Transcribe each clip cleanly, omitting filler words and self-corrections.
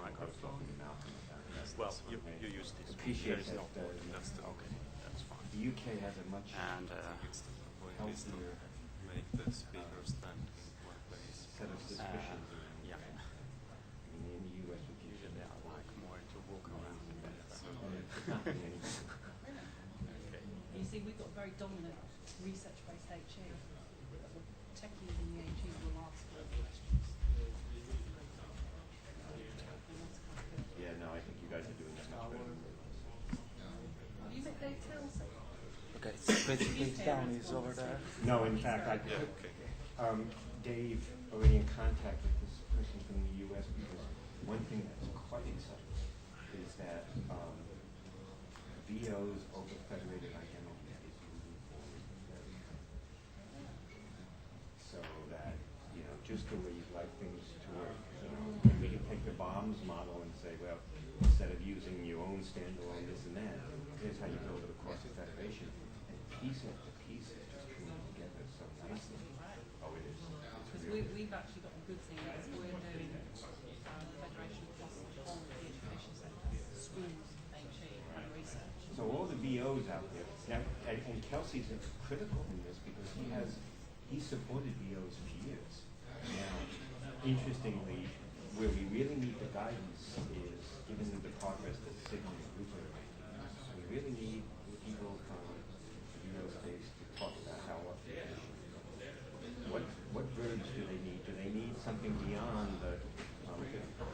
microphone. Well, you use this. Appreciate There is no that, point. That's okay. That's fine. The UK has a much And healthier make the speaker stand in one place. set of suspicions. yeah, I mean, in the US, we usually I like more to walk around. it's not doing anything. Okay. You see, we've got very dominant research-based HE. Techies in the HE will ask for questions. And that's quite good. Yeah, no, I think you guys are doing that much better. Have you met Dave Townsend? Okay, basically down is over there. No, in fact, I Yeah, put okay. Dave already in contact with this person from the US because one thing that's quite exciting is that VO's over federated identity is moving forward very quickly. So that, you know, just the way you'd like things to work. You know, we can take the bombs model and say, well, instead of using your own standalone this and that, here's how you build it across the federation. And piece after piece is just coming together so nicely. Oh, it is. Because we've actually got a good thing is we're doing the Federation plus the whole of the education sector, schools, HE, and research. So all the VOs out there, now, and Kelsey's critical in this because he's supported VOs for years. Now, interestingly, where we really need the guidance is given the progress that Sigma and Rupert are making. We really need people from the VO space to talk about how what verbs do they need? Do they need something beyond the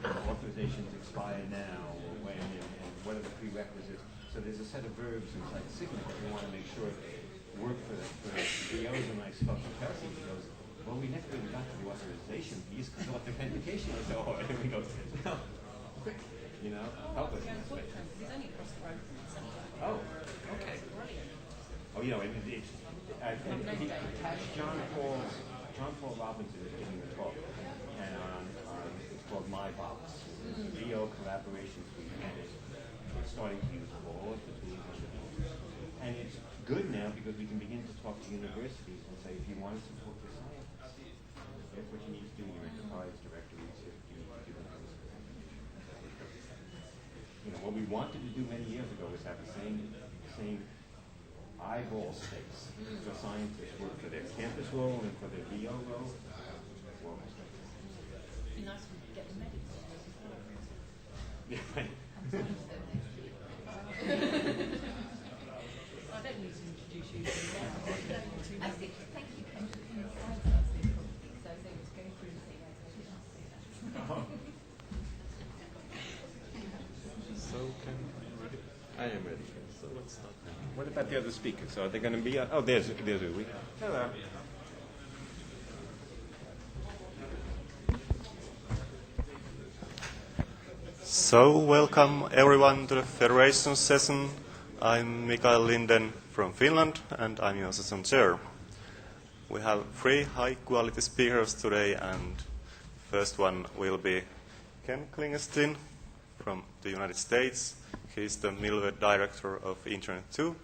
authorizations expire now, or when, and what are the prerequisites? So there's a set of verbs inside Sigma that we want to make sure work for the VOs. And I spoke to Kelsey, he goes, well, we never really got to the authorization piece because authentication was so hard. And we go, well, quick, you know, help us. He's only across the road from the centre. Oh, okay. Brilliant. Oh, you know, John Paul Robinson is giving a talk, and it's called My Box. VO Collaboration Suite, and it's starting to use all of the tools on the board. And it's good now because we can begin to talk to universities and say, if you want to support your science, here's what you need to do in your enterprise directories, here's what you need to do in those. You know, what we wanted to do many years ago was have the same eyeball space for scientists work for their campus role and for their VO role. Well, It'd be nice if we could get the medics on this as well. yeah, right. I don't need to introduce you to them. I think, thank you. So they was going through the thing, I didn't say that. So can I ready? I am ready. So let's start now. What about the other speakers? So are they going to be? Oh, there's Uwe. Hello. So, welcome everyone to the Federation session. I'm Mikael Linden from Finland, and I'm your session chair. We have 3 high-quality speakers today, and first one will be Ken Klingenstein from the United States. He's the middleware director of Internet 2,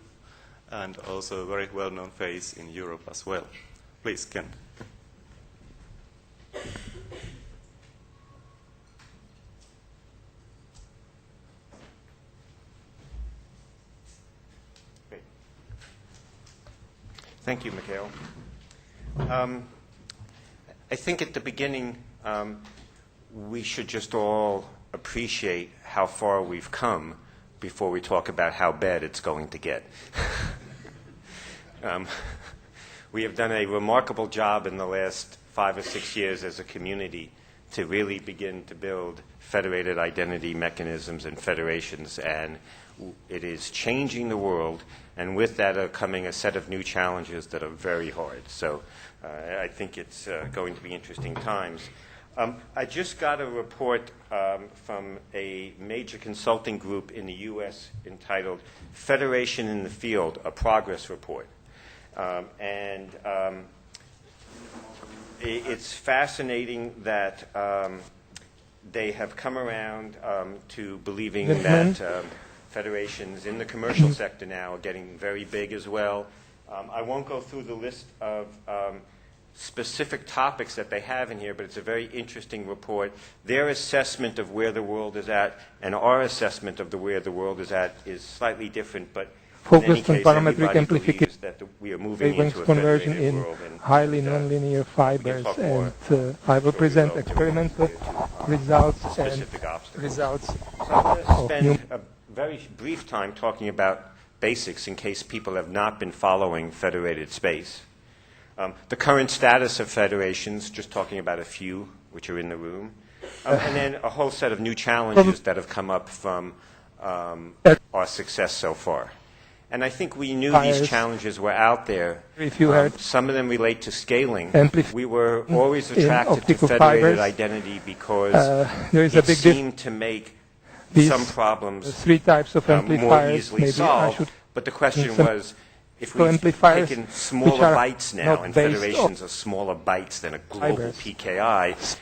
and also a very well-known face in Europe as well. Please, Ken. Thank you, Mikhail. I think at the beginning we should just all appreciate how far we've come before we talk about how bad it's going to get. We have done a remarkable job in the last 5 or 6 years as a community to really begin to build federated identity mechanisms and federations, and it is changing the world, and with that are coming a set of new challenges that are very hard. So I think it's going to be interesting times. I just got a report from a major consulting group in the U.S. entitled Federation in the Field, a Progress Report. It's fascinating that they have come around to believing that federations in the commercial sector now are getting very big as well. I won't go through the list of specific topics that they have in here, but it's a very interesting report. Their assessment of where the world is at and our assessment of where the world is at is slightly different, but in any Focused on case, parametric everybody amplification, believes that we are moving wavelength into a conversion federated in world. And highly nonlinear fibers, talk more and I will present go to experimental results and specific obstacles. results So I'm going to of new spend a very brief time talking about basics in case people have not been following federated space. The current status of federations, just talking about a few which are in the room, and then a whole set of new challenges that have come up from our success so far. And I think we knew these challenges were out there. If you heard Some of them relate to scaling. We were always in attracted to optical federated fibers. identity because there is a it big seemed to make These some problems three types of more amplifiers. easily Maybe I solved. should But the question some was, if so we've amplifiers taken which smaller are bytes now, not and based federations are smaller bytes than a global fibers. PKI,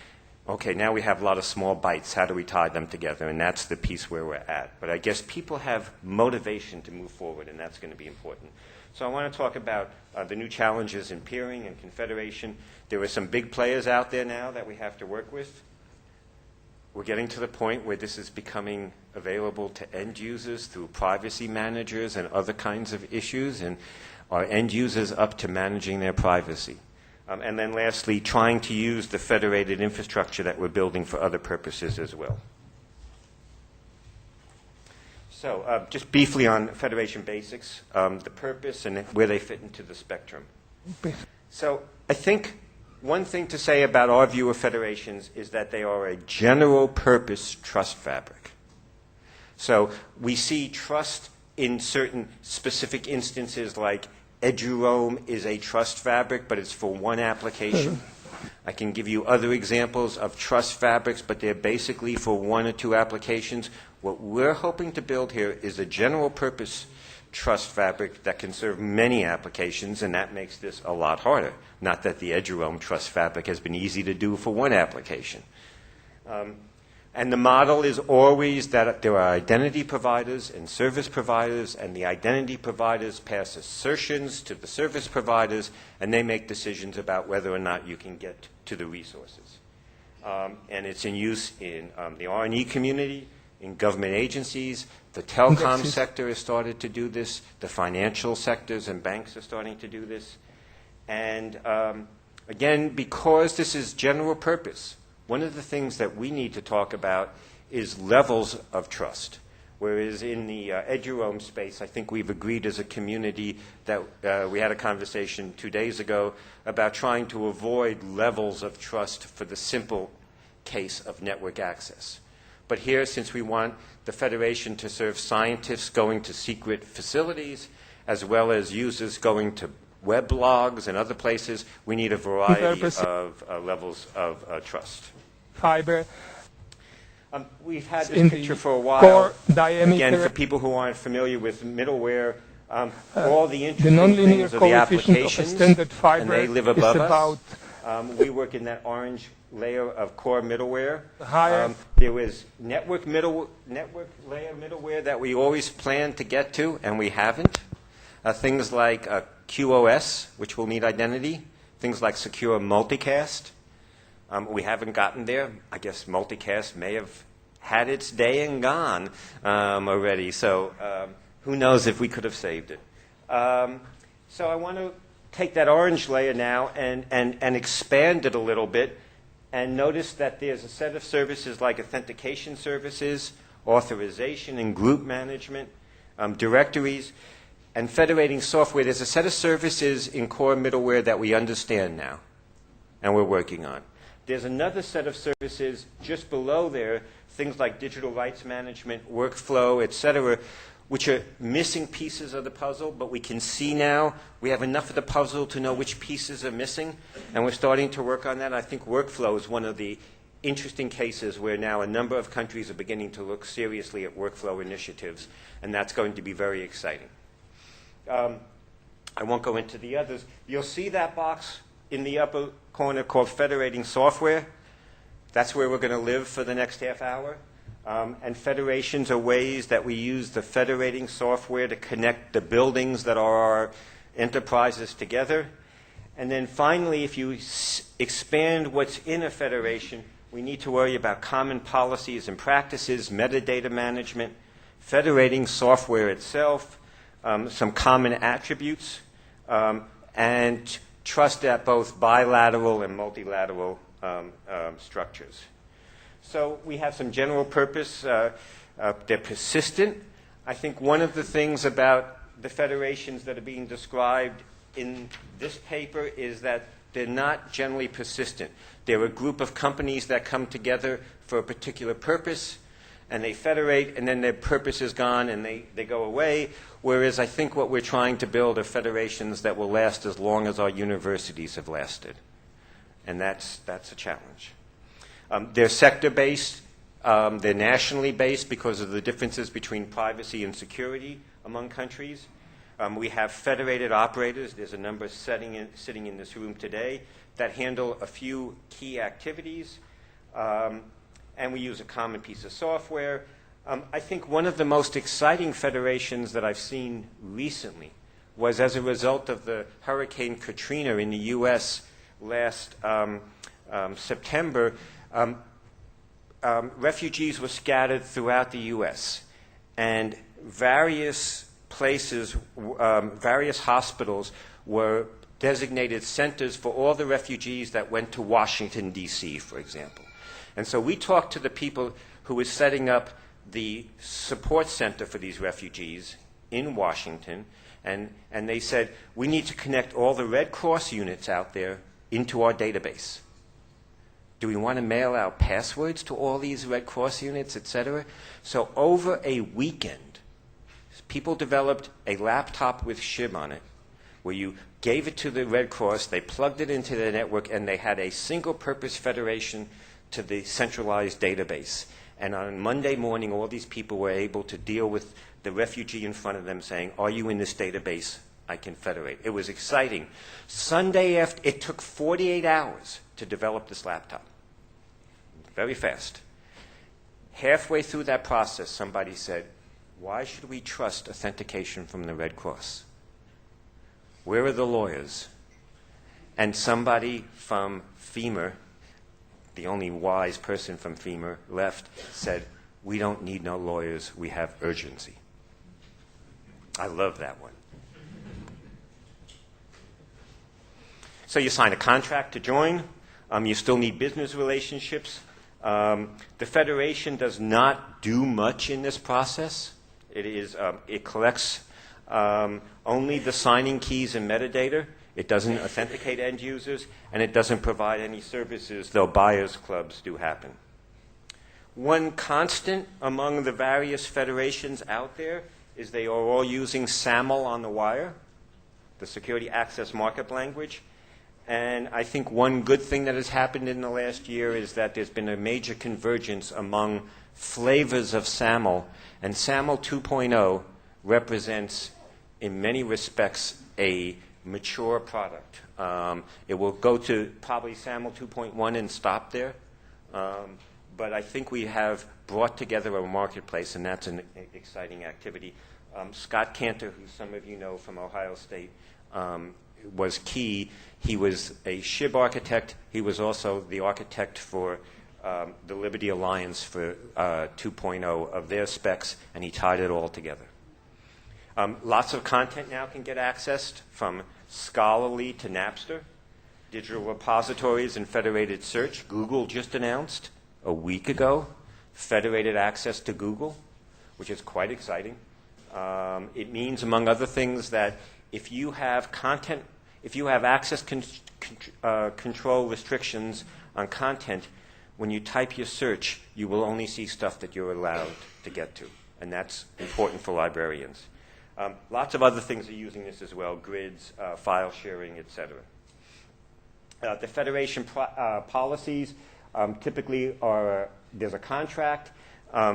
okay, now we have a lot of small bytes. How do we tie them together? And that's the piece where we're at. But I guess people have motivation to move forward, and that's going to be important. So I want to talk about the new challenges in peering and confederation. There are some big players out there now that we have to work with. We're getting to the point where this is becoming available to end users through privacy managers and other kinds of issues, and are end users up to managing their privacy? And then lastly, trying to use the federated infrastructure that we're building for other purposes as well. So just briefly on federation basics, the purpose and where they fit into the spectrum. So I think one thing to say about our view of federations is that they are a general purpose trust fabric. So we see trust in certain specific instances, like Eduroam is a trust fabric, but it's for one application. I can give you other examples of trust fabrics, but they're basically for one or two applications. What we're hoping to build here is a general purpose trust fabric that can serve many applications, and that makes this a lot harder. Not that the Eduroam trust fabric has been easy to do for one application. And the model is always that there are identity providers and service providers, and the identity providers pass assertions to the service providers, and they make decisions about whether or not you can get to the resources. And it's in use in the R&E community, in government agencies. The telecom sector has started to do this. The financial sectors and banks are starting to do this. And again, because this is general purpose, one of the things that we need to talk about is levels of trust. Whereas in the Eduroam space, I think we've agreed as a community that we had a conversation 2 days ago about trying to avoid levels of trust for the simple case of network access. But here, since we want the Federation to serve scientists going to secret facilities, as well as users going to web blogs and other places, we need a variety of levels of trust. Fiber. We've had this picture for a while. Again, for people who aren't familiar with middleware, all the interesting things are the applications, and they live above us. We work in that orange layer of core middleware. There was network layer middleware that we always planned to get to, and we haven't. Things like QoS, which will need identity. Things like secure multicast. We haven't gotten there. I guess multicast may have had its day and gone already. So who knows if we could have saved it. So I want to take that orange layer now and expand it a little bit, and notice that there's a set of services like authentication services, authorization and group management, directories, and federating software. There's a set of services in core middleware that we understand now and we're working on. There's another set of services just below there, things like digital rights management, workflow, et cetera, which are missing pieces of the puzzle, but we can see now we have enough of the puzzle to know which pieces are missing, and we're starting to work on that. I think workflow is one of the interesting cases where now a number of countries are beginning to look seriously at workflow initiatives, and that's going to be very exciting. I won't go into the others. You'll see that box in the upper corner called Federating Software. That's where we're going to live for the next half hour. And federations are ways that we use the federating software to connect the buildings that are our enterprises together. And then finally, if you expand what's in a federation, we need to worry about common policies and practices, metadata management, federating software itself, some common attributes, and trust at both bilateral and multilateral structures. So we have some general purpose. They're persistent. I think one of the things about the federations that are being described in this paper is that they're not generally persistent. They're a group of companies that come together for a particular purpose, and they federate, and then their purpose is gone, and they go away, whereas I think what we're trying to build are federations that will last as long as our universities have lasted. And that's a challenge. They're sector-based. They're nationally based because of the differences between privacy and security among countries. We have federated operators. There's a number sitting in this room today that handle a few key activities. And we use a common piece of software. I think one of the most exciting federations that I've seen recently was as a result of the Hurricane Katrina in the U.S. last September. Refugees were scattered throughout the U.S. and various places, various hospitals were designated centers for all the refugees that went to Washington, D.C., for example. And so we talked to the people who were setting up the support center for these refugees in Washington, and they said, we need to connect all the Red Cross units out there into our database. Do we want to mail out passwords to all these Red Cross units, et cetera? So over a weekend, people developed a laptop with SHIB on it, where you gave it to the Red Cross, they plugged it into their network, and they had a single-purpose federation to the centralized database. And on Monday morning, all these people were able to deal with the refugee in front of them saying, are you in this database? I can federate. It was exciting. Sunday after, it took 48 hours to develop this laptop. Very fast. Halfway through that process, somebody said, why should we trust authentication from the Red Cross? Where are the lawyers? And somebody from FEMA, the only wise person from FEMA left, said, we don't need no lawyers, we have urgency. I love that one. So you sign a contract to join. You still need business relationships. The Federation does not do much in this process. It collects only the signing keys and metadata. It doesn't authenticate end users, and it doesn't provide any services, though buyers clubs do happen. One constant among the various federations out there is they are all using SAML on the wire, the Security Access Markup Language. And I think one good thing that has happened in the last year is that there's been a major convergence among flavors of SAML. And SAML 2.0 represents, in many respects, a mature product. It will go to probably SAML 2.1 and stop there. But I think we have brought together a marketplace, and that's an exciting activity. Scott Cantor, who some of you know from Ohio State, was key. He was a SHIB architect. He was also the architect for the Liberty Alliance for 2.0 of their specs, and he tied it all together. Lots of content now can get accessed, from scholarly to Napster, digital repositories and federated search. Google just announced a week ago federated access to Google, which is quite exciting. It means, among other things, that if you have content, if you have access control restrictions on content, when you type your search, you will only see stuff that you're allowed to get to. And that's important for librarians. Lots of other things are using this as well, grids, file sharing, etc. The Federation policies typically are, there's a contract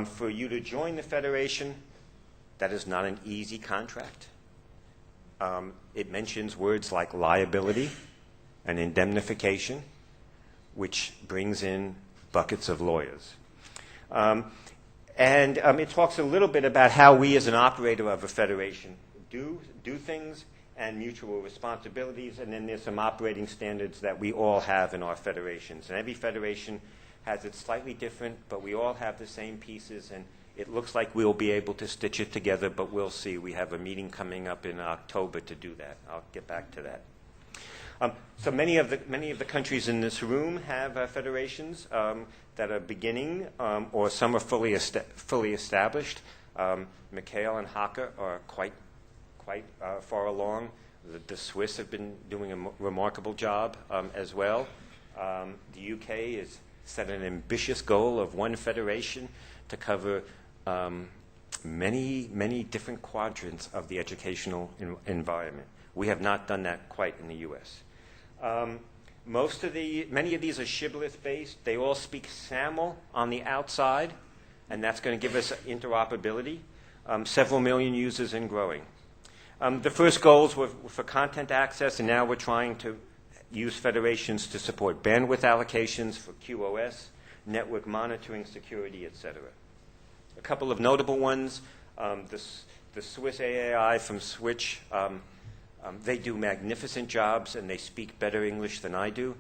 for you to join the Federation. That is not an easy contract. It mentions words like liability and indemnification, which brings in buckets of lawyers. And it talks a little bit about how we as an operator of a federation do things and mutual responsibilities, and then there's some operating standards that we all have in our federations. And every federation has it slightly different, but we all have the same pieces, and it looks like we'll be able to stitch it together, but we'll see. We have a meeting coming up in October to do that. I'll get back to that. So many of the countries in this room have federations that are beginning, or some are fully established. Mikhail and Haka are quite far along. The Swiss have been doing a remarkable job as well. The UK has set an ambitious goal of one federation to cover many different quadrants of the educational environment. We have not done that quite in the U.S. Many of these are shibboleth-based. They all speak SAML on the outside, and that's going to give us interoperability. Several million users and growing. The first goals were for content access, and now we're trying to use federations to support bandwidth allocations for QoS, network monitoring, security, etc. A couple of notable ones, the Swiss AAI from Switch, they do magnificent jobs, and they speak better English than I do.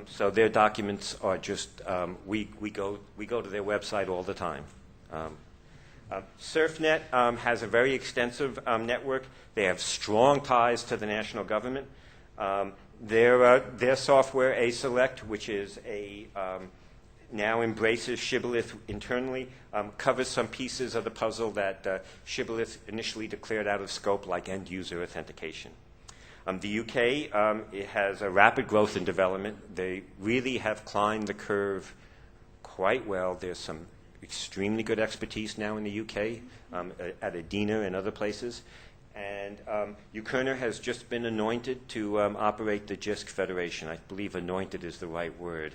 So their documents are just, we go to their website all the time. SurfNet has a very extensive network. They have strong ties to the national government. Their software, A-Select, which is now embraces shibboleth internally, covers some pieces of the puzzle that shibboleth initially declared out of scope, like end-user authentication. The UK, it has a rapid growth and development. They really have climbed the curve quite well. There's some extremely good expertise now in the UK, at Adena and other places. And Ukerner has just been anointed to operate the JISC Federation. I believe anointed is the right word,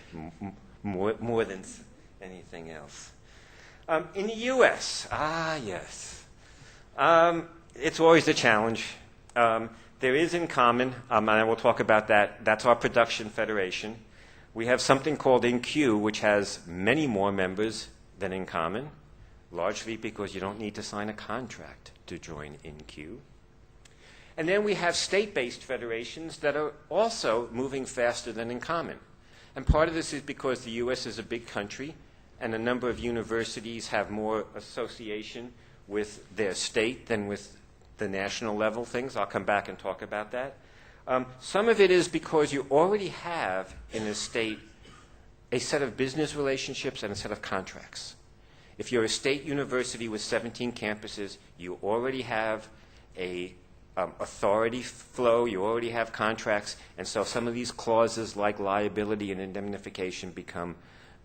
more than anything else. In the US, yes. It's always a challenge. There is In Common, and I will talk about that. That's our production federation. We have something called InQ, which has many more members than In Common, largely because you don't need to sign a contract to join InQ. And then we have state-based federations that are also moving faster than In Common. And part of this is because the U.S. is a big country, and a number of universities have more association with their state than with the national level things. I'll come back and talk about that. Some of it is because you already have in a state a set of business relationships and a set of contracts. If you're a state university with 17 campuses, you already have a authority flow, you already have contracts, and so some of these clauses like liability and indemnification become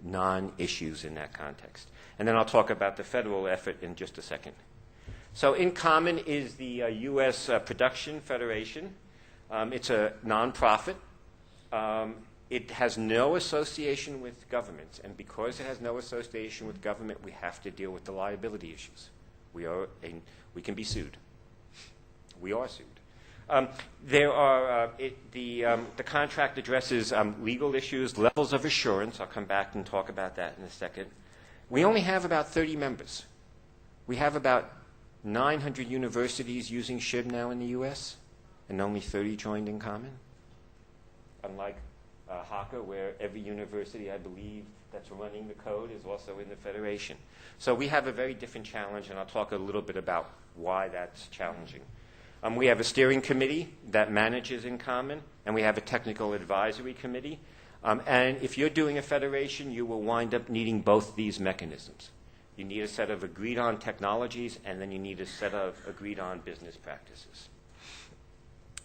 non-issues in that context. And then I'll talk about the federal effort in just a second. So In Common is the U.S. Production Federation. It's a nonprofit. It has no association with governments, and because it has no association with government, we have to deal with the liability issues. We can be sued. We are sued. The contract addresses legal issues, levels of assurance. I'll come back and talk about that in a second. We only have about 30 members. We have about 900 universities using SHIB now in the U.S., and only 30 joined In Common. Unlike Haka, where every university, I believe, that's running the code is also in the federation. So we have a very different challenge, and I'll talk a little bit about why that's challenging. We have a steering committee that manages In Common, and we have a technical advisory committee. And if you're doing a federation, you will wind up needing both these mechanisms. You need a set of agreed-on technologies, and then you need a set of agreed-on business practices.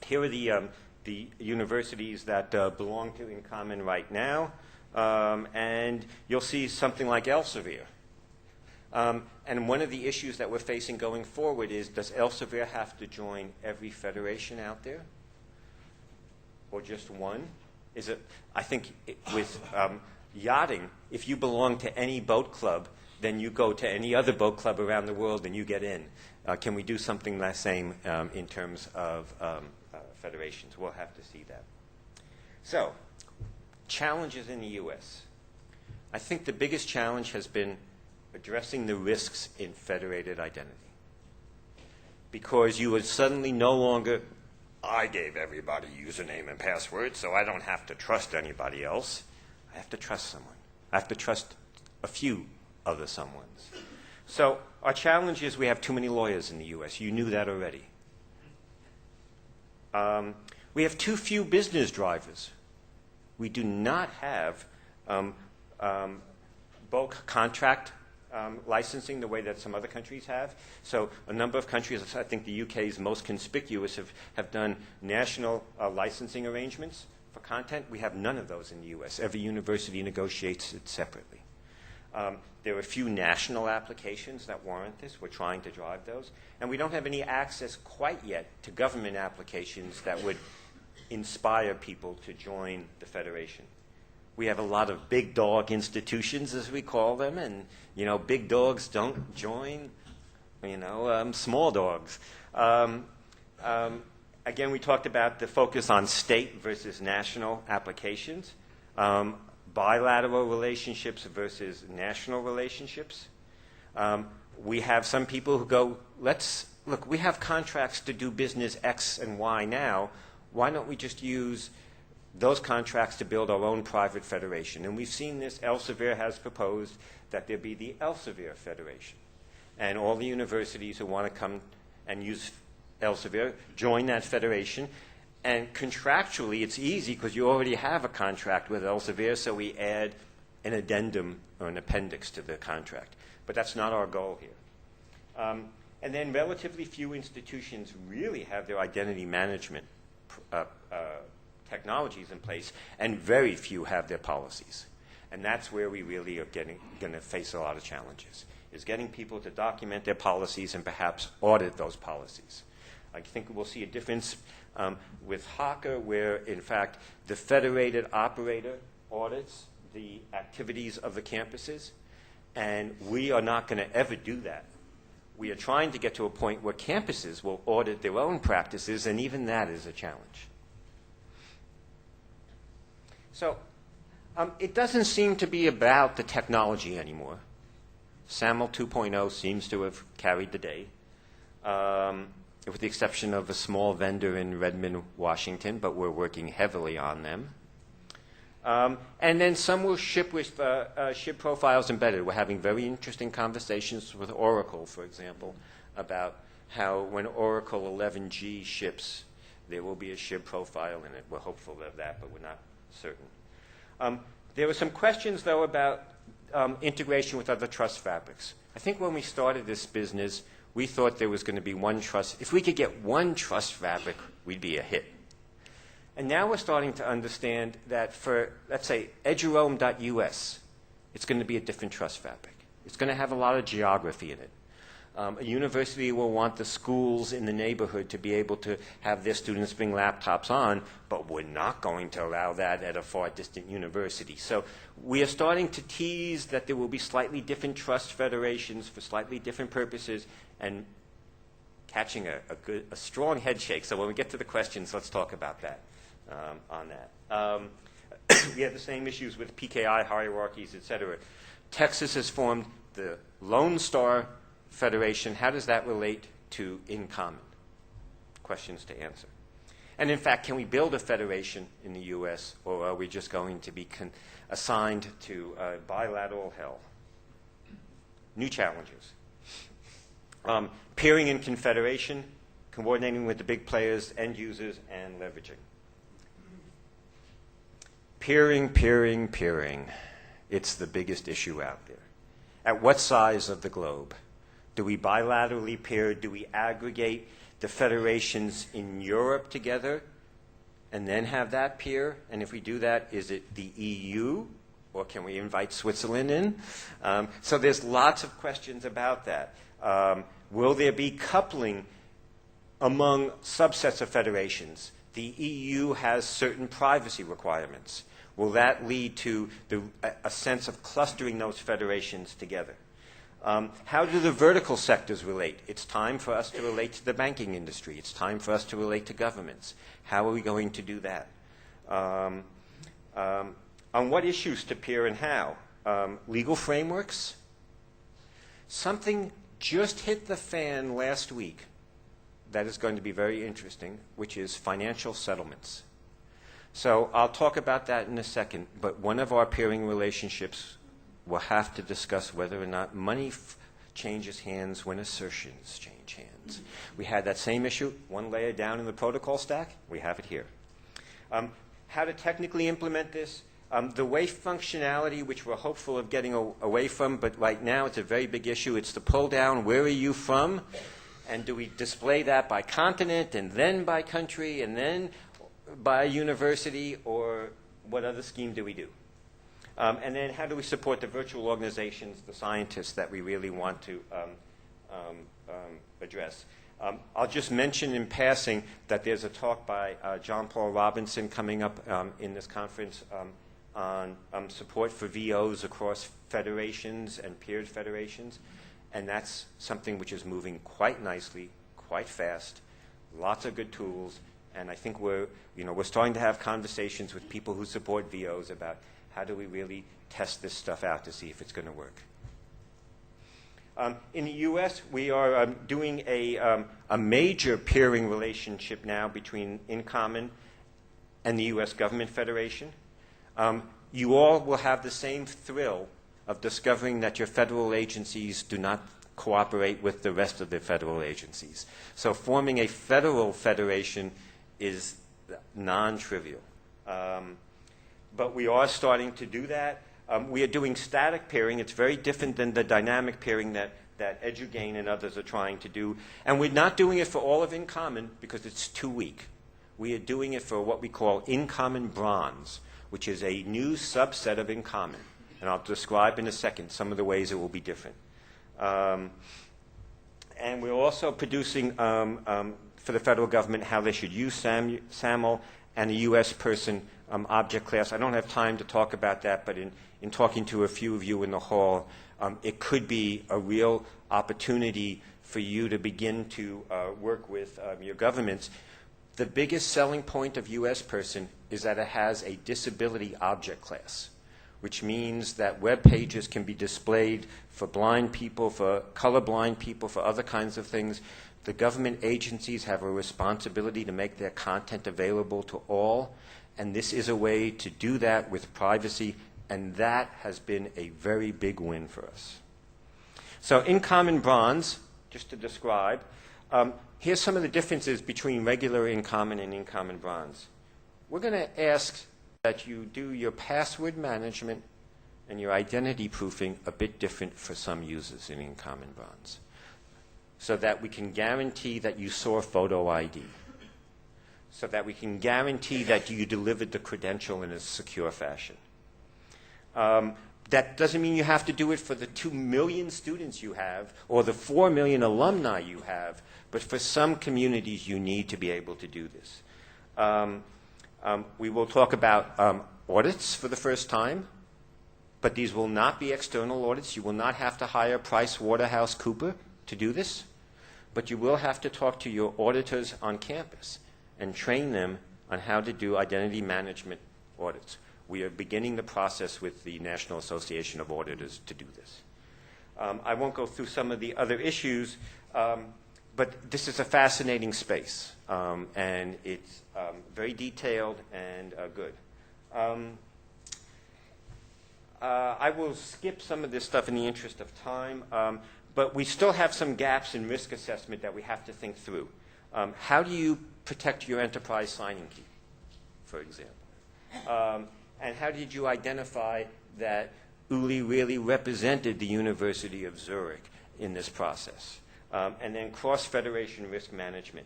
Here are the universities that belong to In Common right now, and you'll see something like Elsevier. And one of the issues that we're facing going forward is, does Elsevier have to join every federation out there, or just one? I think with yachting, if you belong to any boat club, then you go to any other boat club around the world and you get in. Can we do something the same in terms of federations? We'll have to see that. So, challenges in the U.S. I think the biggest challenge has been addressing the risks in federated identity. Because you would suddenly no longer I gave everybody username and password, so I don't have to trust anybody else. I have to trust someone. I have to trust a few other someones. So our challenge is we have too many lawyers in the U.S. You knew that already. We have too few business drivers. We do not have bulk contract licensing the way that some other countries have. So a number of countries, I think the UK is most conspicuous, have done national licensing arrangements for content. We have none of those in the US. Every university negotiates it separately. There are a few national applications that warrant this. We're trying to drive those. And we don't have any access quite yet to government applications that would inspire people to join the Federation. We have a lot of big dog institutions, as we call them, and, big dogs don't join, small dogs. Again, we talked about the focus on state versus national applications, bilateral relationships versus national relationships. We have some people who go, look, we have contracts to do business X and Y now. Why don't we just use those contracts to build our own private federation? And we've seen this. Elsevier has proposed that there be the Elsevier Federation. And all the universities who want to come and use Elsevier join that federation. And contractually, it's easy because you already have a contract with Elsevier, so we add an addendum or an appendix to the contract. But that's not our goal here. And then relatively few institutions really have their identity management technologies in place, and very few have their policies. And that's where we really are going to face a lot of challenges, is getting people to document their policies and perhaps audit those policies. I think we'll see a difference with HACA, where, in fact, the federated operator audits the activities of the campuses, and we are not going to ever do that. We are trying to get to a point where campuses will audit their own practices, and even that is a challenge. So it doesn't seem to be about the technology anymore. SAML 2.0 seems to have carried the day, with the exception of a small vendor in Redmond, Washington, but we're working heavily on them. And then some will ship with ship profiles embedded. We're having very interesting conversations with Oracle, for example, about how when Oracle 11G ships, there will be a ship profile in it. We're hopeful of that, but we're not certain. There were some questions, though, about integration with other trust fabrics. I think when we started this business, we thought there was going to be one trust. If we could get one trust fabric, we'd be a hit. And now we're starting to understand that for, let's say, eduroam.us, it's going to be a different trust fabric. It's going to have a lot of geography in it. A university will want the schools in the neighborhood to be able to have their students bring laptops on, but we're not going to allow that at a far distant university. So we are starting to tease that there will be slightly different trust federations for slightly different purposes, and catching a strong head shake. So when we get to the questions, let's talk about that. On that. We have the same issues with PKI hierarchies, et cetera. Texas has formed the Lone Star Federation. How does that relate to In Common? Questions to answer. And in fact, can we build a federation in the U.S., or are we just going to be assigned to bilateral hell? New challenges. Peering and confederation, coordinating with the big players, end users, and leveraging. Peering. It's the biggest issue out there. At what size of the globe? Do we bilaterally peer? Do we aggregate the federations in Europe together and then have that peer? And if we do that, is it the EU, or can we invite Switzerland in? So there's lots of questions about that. Will there be coupling among subsets of federations? The EU has certain privacy requirements. Will that lead to a sense of clustering those federations together? How do the vertical sectors relate? It's time for us to relate to the banking industry. It's time for us to relate to governments. How are we going to do that? On what issues to peer and how? Legal frameworks? Something just hit the fan last week. that is going to be very interesting, which is financial settlements. So I'll talk about that in a second, but one of our peering relationships will have to discuss whether or not money changes hands when assertions change hands. We had that same issue one layer down in the protocol stack. We have it here. How to technically implement this. The WAIF functionality, which we're hopeful of getting away from, but right now it's a very big issue. It's the pull down, where are you from? And do we display that by continent and then by country and then by university, or what other scheme do we do? And then how do we support the virtual organizations, the scientists that we really want to address? I'll just mention in passing that there's a talk by John Paul Robinson coming up in this conference on support for VOs across federations and peered federations. And that's something which is moving quite nicely, quite fast, lots of good tools. And I think we're starting to have conversations with people who support VOs about how do we really test this stuff out to see if it's going to work. In the U.S., we are doing a major peering relationship now between InCommon and the U.S. Government Federation. You all will have the same thrill of discovering that your federal agencies do not cooperate with the rest of the federal agencies. So forming a federal federation is non-trivial. But we are starting to do that. We are doing static peering. It's very different than the dynamic peering that EduGain and others are trying to do. And we're not doing it for all of InCommon because it's too weak. We are doing it for what we call InCommon Bronze, which is a new subset of InCommon. And I'll describe in a second some of the ways it will be different. And we're also producing for the federal government how they should use SAML and a U.S. person object class. I don't have time to talk about that, but in talking to a few of you in the hall, it could be a real opportunity for you to begin to work with your governments. The biggest selling point of U.S. person is that it has a disability object class, which means that web pages can be displayed for blind people, for colorblind people, for other kinds of things. The government agencies have a responsibility to make their content available to all, and this is a way to do that with privacy, and that has been a very big win for us. So InCommon Bronze, just to describe, here's some of the differences between regular InCommon and InCommon Bronze. We're going to ask that you do your password management and your identity proofing a bit different for some users in InCommon Bronze, so that we can guarantee that you saw photo ID, so that we can guarantee that you delivered the credential in a secure fashion. That doesn't mean you have to do it for the 2 million students you have or the 4 million alumni you have, but for some communities you need to be able to do this. We will talk about audits for the first time, but these will not be external audits. You will not have to hire PricewaterhouseCoopers to do this, but you will have to talk to your auditors on campus and train them on how to do identity management audits. We are beginning the process with the National Association of Auditors to do this. I won't go through some of the other issues, but this is a fascinating space, and it's very detailed and good. I will skip some of this stuff in the interest of time, but we still have some gaps in risk assessment that we have to think through. How do you protect your enterprise signing key, for example? And how did you identify that Uli really represented the University of Zurich in this process? And then cross-federation risk management.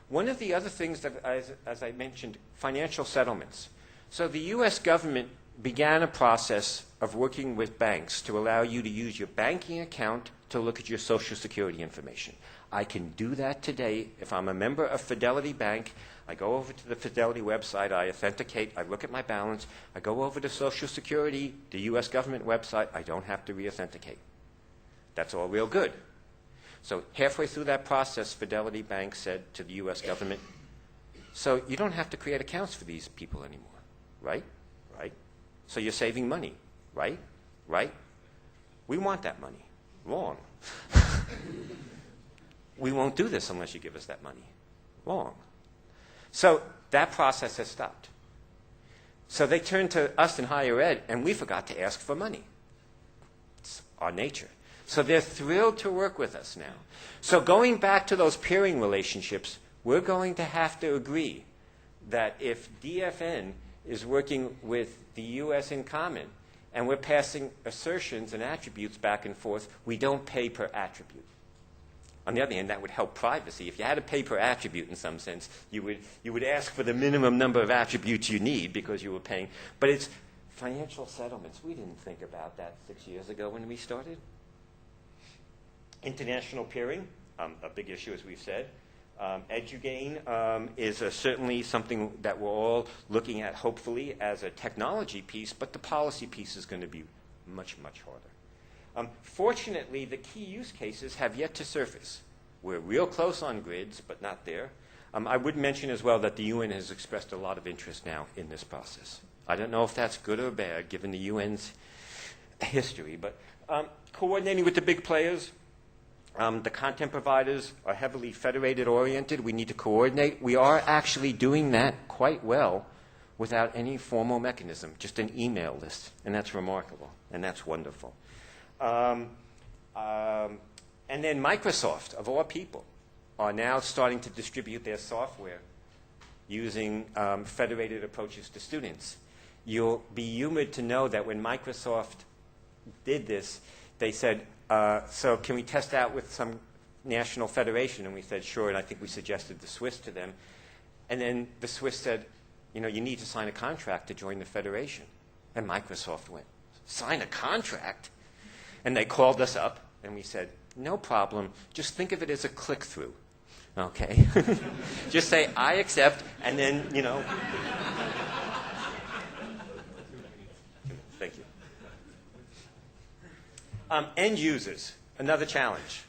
One of the other things that, as I mentioned, financial settlements. So the U.S. government began a process of working with banks to allow you to use your banking account to look at your Social Security information. I can do that today. If I'm a member of Fidelity Bank, I go over to the Fidelity website, I authenticate, I look at my balance, I go over to Social Security, the U.S. government website, I don't have to re-authenticate. That's all real good. So halfway through that process, Fidelity Bank said to the U.S. government, so you don't have to create accounts for these people anymore, right? Right? So you're saving money, right? Right? We want that money. Wrong. we won't do this unless you give us that money. Wrong. So that process has stopped. So they turned to us in higher ed, and we forgot to ask for money. It's our nature. So they're thrilled to work with us now. So going back to those peering relationships, we're going to have to agree that if DFN is working with the U.S. in common, and we're passing assertions and attributes back and forth, we don't pay per attribute. On the other hand, that would help privacy. If you had a pay per attribute in some sense, you would ask for the minimum number of attributes you need because you were paying. But it's financial settlements. We didn't think about that 6 years ago when we started. International peering, a big issue, as we've said. EduGain is certainly something that we're all looking at, hopefully, as a technology piece, but the policy piece is going to be much, much harder. Fortunately, the key use cases have yet to surface. We're real close on grids, but not there. I would mention as well that the UN has expressed a lot of interest now in this process. I don't know if that's good or bad, given the UN's history, but coordinating with the big players. The content providers are heavily federated-oriented. We need to coordinate. We are actually doing that quite well without any formal mechanism, just an email list, and that's remarkable, and that's wonderful. And then Microsoft, of all people, are now starting to distribute their software using federated approaches to students. You'll be humored to know that when Microsoft did this, they said, so can we test out with some national federation? And we said, sure, and I think we suggested the Swiss to them. And then the Swiss said, you need to sign a contract to join the federation. And Microsoft went, sign a contract? And they called us up, and we said, no problem, just think of it as a click-through, okay? Just say, I accept, and then, Thank you. End users, another challenge.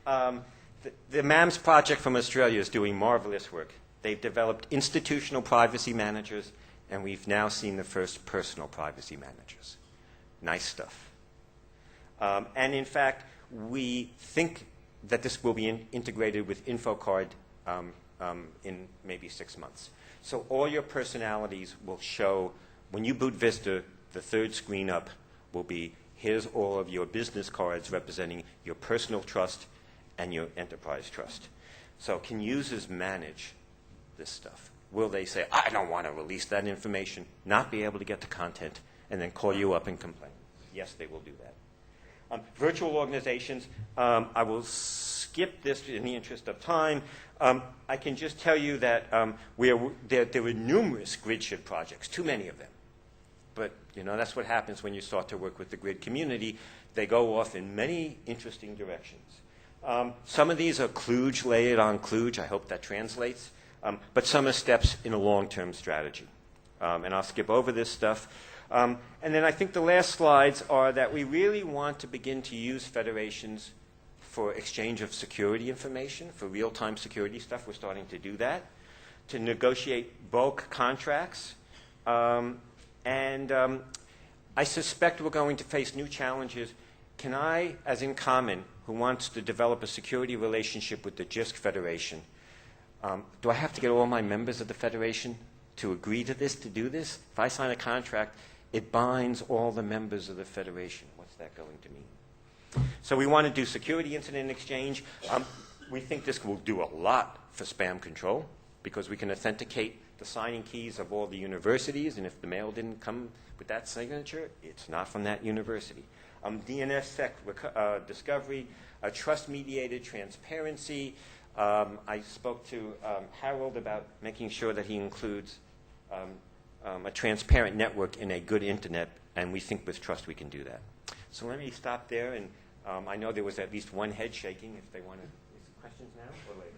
The MAMS project from Australia is doing marvelous work. They've developed institutional privacy managers, and we've now seen the first personal privacy managers. Nice stuff. And in fact, we think that this will be integrated with InfoCard in maybe 6 months. So all your personalities will show, when you boot Vista, the third screen up will be, here's all of your business cards representing your personal trust and your enterprise trust. So can users manage this stuff? Will they say, I don't want to release that information, not be able to get the content, and then call you up and complain? Yes, they will do that. Virtual organizations, I will skip this in the interest of time. I can just tell you that there were numerous GridShip projects, too many of them. But that's what happens when you start to work with the grid community. They go off in many interesting directions. Some of these are kludge, layered on kludge. I hope that translates. But some are steps in a long-term strategy. And I'll skip over this stuff. And then I think the last slides are that we really want to begin to use federations for exchange of security information, for real-time security stuff. We're starting to do that. To negotiate bulk contracts. And I suspect we're going to face new challenges. Can I, as in common, who wants to develop a security relationship with the JISC Federation, do I have to get all my members of the Federation to agree to this, to do this? If I sign a contract, it binds all the members of the Federation. What's that going to mean? So we want to do security incident exchange. We think this will do a lot for spam control because we can authenticate the signing keys of all the universities, and if the mail didn't come with that signature, it's not from that university. DNSSEC discovery, trust-mediated transparency. I spoke to Harold about making sure that he includes a transparent network in a good internet, and we think with trust we can do that. So let me stop there, and I know there was at least one head shaking. If they want to, questions now or later?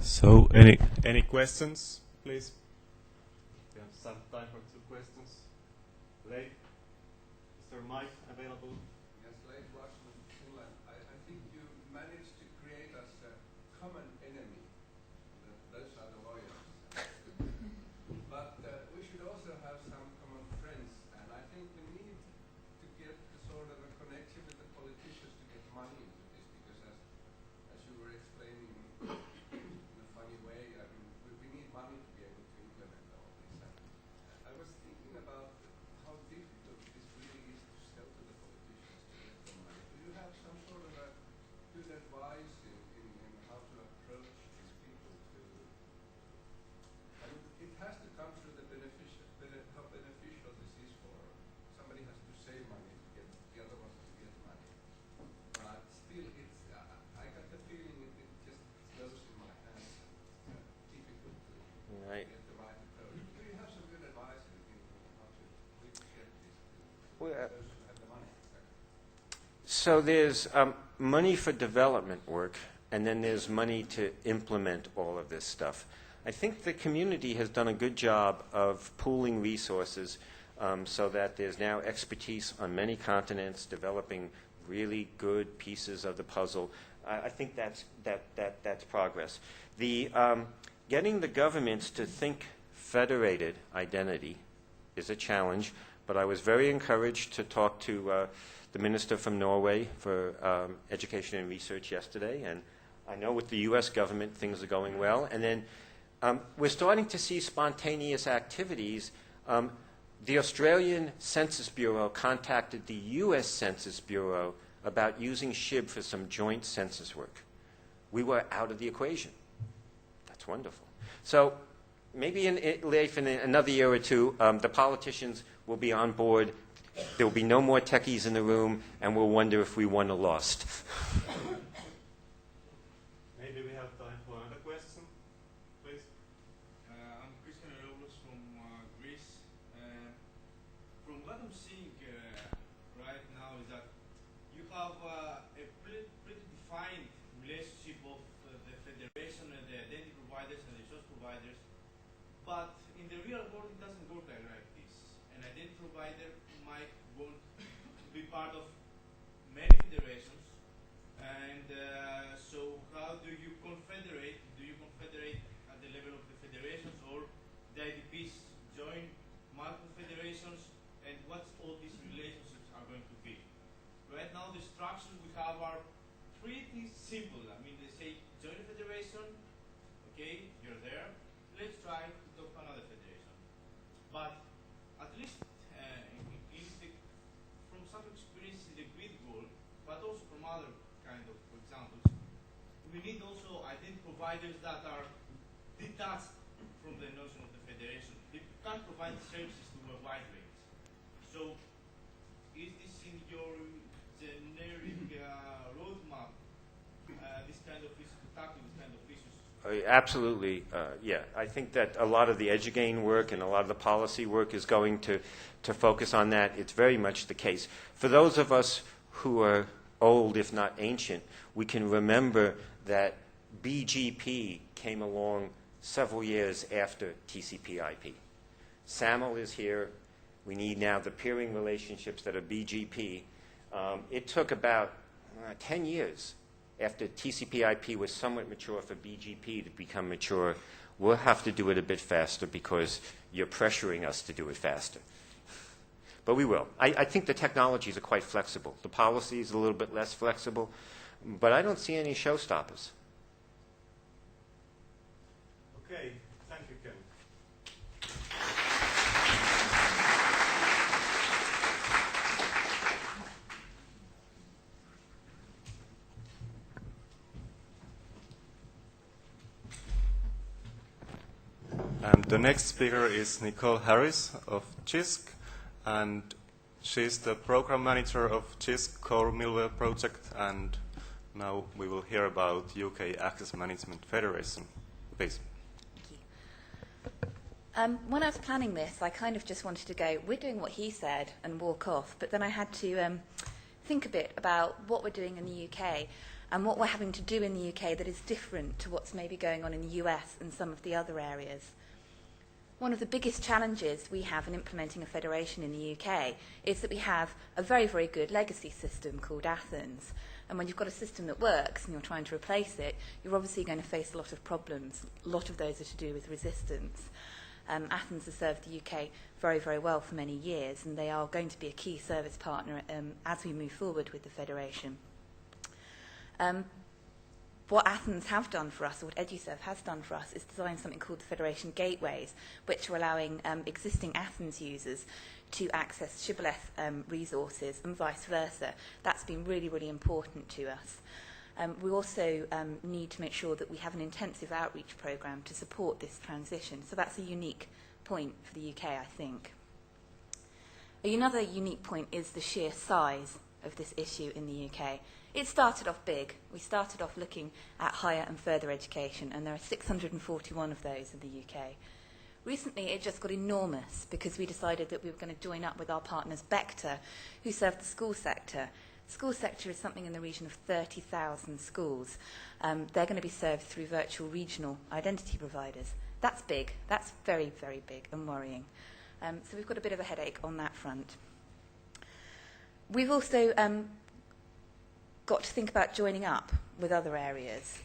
So, any questions, please? We have some time for 2 questions. Leif, is there a mic available? Yes, Leif Larsen from Finland. I think you managed to create us a common enemy. Those are the lawyers. But we should also have some common friends. And I think we need to get sort of a connection So there's money for development work, and then there's money to implement all of this stuff. I think the community has done a good job of pooling resources so that there's now expertise on many continents developing really good pieces of the puzzle. I think that's progress. The getting the governments to think federated identity is a challenge, but I was very encouraged to talk to the minister from Norway for education and research yesterday, and I know with the U.S. government things are going well. And then we're starting to see spontaneous activities. The Australian Census Bureau contacted the U.S. Census Bureau about using SHIB for some joint census work. We were out of the equation. That's wonderful. So maybe in another year or two, the politicians will be on board. There will be no more techies in the room, and we'll wonder if we won or lost. Maybe we have time for another question, please. I'm Christian Erolos from Greece. From what I'm seeing right now is that you have a pretty defined relationship of the federation and the identity providers and the resource providers, but in the real world it doesn't work like this. An identity provider might want to be part of many federations, and so how do you confederate? Do you confederate at the level of the federations, or the IDPs join multiple federations, and what all these relationships are going to be? Right now the structures we have are pretty simple. I mean, they say join a federation, okay, you're there, let's try to talk to another federation. But at least from some experience in the grid world, but also from other kind of examples, we need also identity providers that are detached from the notion of the federation. They can't provide services to a wide range. So, is this in your generic roadmap, this kind of issue, to tackle this kind of issues? Absolutely, yeah. I think that a lot of the EDUGAIN work and a lot of the policy work is going to focus on that. It's very much the case. For those of us who are old, if not ancient, we can remember that BGP came along several years after TCP/IP. SAML is here. We need now the peering relationships that are BGP. It took about 10 years after TCP/IP was somewhat mature for BGP to become mature. We'll have to do it a bit faster because you're pressuring us to do it faster. But we will. I think the technologies are quite flexible. The policy is a little bit less flexible, but I don't see any showstoppers. Okay, thank you, Ken. And the next speaker is Nicole Harris of JISC, and she's the program manager of JISC Core Middleware project, and now we will hear about UK Access Management Federation. Please. Thank you. When I was planning this, I kind of just wanted to go, we're doing what he said and walk off, but then I had to think a bit about what we're doing in the UK and what we're having to do in the UK that is different to what's maybe going on in the US and some of the other areas. One of the biggest challenges we have in implementing a federation in the UK is that we have a very, very good legacy system called Athens. And when you've got a system that works and you're trying to replace it, you're obviously going to face a lot of problems. A lot of those are to do with resistance. Athens has served the UK very, very well for many years, and they are going to be a key service partner as we move forward with the federation. What Athens have done for us, or what EduServe has done for us, is design something called the Federation Gateways, which are allowing existing Athens users to access Shibboleth resources and vice versa. That's been really, really important to us. We also need to make sure that we have an intensive outreach programme to support this transition. So that's a unique point for the UK, I think. Another unique point is the sheer size of this issue in the UK. It started off big. We started off looking at higher and further education, and there are 641 of those in the UK. Recently, it just got enormous because we decided that we were going to join up with our partners Bector, who serve the school sector. School sector is something in the region of 30,000 schools. They're going to be served through virtual regional identity providers. That's big. That's very, very big and worrying. So we've got a bit of a headache on that front. We've also got to think about joining up with other areas.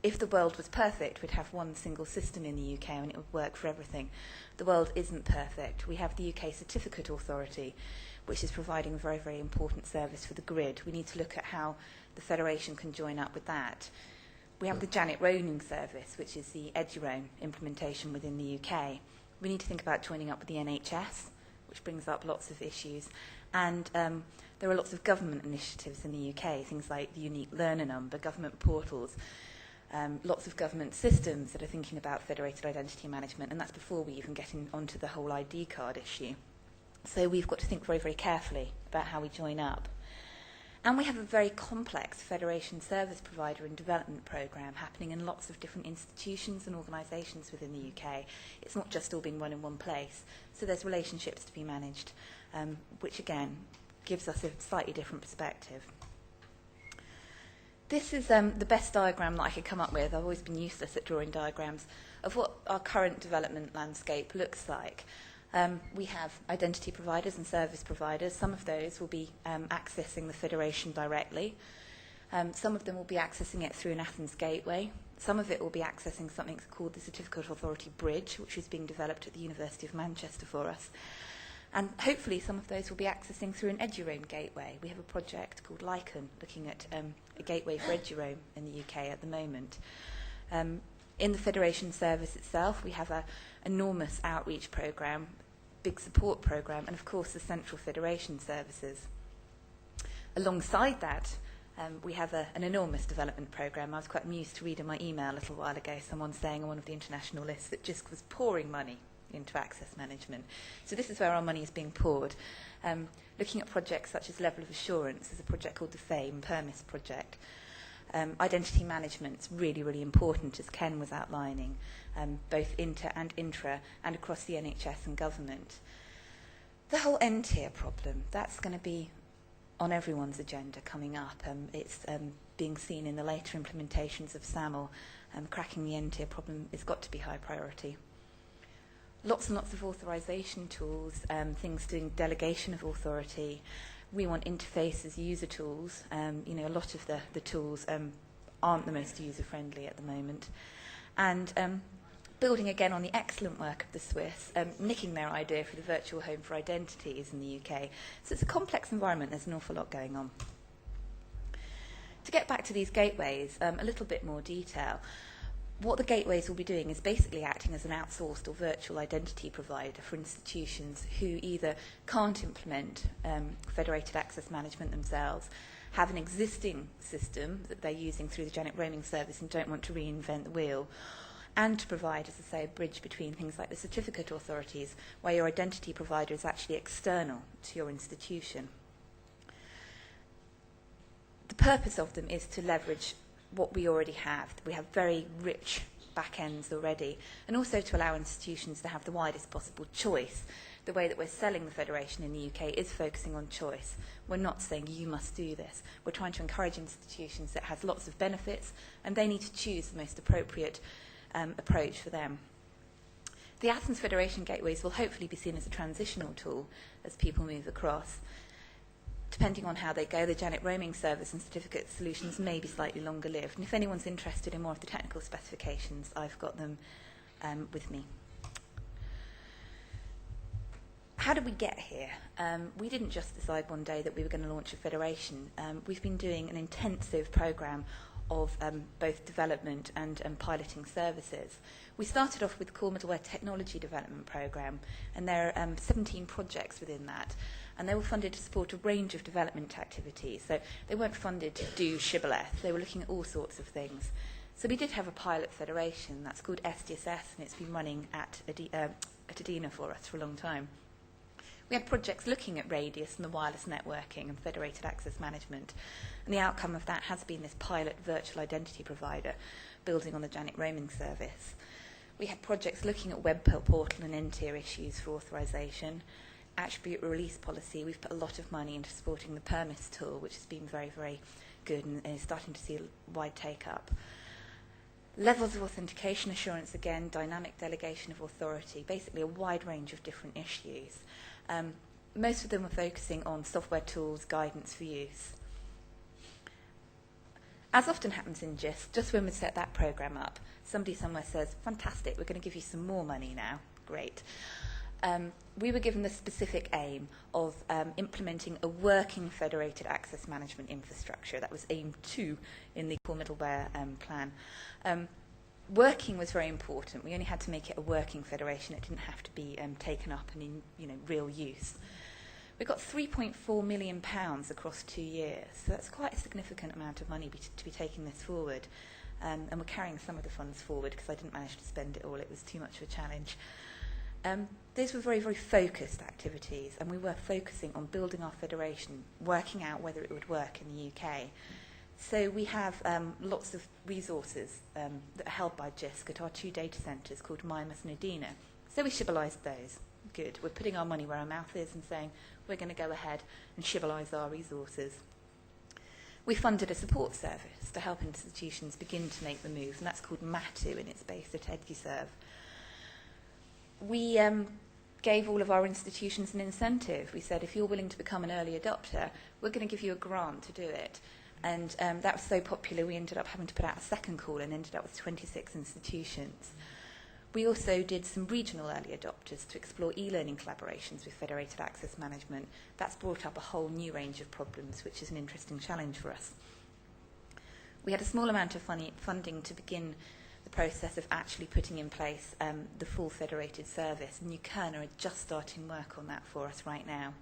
If the world was perfect, we'd have one single system in the UK and it would work for everything. The world isn't perfect. We have the UK Certificate Authority, which is providing a very, very important service for the grid. We need to look at how the Federation can join up with that. We have the Janet Roaming Service, which is the EduRoam implementation within the UK. We need to think about joining up with the NHS, which brings up lots of issues. And there are lots of government initiatives in the UK, things like the unique learner number, government portals, lots of government systems that are thinking about federated identity management, and that's before we even get onto the whole ID card issue. So we've got to think very, very carefully about how we join up. And we have a very complex federation service provider and development programme happening in lots of different institutions and organisations within the UK. It's not just all being run in one place. So there's relationships to be managed, which again gives us a slightly different perspective. This is the best diagram that I could come up with. I've always been useless at drawing diagrams of what our current development landscape looks like. We have identity providers and service providers. Some of those will be accessing the Federation directly. Some of them will be accessing it through an Athens gateway. Some of it will be accessing something called the Certificate Authority Bridge, which is being developed at the University of Manchester for us. And hopefully some of those will be accessing through an EduRoam gateway. We have a project called Lycan looking at a gateway for EduRoam in the UK at the moment. In the Federation service itself, we have an enormous outreach programme, big support programme, and of course the Central Federation services. Alongside that, we have an enormous development programme. I was quite amused to read in my email a little while ago someone saying on one of the international lists that JISC was pouring money into access management. So this is where our money is being poured. Looking at projects such as Level of Assurance, there's a project called the FAME Permis project. Identity management is really, really important, as Ken was outlining, both inter and intra and across the NHS and government. The whole N-tier problem, that's going to be on everyone's agenda coming up. It's being seen in the later implementations of SAML. Cracking the N-tier problem has got to be high priority. Lots and lots of authorization tools, things doing delegation of authority. We want interfaces, user tools. A lot of the tools aren't the most user-friendly at the moment. And building again on the excellent work of the Swiss, nicking their idea for the virtual home for identities in the UK. So it's a complex environment. There's an awful lot going on. To get back to these gateways, a little bit more detail. What the gateways will be doing is basically acting as an outsourced or virtual identity provider for institutions who either can't implement federated access management themselves, have an existing system that they're using through the Janet Roaming service and don't want to reinvent the wheel, and to provide, as I say, a bridge between things like the certificate authorities, where your identity provider is actually external to your institution. The purpose of them is to leverage what we already have. We have very rich back ends already, and also to allow institutions to have the widest possible choice. The way that we're selling the Federation in the UK is focusing on choice. We're not saying you must do this. We're trying to encourage institutions that has lots of benefits, and they need to choose the most appropriate approach for them. The Athens Federation gateways will hopefully be seen as a transitional tool as people move across. Depending on how they go, the Janet Roaming service and certificate solutions may be slightly longer lived. And if anyone's interested in more of the technical specifications, I've got them with me. How did we get here? We didn't just decide one day that we were going to launch a federation. We've been doing an intensive programme of both development and piloting services. We started off with the Core Middleware Technology Development Programme, and there are 17 projects within that. And they were funded to support a range of development activities. So they weren't funded to do shibboleth. They were looking at all sorts of things. So we did have a pilot federation that's called SDSS, and it's been running at Adena for us for a long time. We had projects looking at Radius and the wireless networking and federated access management. And the outcome of that has been this pilot virtual identity provider building on the Janet Roaming service. We had projects looking at web portal and N-tier issues for authorization. attribute release policy, we've put a lot of money into supporting the permis tool, which has been very, very good and is starting to see a wide take-up. Levels of authentication assurance, again, dynamic delegation of authority, basically a wide range of different issues. Most of them are focusing on software tools, guidance for use. As often happens in GIST, just when we set that program up, somebody somewhere says, fantastic, we're going to give you some more money now. Great. We were given the specific aim of implementing a working federated access management infrastructure. That was aim 2 in the core middleware plan. Working was very important. We only had to make it a working federation. It didn't have to be taken up and in real use. We got £3.4 million across 2 years, so that's quite a significant amount of money to be taking this forward. And we're carrying some of the funds forward because I didn't manage to spend it all. It was too much of a challenge. These were very, very focused activities, and we were focusing on building our federation, working out whether it would work in the UK. So we have lots of resources that are held by JISC at our 2 data centres called Mimas and Edina. So we shibbolized those. Good. We're putting our money where our mouth is and saying we're going to go ahead and shibbolise our resources. We funded a support service to help institutions begin to make the move, and that's called MATU, and it's based at EduServe. We gave all of our institutions an incentive. We said, if you're willing to become an early adopter, we're going to give you a grant to do it. And that was so popular, we ended up having to put out a second call and ended up with 26 institutions. We also did some regional early adopters to explore e-learning collaborations with federated access management. That's brought up a whole new range of problems, which is an interesting challenge for us. We had a small amount of funding to begin the process of actually putting in place the full federated service, and UKERNA are just starting work on that for us right now.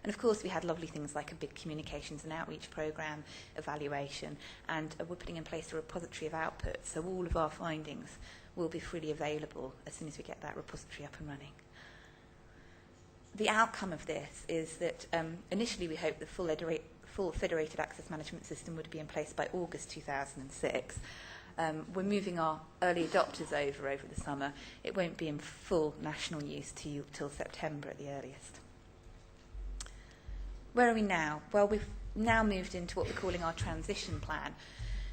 And of course we had lovely things like a big communications and outreach programme, evaluation, and we're putting in place a repository of output, so all of our findings will be freely available as soon as we get that repository up and running. The outcome of this is that initially we hoped the full federated access management system would be in place by August 2006. We're moving our early adopters over the summer. It won't be in full national use till September at the earliest. Where are we now? Well, we've now moved into what we're calling our transition plan.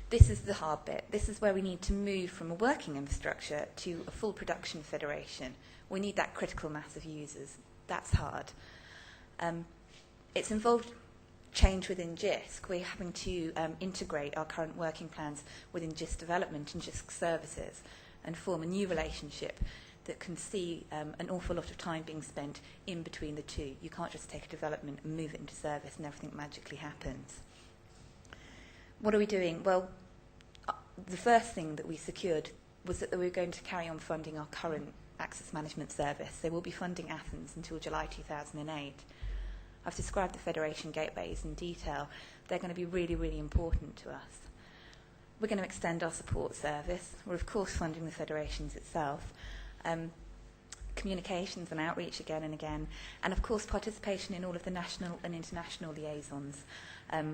This is the hard bit. This is where we need to move from a working infrastructure to a full production federation. We need that critical mass of users. That's hard. It's involved change within JISC. We're having to integrate our current working plans within JISC development and JISC services and form a new relationship that can see an awful lot of time being spent in between the two. You can't just take a development and move it into service and everything magically happens. What are we doing? Well, the first thing that we secured was that we were going to carry on funding our current access management service. So we'll be funding Athens until July 2008. I've described the Federation gateways in detail. They're going to be really, really important to us. We're going to extend our support service. We're, of course, funding the federations itself. Communications and outreach again and again. And, of course, participation in all of the national and international liaisons.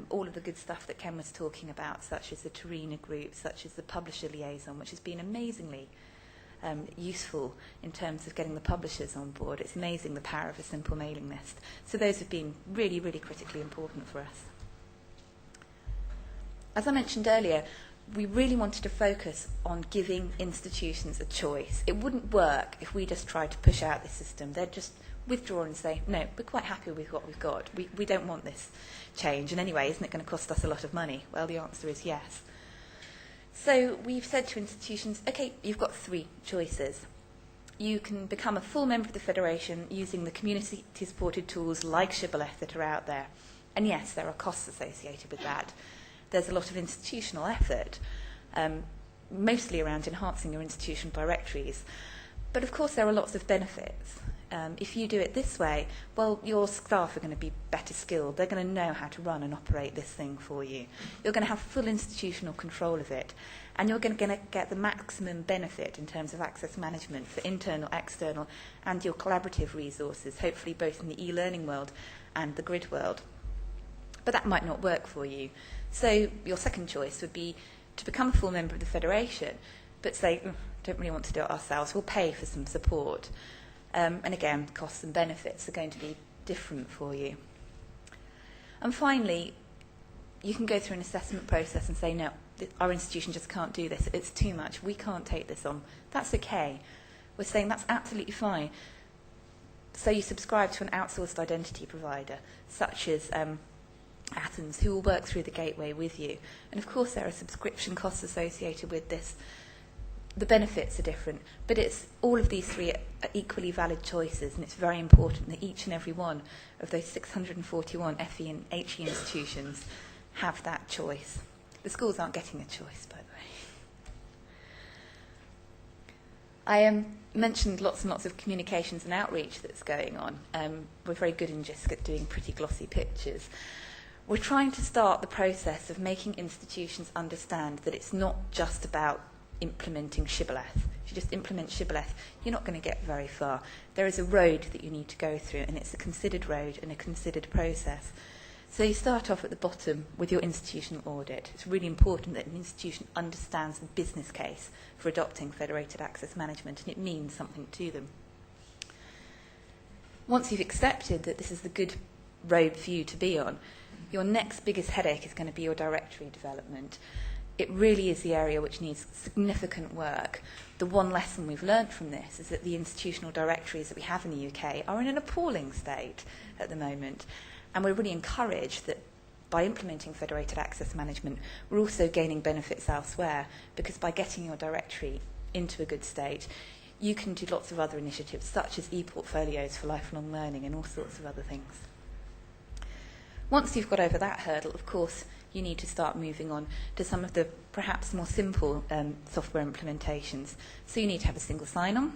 All of the good stuff that Ken was talking about, such as the Torina group, such as the publisher liaison, which has been amazingly useful in terms of getting the publishers on board. It's amazing the power of a simple mailing list. So those have been really, really critically important for us. As I mentioned earlier, we really wanted to focus on giving institutions a choice. It wouldn't work if we just tried to push out the system. They'd just withdraw and say, no, we're quite happy with what we've got. We don't want this change. And anyway, isn't it going to cost us a lot of money? Well, the answer is yes. So we've said to institutions, okay, you've got 3 choices. You can become a full member of the Federation using the community-supported tools like Shibboleth that are out there. And yes, there are costs associated with that. There's a lot of institutional effort, mostly around enhancing your institution directories. But of course there are lots of benefits. If you do it this way, well, your staff are going to be better skilled. They're going to know how to run and operate this thing for you. You're going to have full institutional control of it. And you're going to get the maximum benefit in terms of access management for internal, external, and your collaborative resources, hopefully both in the e-learning world and the grid world. But that might not work for you. So your second choice would be to become a full member of the Federation, but say, don't really want to do it ourselves, we'll pay for some support. And again, costs and benefits are going to be different for you. And finally, you can go through an assessment process and say, no, our institution just can't do this. It's too much. We can't take this on. That's okay. We're saying that's absolutely fine. So you subscribe to an outsourced identity provider, such as Athens, who will work through the gateway with you. And of course, there are subscription costs associated with this. The benefits are different, but it's all of these three are equally valid choices, and it's very important that each and every one of those 641 FE and HE institutions have that choice. The schools aren't getting a choice, by the way. I mentioned lots and lots of communications and outreach that's going on. We're very good in just at doing pretty glossy pictures. We're trying to start the process of making institutions understand that it's not just about implementing Shibboleth. If you just implement Shibboleth, you're not going to get very far. There is a road that you need to go through, and it's a considered road and a considered process. So you start off at the bottom with your institutional audit. It's really important that an institution understands the business case for adopting federated access management, and it means something to them. Once you've accepted that this is the good road for you to be on, your next biggest headache is going to be your directory development. It really is the area which needs significant work. The one lesson we've learnt from this is that the institutional directories that we have in the UK are in an appalling state at the moment. And we're really encouraged that by implementing federated access management, we're also gaining benefits elsewhere, because by getting your directory into a good state, you can do lots of other initiatives, such as e-portfolios for lifelong learning and all sorts of other things. Once you've got over that hurdle, of course, you need to start moving on to some of the perhaps more simple software implementations. So you need to have a single sign-on.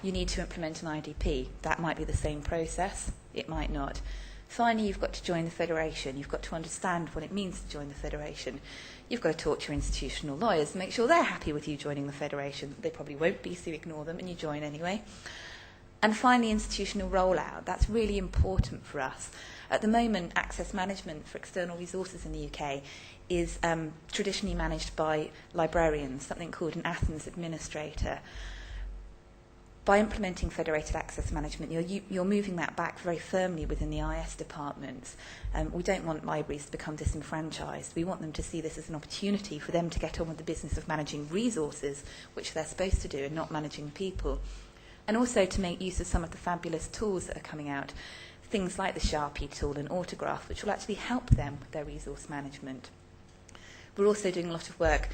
You need to implement an IDP. That might be the same process. It might not. Finally, you've got to join the federation. You've got to understand what it means to join the federation. You've got to talk to your institutional lawyers and make sure they're happy with you joining the federation. They probably won't be, so ignore them and you join anyway. And finally, institutional rollout. That's really important for us. At the moment, access management for external resources in the UK is traditionally managed by librarians, something called an Athens administrator. By implementing federated access management, you're moving that back very firmly within the IS departments. We don't want libraries to become disenfranchised. We want them to see this as an opportunity for them to get on with the business of managing resources, which they're supposed to do, and not managing people. And also to make use of some of the fabulous tools that are coming out, things like the Sharpie tool and Autograph, which will actually help them with their resource management. We're also doing a lot of work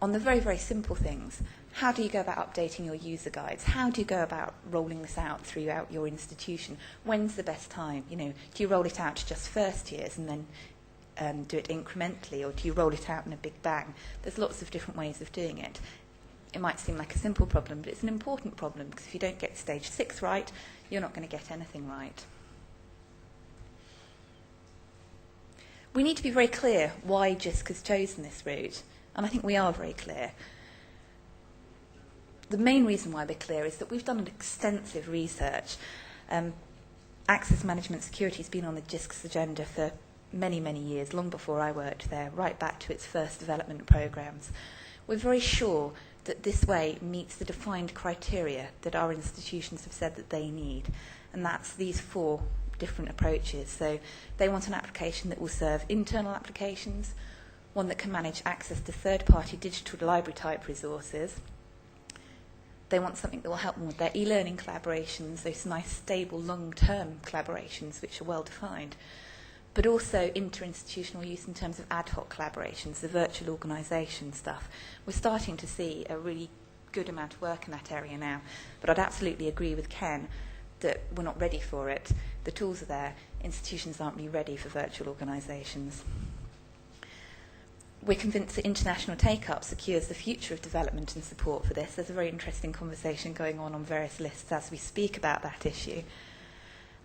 on the very, very simple things. How do you go about updating your user guides? How do you go about rolling this out throughout your institution? When's the best time? Do you roll it out to just first years and then do it incrementally, or do you roll it out in a big bang? There's lots of different ways of doing it. It might seem like a simple problem, but it's an important problem, because if you don't get stage 6 right, you're not going to get anything right. We need to be very clear why JISC has chosen this route, and I think we are very clear. The main reason why we're clear is that we've done extensive research. Access management security has been on the JISC's agenda for many, many years, long before I worked there, right back to its first development programs. We're very sure that this way meets the defined criteria that our institutions have said that they need, and that's these 4 different approaches. So they want an application that will serve internal applications, one that can manage access to third-party digital library type resources. They want something that will help them with their e-learning collaborations, those nice, stable, long-term collaborations which are well-defined, but also interinstitutional use in terms of ad hoc collaborations, the virtual organisation stuff. We're starting to see a really good amount of work in that area now, but I'd absolutely agree with Ken that we're not ready for it. The tools are there. Institutions aren't really ready for virtual organisations. We're convinced that international take-up secures the future of development and support for this. There's a very interesting conversation going on various lists as we speak about that issue.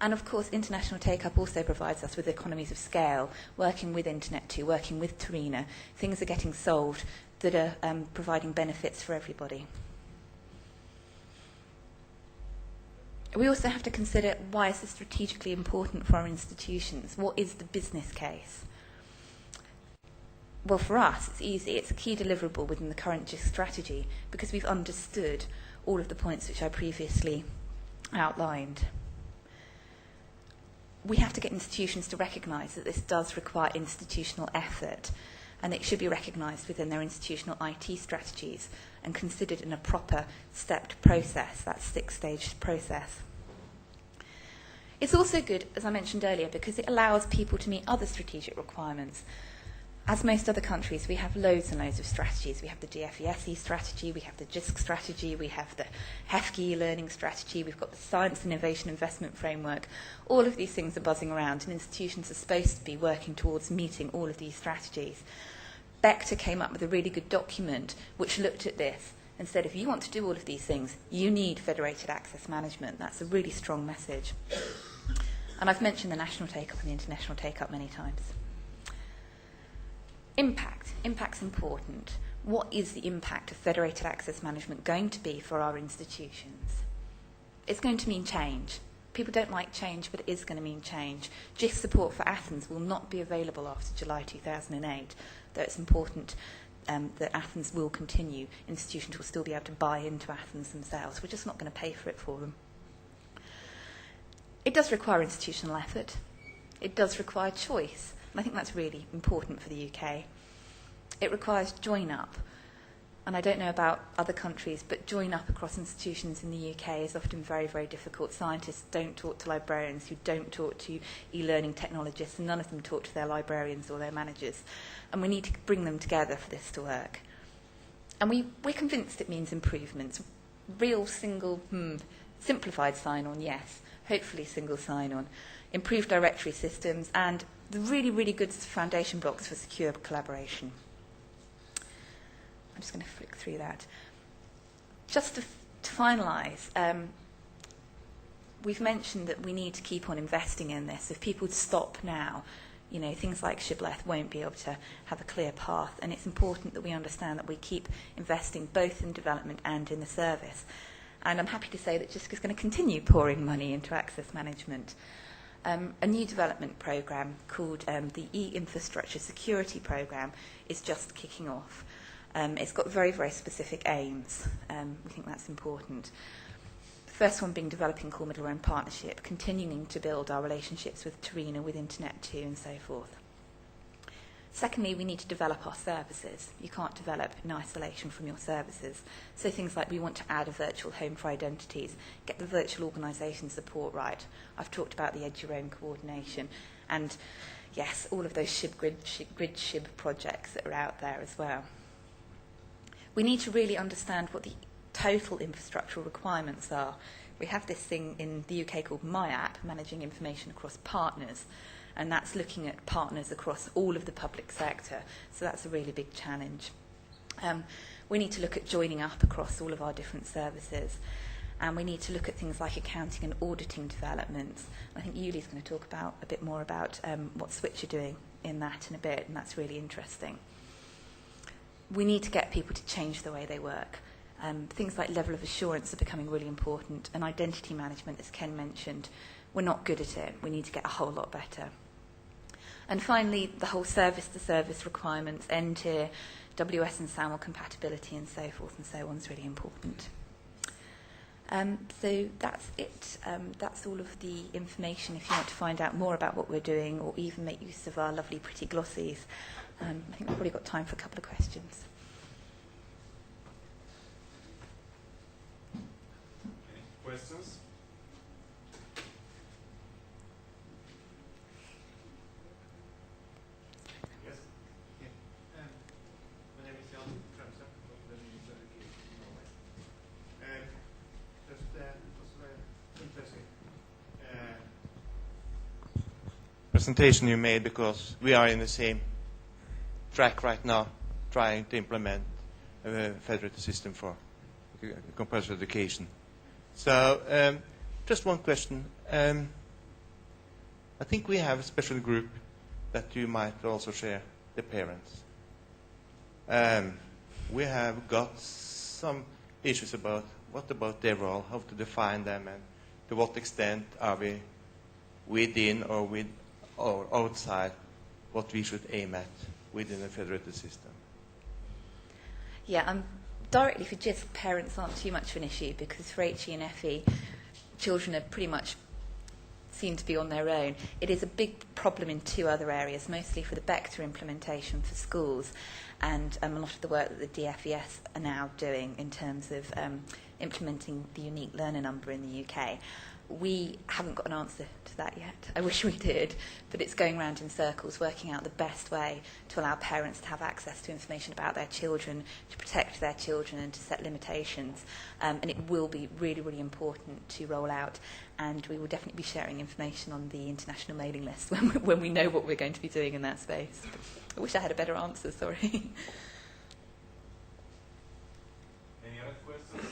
And of course, international take-up also provides us with economies of scale, working with Internet2, working with Tarina. Things are getting solved that are providing benefits for everybody. We also have to consider, why is this strategically important for our institutions? What is the business case? Well, for us, it's easy. It's a key deliverable within the current JISC strategy, because we've understood all of the points which I previously outlined. we have to get institutions to recognise that this does require institutional effort, and it should be recognised within their institutional IT strategies and considered in a proper stepped process, that 6-stage process. It's also good, as I mentioned earlier, because it allows people to meet other strategic requirements. As most other countries, we have loads and loads of strategies. We have the DFESE strategy, we have the JISC strategy, we have the HEFGE learning strategy, we've got the Science and Innovation Investment Framework. All of these things are buzzing around, and institutions are supposed to be working towards meeting all of these strategies. Bechter came up with a really good document which looked at this and said, if you want to do all of these things, you need federated access management. That's a really strong message. And I've mentioned the national take-up and the international take-up many times. Impact. Impact's important. What is the impact of federated access management going to be for our institutions? It's going to mean change. People don't like change, but it is going to mean change. JISC support for Athens will not be available after July 2008, though it's important that Athens will continue. Institutions will still be able to buy into Athens themselves. We're just not going to pay for it for them. It does require institutional effort. It does require choice. And I think that's really important for the UK. It requires join-up. And I don't know about other countries, but join-up across institutions in the UK is often very, very difficult. Scientists don't talk to librarians who don't talk to e-learning technologists, and none of them talk to their librarians or their managers. And we need to bring them together for this to work. And we're convinced it means improvements. Real single, simplified sign-on, yes. Hopefully single sign-on. Improved directory systems, and the really, really good foundation blocks for secure collaboration. I'm just going to flick through that. Just to finalise, we've mentioned that we need to keep on investing in this. If people stop now, you know, things like Shibboleth won't be able to have a clear path, and it's important that we understand that we keep investing both in development and in the service. And I'm happy to say that JISC is going to continue pouring money into access management. A new development programme called the E-Infrastructure Security Programme is just kicking off. It's got very, very specific aims. We think that's important. The first one being developing core middleware partnership, continuing to build our relationships with Terena, with Internet 2 and so forth. Secondly, we need to develop our services. You can't develop in isolation from your services. So things like we want to add a virtual home for identities, get the virtual organisation support right. I've talked about the Ed-Your-Own coordination. And yes, all of those grid SHIB projects that are out there as well. We need to really understand what the total infrastructural requirements are. We have this thing in the UK called MyApp, Managing Information Across Partners, and that's looking at partners across all of the public sector. So that's a really big challenge. We need to look at joining up across all of our different services, and we need to look at things like accounting and auditing developments. I think Yuli's going to talk about a bit more about what Switch are doing in that in a bit, and that's really interesting. We need to get people to change the way they work. Things like level of assurance are becoming really important, and identity management, as Ken mentioned, we're not good at it. We need to get a whole lot better. And finally, the whole service-to-service requirements, NTIR, WS and SAML compatibility and so forth and so on is really important. So that's it. That's all of the information if you want to find out more about what we're doing or even make use of our lovely pretty glossies. I think we've probably got time for a couple of questions. Any questions? Yes? My name is Jan Kremser from the Ministry of Education in Norway. It was very interesting presentation you made, because we are in the same track right now, trying to implement a federated system for compulsory education. So, just one question. I think we have a special group that you might also share, the parents. We have got some issues about what about their role, how to define them, and to what extent are we within or outside what we should aim at within a federated system. Yeah, directly for JISC, parents aren't too much of an issue, because for HE and FE, children are pretty much seem to be on their own. It is a big problem in two other areas, mostly for the Vector implementation for schools and a lot of the work that the DFES are now doing in terms of implementing the unique learner number in the UK. We haven't got an answer to that yet. I wish we did, but it's going round in circles, working out the best way to allow parents to have access to information about their children, to protect their children and to set limitations. And it will be really, really important to roll out, and we will definitely be sharing information on the international mailing list when we know what we're going to be doing in that space. I wish I had a better answer, sorry. Any other questions?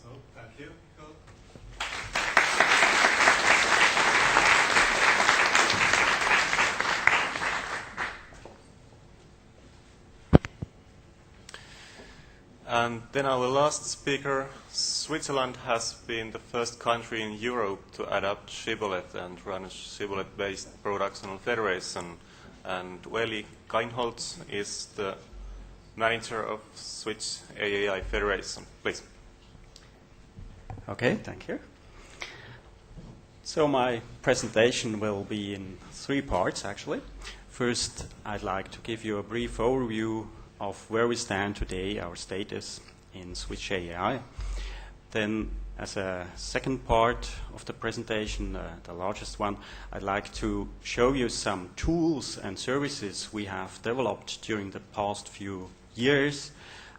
So, thank you, Nicole. And then our last speaker, Switzerland has been the first country in Europe to adopt shibboleth and run a shibboleth-based productional federation. And Weli Keinholz is the manager of Swiss AAI Federation. Please. Okay, thank you. So my presentation will be in 3 parts, actually. First, I'd like to give you a brief overview of where we stand today, our status in Swiss AAI. Then, as a second part of the presentation, the largest one, I'd like to show you some tools and services we have developed during the past few years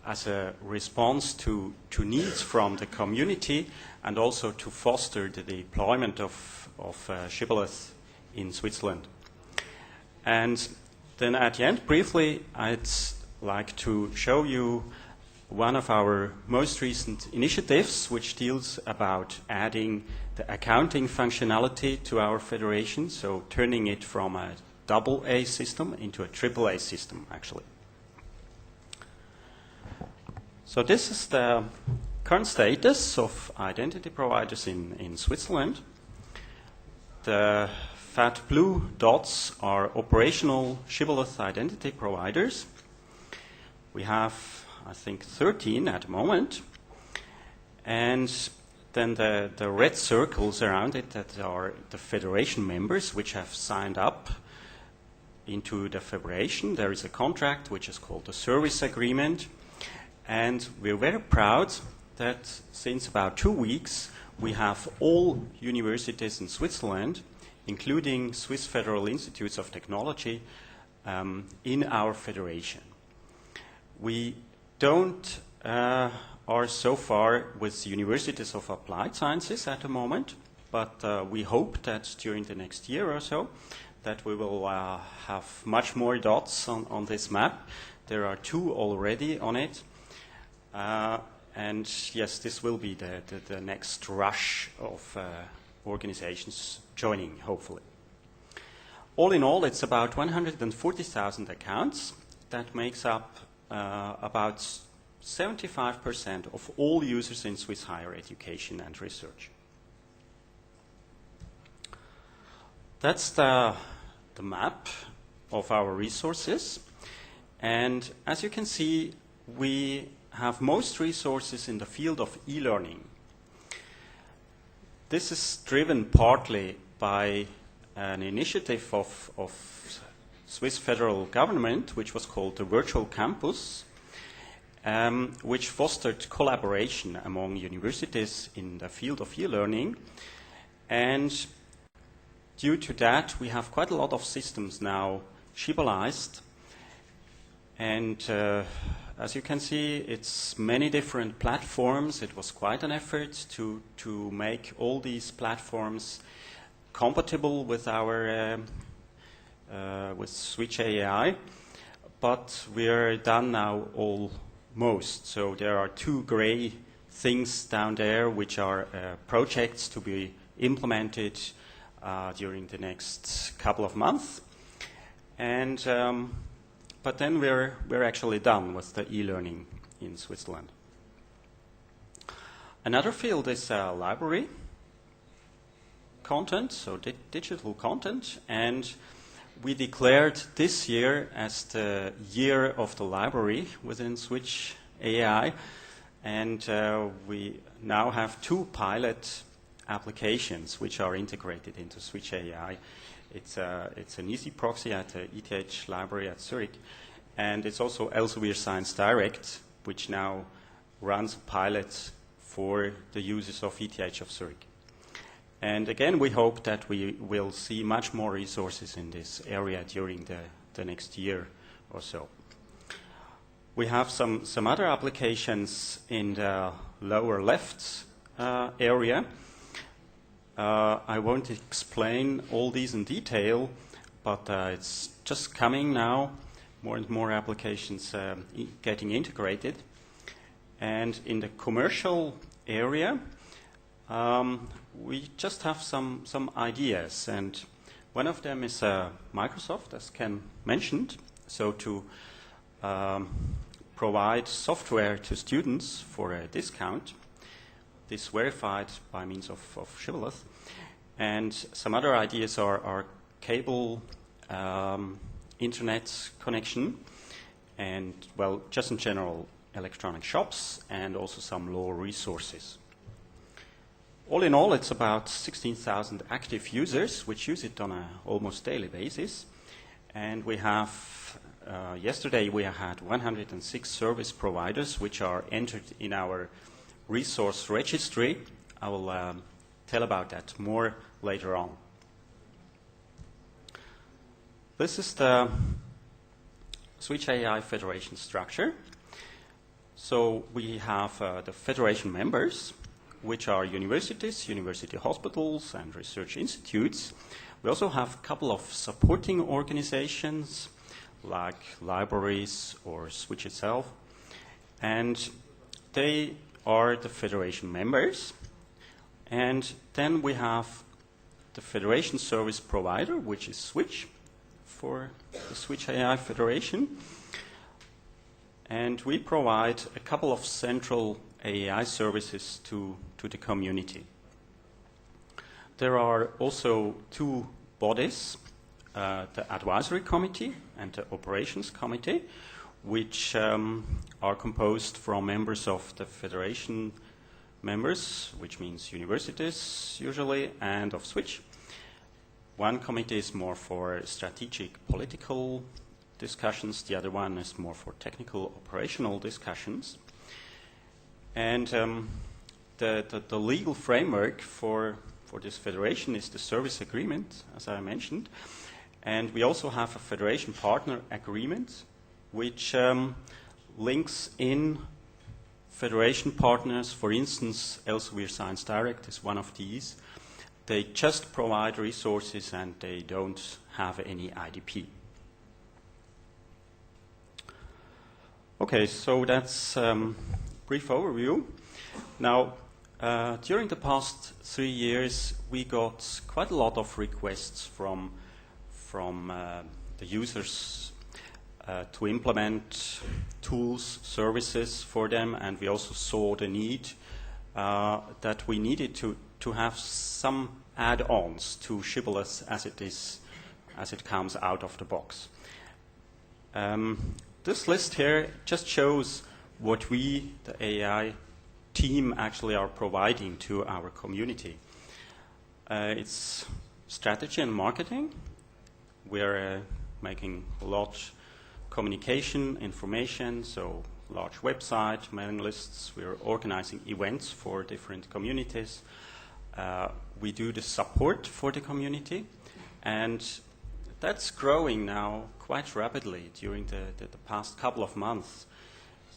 as a response to needs from the community and also to foster the deployment of shibboleth in Switzerland. And then at the end, briefly, I'd like to show you one of our most recent initiatives, which deals about adding the accounting functionality to our federation, so turning it from a AA system into a AAA system, actually. So this is the current status of identity providers in Switzerland. The fat blue dots are operational shibboleth identity providers. We have, I think, 13 at the moment. And then the red circles around it that are the federation members which have signed up into the federation. There is a contract which is called the service agreement. And we're very proud that since about 2 weeks we have all universities in Switzerland, including Swiss Federal Institutes of Technology, in our federation. We don't are so far with universities of applied sciences at the moment, but we hope that during the next year or so that we will have much more dots on this map. There are 2 already on it. And yes, this will be the next rush of organizations joining, hopefully. All in all, it's about 140,000 accounts. That makes up about 75% of all users in Swiss higher education and research. That's the map of our resources. And as you can see, we have most resources in the field of e-learning. This is driven partly by an initiative of Swiss federal government, which was called the Virtual Campus, which fostered collaboration among universities in the field of e-learning. And due to that, we have quite a lot of systems now shibbolized. And as you can see, it's many different platforms. It was quite an effort to make all these platforms compatible with our with Switch AI, but we're done now almost. So there are 2 gray things down there, which are projects to be implemented during the next couple of months. And but then we're actually done with the e-learning in Switzerland. Another field is library content, so digital content, and we declared this year as the year of the library within Switch AI, And we now have 2 pilot applications which are integrated into Switch AI. It's an easy proxy at the ETH library at Zurich, and it's also Elsevier Science Direct, which now runs a pilot for the users of ETH of Zurich. And again, we hope that we will see much more resources in this area during the next year or so. We have some other applications in the lower left area. I won't explain all these in detail, but it's just coming now, more and more applications getting integrated. And in the commercial area, we just have some ideas, and one of them is Microsoft, as Ken mentioned, so to provide software to students for a discount, this verified by means of Shibboleth. And some other ideas are cable internet connection, and, well, just in general, electronic shops, and also some law resources. All in all, it's about 16,000 active users which use it on an almost daily basis. And we have, yesterday we had 106 service providers which are entered in our resource registry. I will tell about that more later on. This is the Switch AI Federation structure. So we have the Federation members, which are universities, university hospitals, and research institutes. We also have a couple of supporting organizations, like libraries or Switch itself, and they are the Federation members. And then we have the Federation service provider, which is Switch, for the Switch AI Federation. And we provide a couple of central AI services to the community. There are also 2 bodies, the Advisory Committee and the Operations Committee, which are composed from members of the Federation members, which means universities usually, and of Switch. One committee is more for strategic political discussions, the other one is more for technical operational discussions. And the legal framework for this federation is the service agreement, as I mentioned. And we also have a federation partner agreement, which links in federation partners. For instance, Elsevier Science Direct is one of these. They just provide resources and they don't have any IDP. Okay, so that's brief overview. Now, during the past 3 years, we got quite a lot of requests from the users to implement tools, services for them, and we also saw the need that we needed to have some add-ons to Shibboleth as it comes out of the box. This list here just shows what we, the AI team, actually are providing to our community. It's strategy and marketing. We're making a lot communication, information, so large website, mailing lists. We're organizing events for different communities. We do the support for the community, and that's growing now quite rapidly during the past couple of months.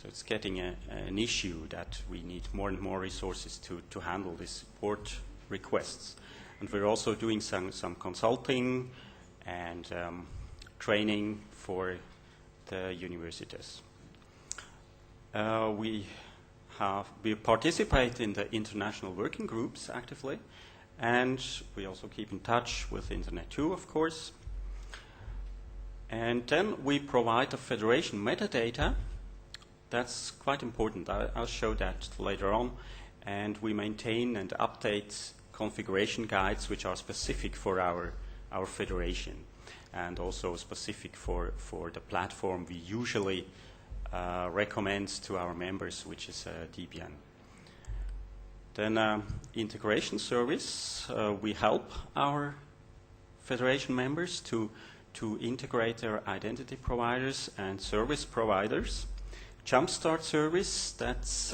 So it's getting an issue that we need more and more resources to handle these support requests. And we're also doing some consulting and training for the universities. We participate in the international working groups actively, and we also keep in touch with Internet 2, of course. And then we provide the federation metadata. That's quite important. I'll show that later on. And we maintain and update configuration guides which are specific for our federation and also specific for the platform we usually recommends to our members, which is Debian. Then integration service, we help our federation members to integrate their identity providers and service providers. Jumpstart service, that's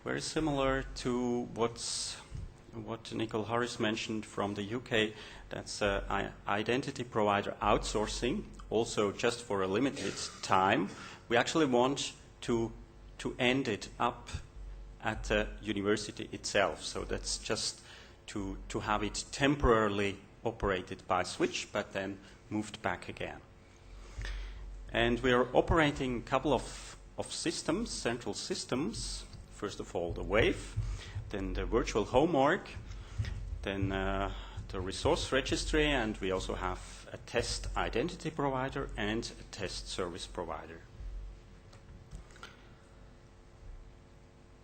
very similar to what Nicole Harris mentioned from the UK. That's identity provider outsourcing, also just for a limited time. We actually want to end it up at the university itself. So that's just to have it temporarily operated by switch, but then moved back again. And we are operating a couple of systems, central systems. First of all, the Wave, then the virtual homework, then the resource registry, and we also have a test identity provider and a test service provider.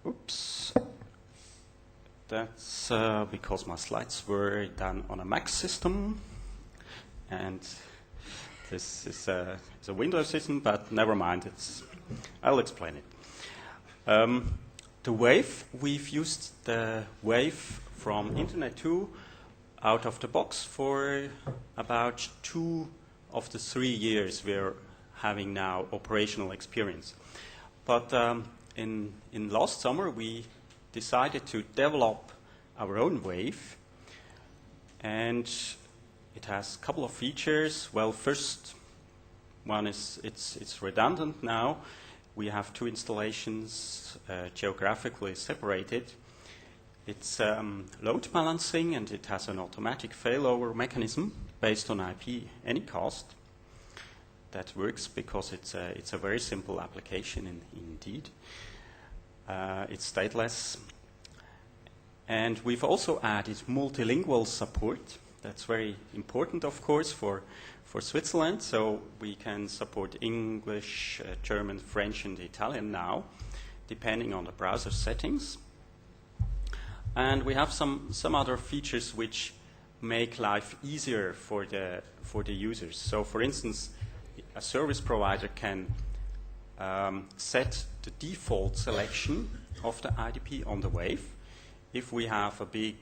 Oops. That's because my slides were done on a Mac system, and this is a Windows system, but never mind, I'll explain it. The Wave, we've used the Wave from Internet 2 out of the box for about 2 of the 3 years we're having now operational experience. But in last summer, we decided to develop our own Wave, and it has a couple of features. Well, first one is it's redundant now. We have 2 installations geographically separated. It's load balancing, and it has an automatic failover mechanism based on IP anycast. That works because it's a very simple application indeed. It's stateless. And we've also added multilingual support. That's very important, of course, for Switzerland. So we can support English, German, French, and Italian now, depending on the browser settings. And we have some other features which make life easier for the users. So, for instance, a service provider can set the default selection of the IDP on the Wave. If we have a big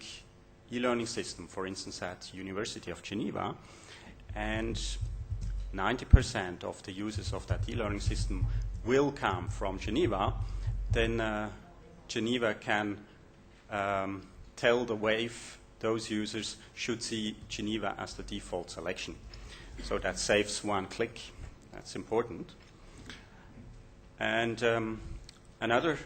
e-learning system, for instance, at University of Geneva, and 90% of the users of that e-learning system will come from Geneva, then Geneva can tell the Wave those users should see Geneva as the default selection. So that saves 1 click. That's important. And another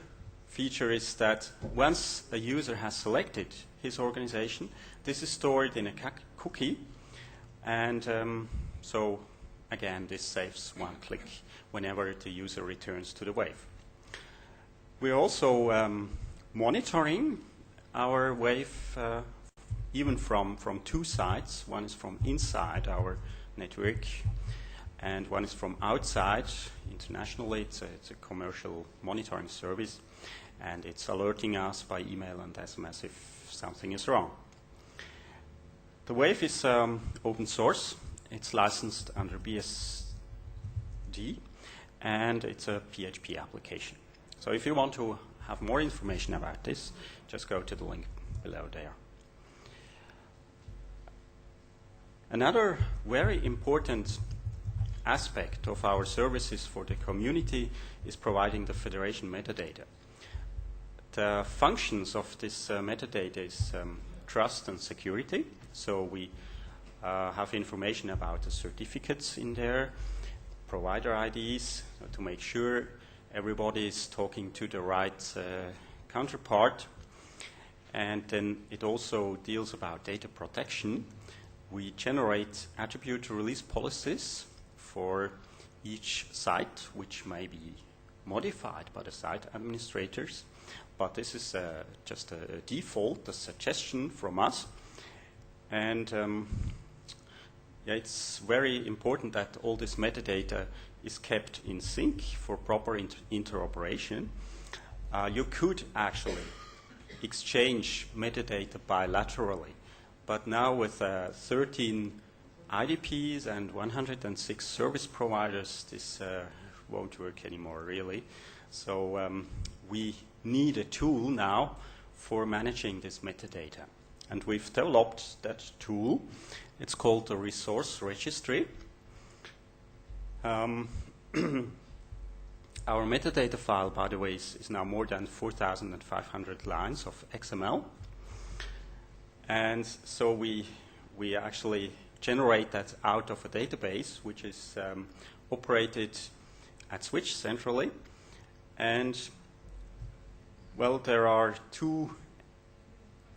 feature is that once a user has selected his organization, this is stored in a cookie. And so, again, this saves 1 click whenever the user returns to the Wave. We're also monitoring our Wave even from 2 sides. One is from inside our network, and one is from outside. Internationally, it's a commercial monitoring service, and it's alerting us by email and SMS if something is wrong. The Wave is open source. It's licensed under BSD, and it's a PHP application. So if you want to have more information about this, just go to the link below there. Another very important aspect of our services for the community is providing the federation metadata. The functions of this metadata is trust and security. So we have information about the certificates in there, provider IDs, to make sure everybody is talking to the right counterpart. And then it also deals about data protection. We generate attribute release policies for each site, which may be modified by the site administrators. But this is just a default, a suggestion from us. And it's very important that all this metadata is kept in sync for proper interoperation. You could actually exchange metadata bilaterally, but now with 13 IDPs and 106 service providers, this won't work anymore, really. So we need a tool now for managing this metadata. And we've developed that tool. It's called the Resource Registry. Our metadata file, by the way, is now more than 4,500 lines of XML. And so we actually generate that out of a database, which is operated at Switch centrally. And, well, there are two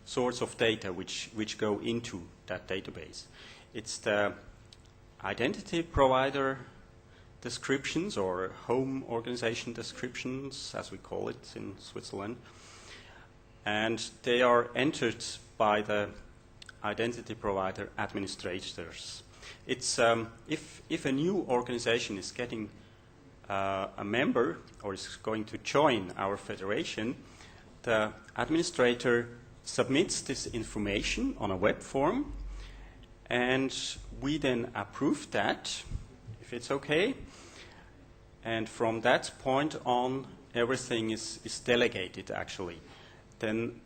sorts of data which go into that database. It's the identity provider descriptions, or home organization descriptions, as we call it in Switzerland. And they are entered by the identity provider administrators. It's if a new organization is getting a member or is going to join our federation, the administrator submits this information on a web form, and we then approve that if it's okay. And from that point on, everything is delegated, actually. Then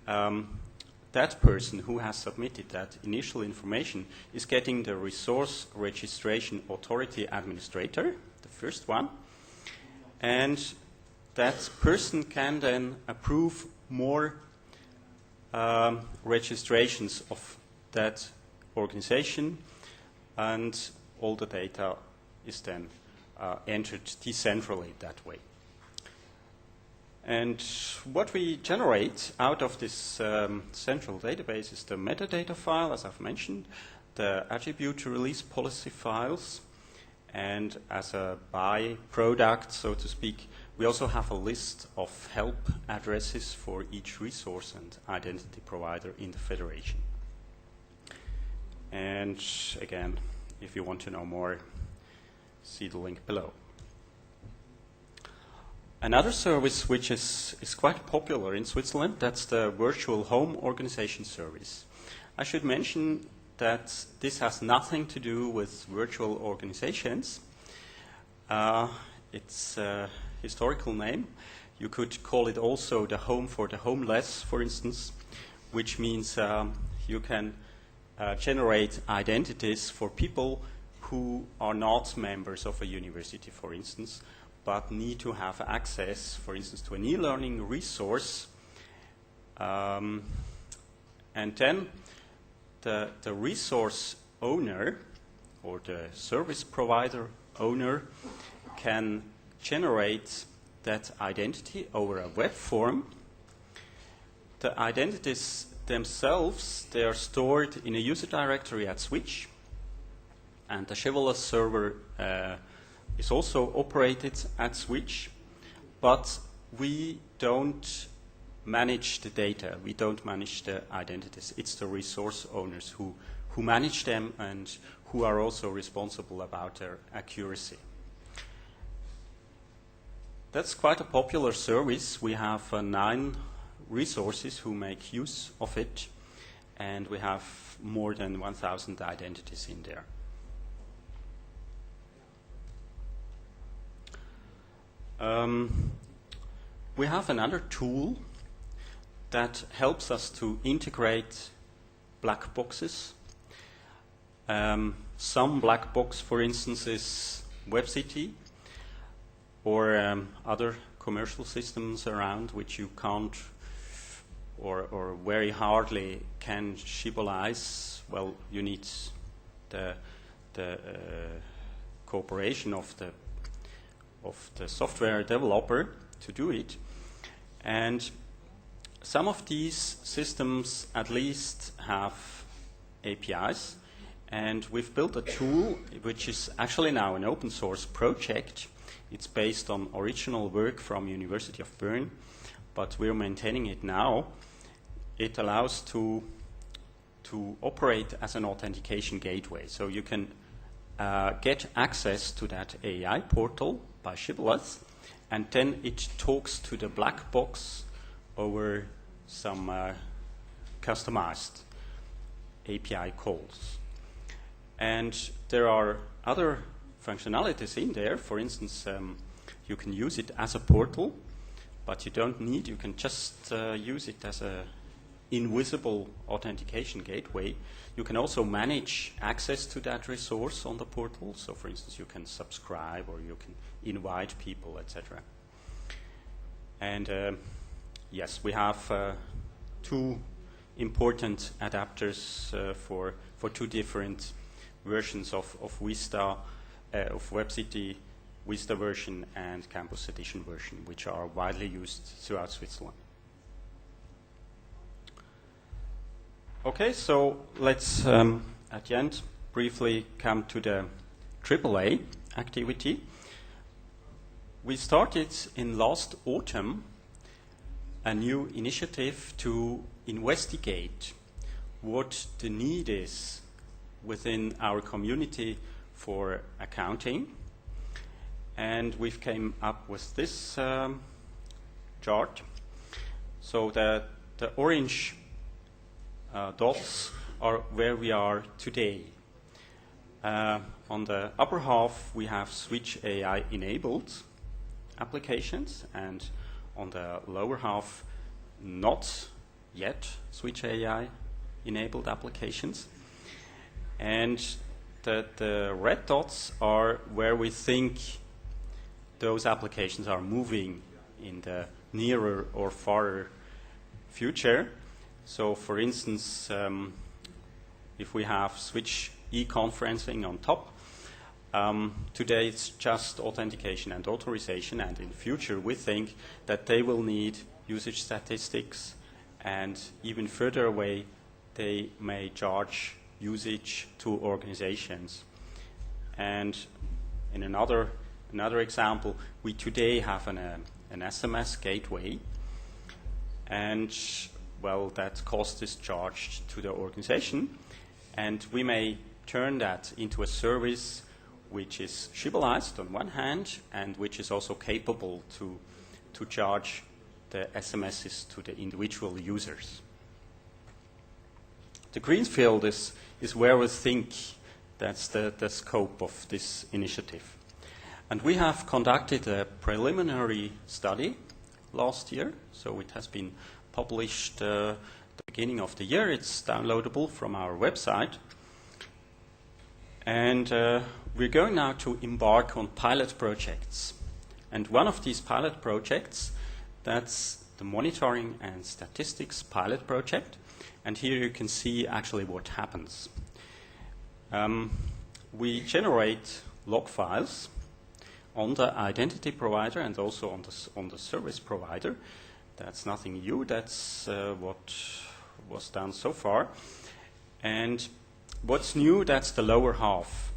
that person who has submitted that initial information is getting the Resource Registration Authority Administrator, the first one. And that person can then approve more registrations of that organization, and all the data is then entered decentrally that way. And what we generate out of this central database is the metadata file, as I've mentioned, the attribute release policy files, and as a byproduct, so to speak, we also have a list of help addresses for each resource and identity provider in the federation. And again, if you want to know more, see the link below. Another service which is quite popular in Switzerland, that's the Virtual Home Organization Service. I should mention that this has nothing to do with virtual organizations. It's a historical name. You could call it also the Home for the Homeless, for instance, which means you can generate identities for people who are not members of a university, for instance, but need to have access, for instance, to an e-learning resource. And then the resource owner or the service provider owner can generate that identity over a web form. The identities themselves, they are stored in a user directory at Switch, and the Chevrolet server is also operated at Switch, but we don't manage the data, we don't manage the identities. It's the resource owners who manage them and who are also responsible about their accuracy. That's quite a popular service. We have 9 resources who make use of it, and we have more than 1,000 identities in there. We have another tool that helps us to integrate black boxes. Some black box, for instance, is WebCT or other commercial systems around which you can't or very hardly can shibbolise. Well, you need the cooperation of the software developer to do it. And some of these systems at least have APIs, and we've built a tool which is actually now an open source project. It's based on original work from University of Bern, but we're maintaining it now. It allows to operate as an authentication gateway. So you can get access to that AI portal by Shibboleth, and then it talks to the black box over some customized API calls. And there are other functionalities in there. For instance, you can use it as a portal, but you don't need, you can just use it as a invisible authentication gateway. You can also manage access to that resource on the portal. So, for instance, you can subscribe or you can invite people, etc. And yes, we have two important adapters for two different versions of Vista, of WebCity Vista version and Campus Edition version, which are widely used throughout Switzerland. Okay, so let's at the end briefly come to the AAA activity. We started in last autumn a new initiative to investigate what the need is within our community for accounting. And we've came up with this chart. So the orange dots are where we are today. On the upper half, we have Switch AI enabled applications, and on the lower half, not yet Switch AI enabled applications. And the red dots are where we think those applications are moving in the nearer or farther future. So, for instance, if we have Switch e-conferencing on top, today it's just authentication and authorization, and in future we think that they will need usage statistics, and even further away they may charge usage to organizations. And in another example, we today have an SMS gateway, and well, that cost is charged to the organization, and we may turn that into a service which is shibbolized on one hand and which is also capable to charge the SMSs to the individual users. The green field is where we think that's the scope of this initiative. And we have conducted a preliminary study last year, so it has been published the beginning of the year. It's downloadable from our website. And we're going now to embark on pilot projects. And one of these pilot projects, that's the monitoring and statistics pilot project. And here you can see actually what happens. We generate log files on the identity provider and also on the service provider. That's nothing new. That's what was done so far. And what's new, that's the lower half.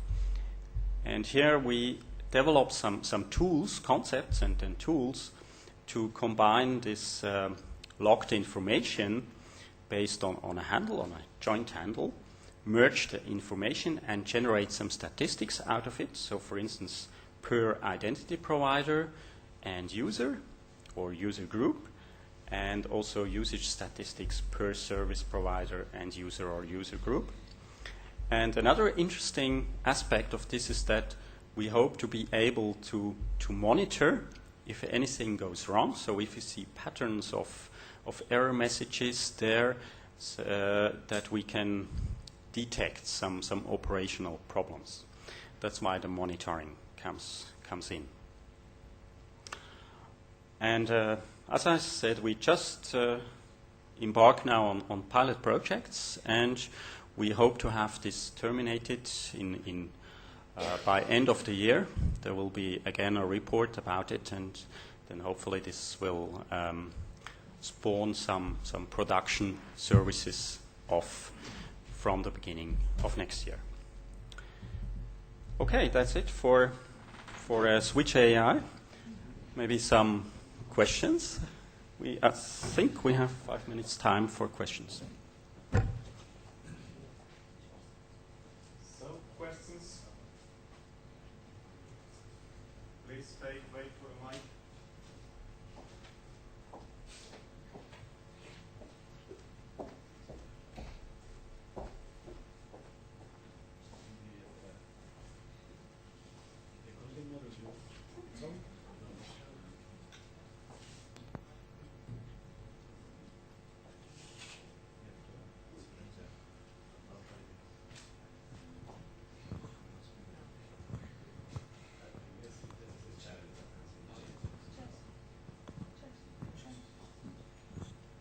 And here we develop some tools, concepts and tools to combine this logged information based on a handle, on a joint handle, merge the information and generate some statistics out of it. So, for instance, per identity provider and user or user group, and also usage statistics per service provider and user or user group. And another interesting aspect of this is that we hope to be able to monitor if anything goes wrong. So if you see patterns of error messages there, that we can detect some operational problems. That's why the monitoring comes in. And as I said, we just embark now on pilot projects, and we hope to have this terminated by end of the year. There will be again a report about it, and then hopefully this will spawn some production services from the beginning of next year. Okay, that's it for Switch AI. Maybe some questions. I think we have 5 minutes time for questions. So, questions? Please wait for a mic.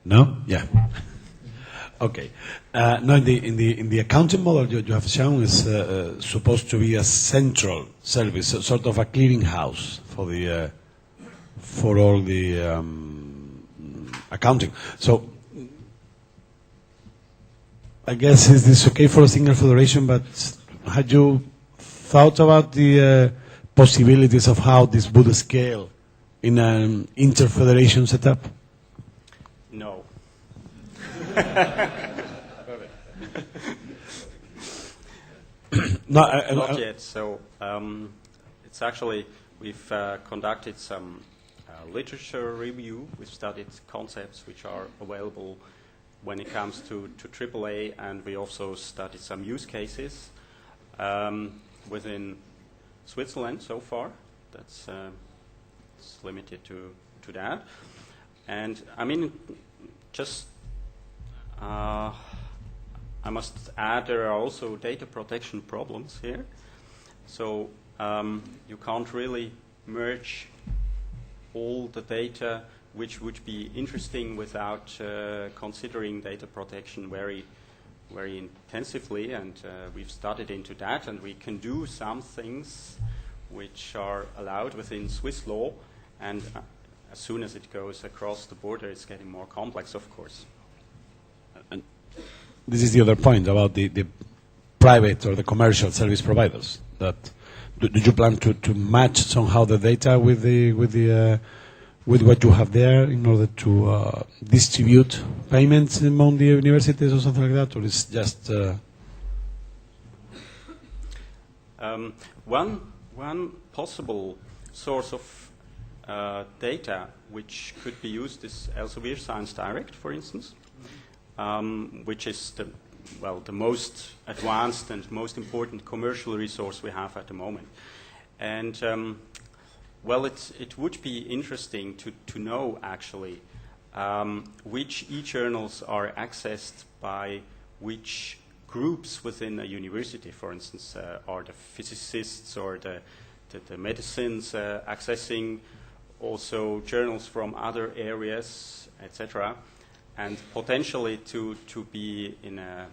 No? Yeah. Okay. No, in the accounting model you have shown is supposed to be a central service, sort of a clearinghouse for all the accounting. So I guess is this okay for a single federation? But had you thought about the possibilities of how this would scale in an inter-federation setup? No. No, not yet. So it's actually, we've conducted some literature review. We've studied concepts which are available when it comes to AAA, and we also studied some use cases within Switzerland so far. That's it's limited to that. And I mean, just I must add, there are also data protection problems here. So you can't really merge all the data which would be interesting without considering data protection very, very intensively. And we've studied into that, and we can do some things which are allowed within Swiss law. And as soon as it goes across the border, it's getting more complex, of course. And this is the other point about the private or the commercial service providers. That do you plan to match somehow the data with what you have there in order to distribute payments among the universities or something like that, or is just one possible source of data which could be used is Elsevier Science Direct, for instance, which is the most advanced and most important commercial resource we have at the moment. And well, it would be interesting to know actually which e-journals are accessed by which groups within a university. For instance, are the physicists or the medicines accessing also journals from other areas, etc., and potentially to be in a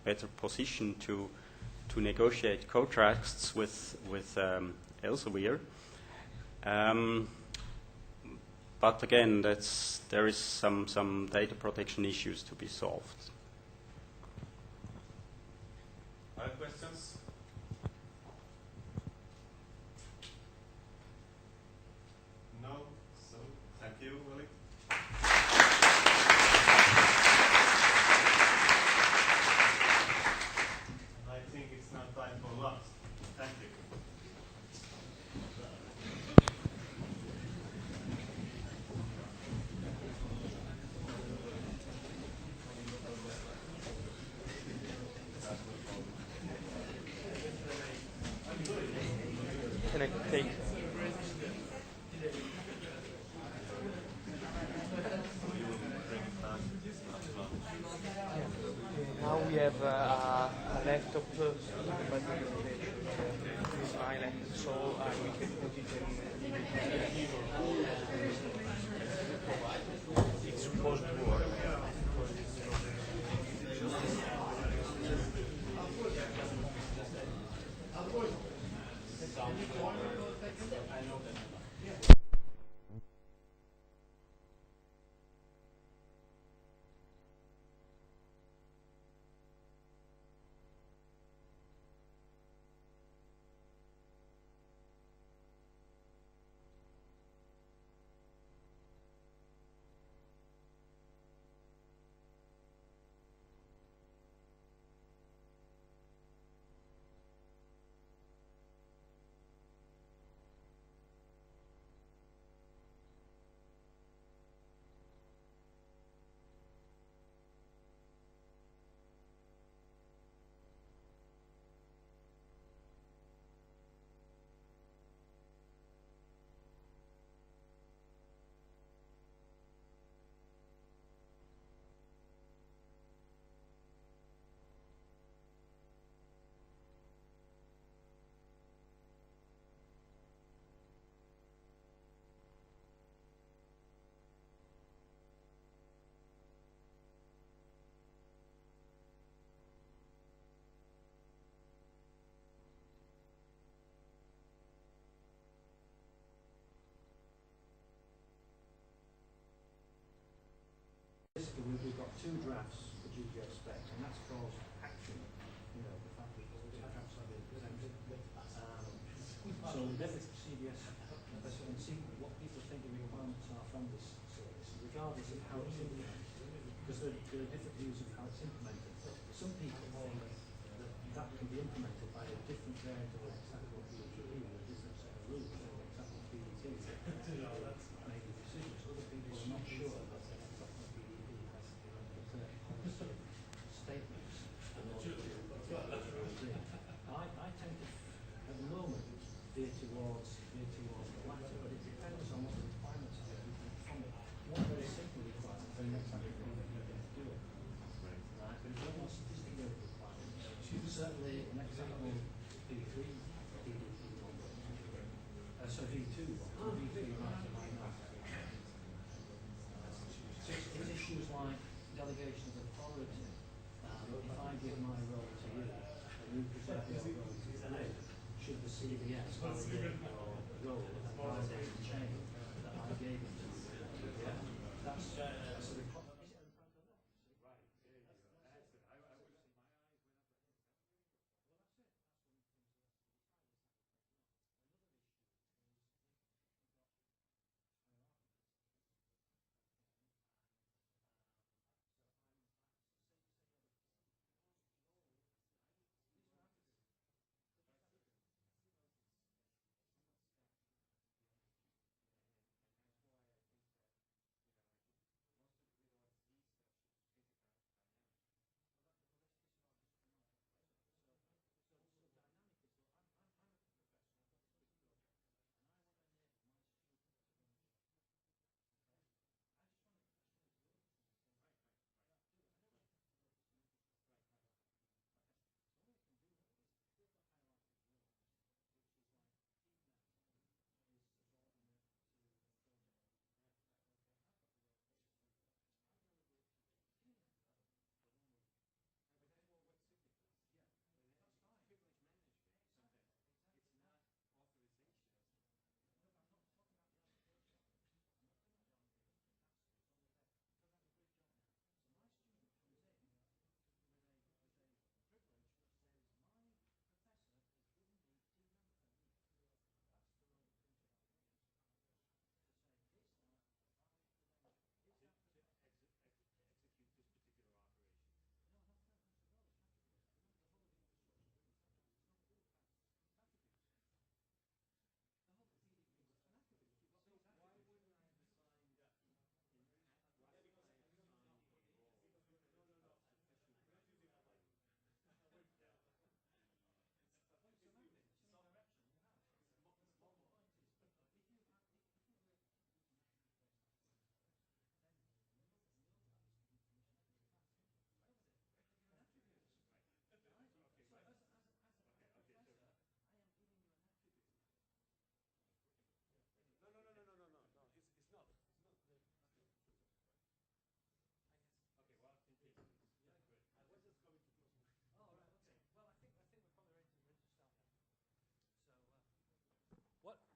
better position to negotiate contracts with Elsevier. But again, there is some data protection issues to be solved. Other questions? No? So, thank you, Willie. I think it's now time for lunch. Thank you. Can I take? Now we have a laptop, but it's silent, so we can put it in. It's supposed to work. So we've got 2 drafts for GPO spec, and that's caused action. You know, the fact that the drafts are being presented. So we met with CBS and see what people think the requirements are from this service, regardless of how it's implemented. Because there are different views of how it's implemented. Some people think that can be implemented by a different variant of acceptable PGP with a different set of rules than acceptable PDP. Making decisions. Other people are not sure that acceptable PDP has the policy statements in order to put those rules in. I tend to, at the moment, veer towards the latter, but it depends on what the requirements are from it. One very simple requirement, then that's how you're going to do it. Right. But if you want more sophisticated requirements, certainly an example V3 PDP one, so V2 one, V3 might not. So it's issues like delegation of authority. If I give my role to you, and you present your role to me, should the CBS validate your role and validate the chain that I gave it to you? Yeah, that's a requirement.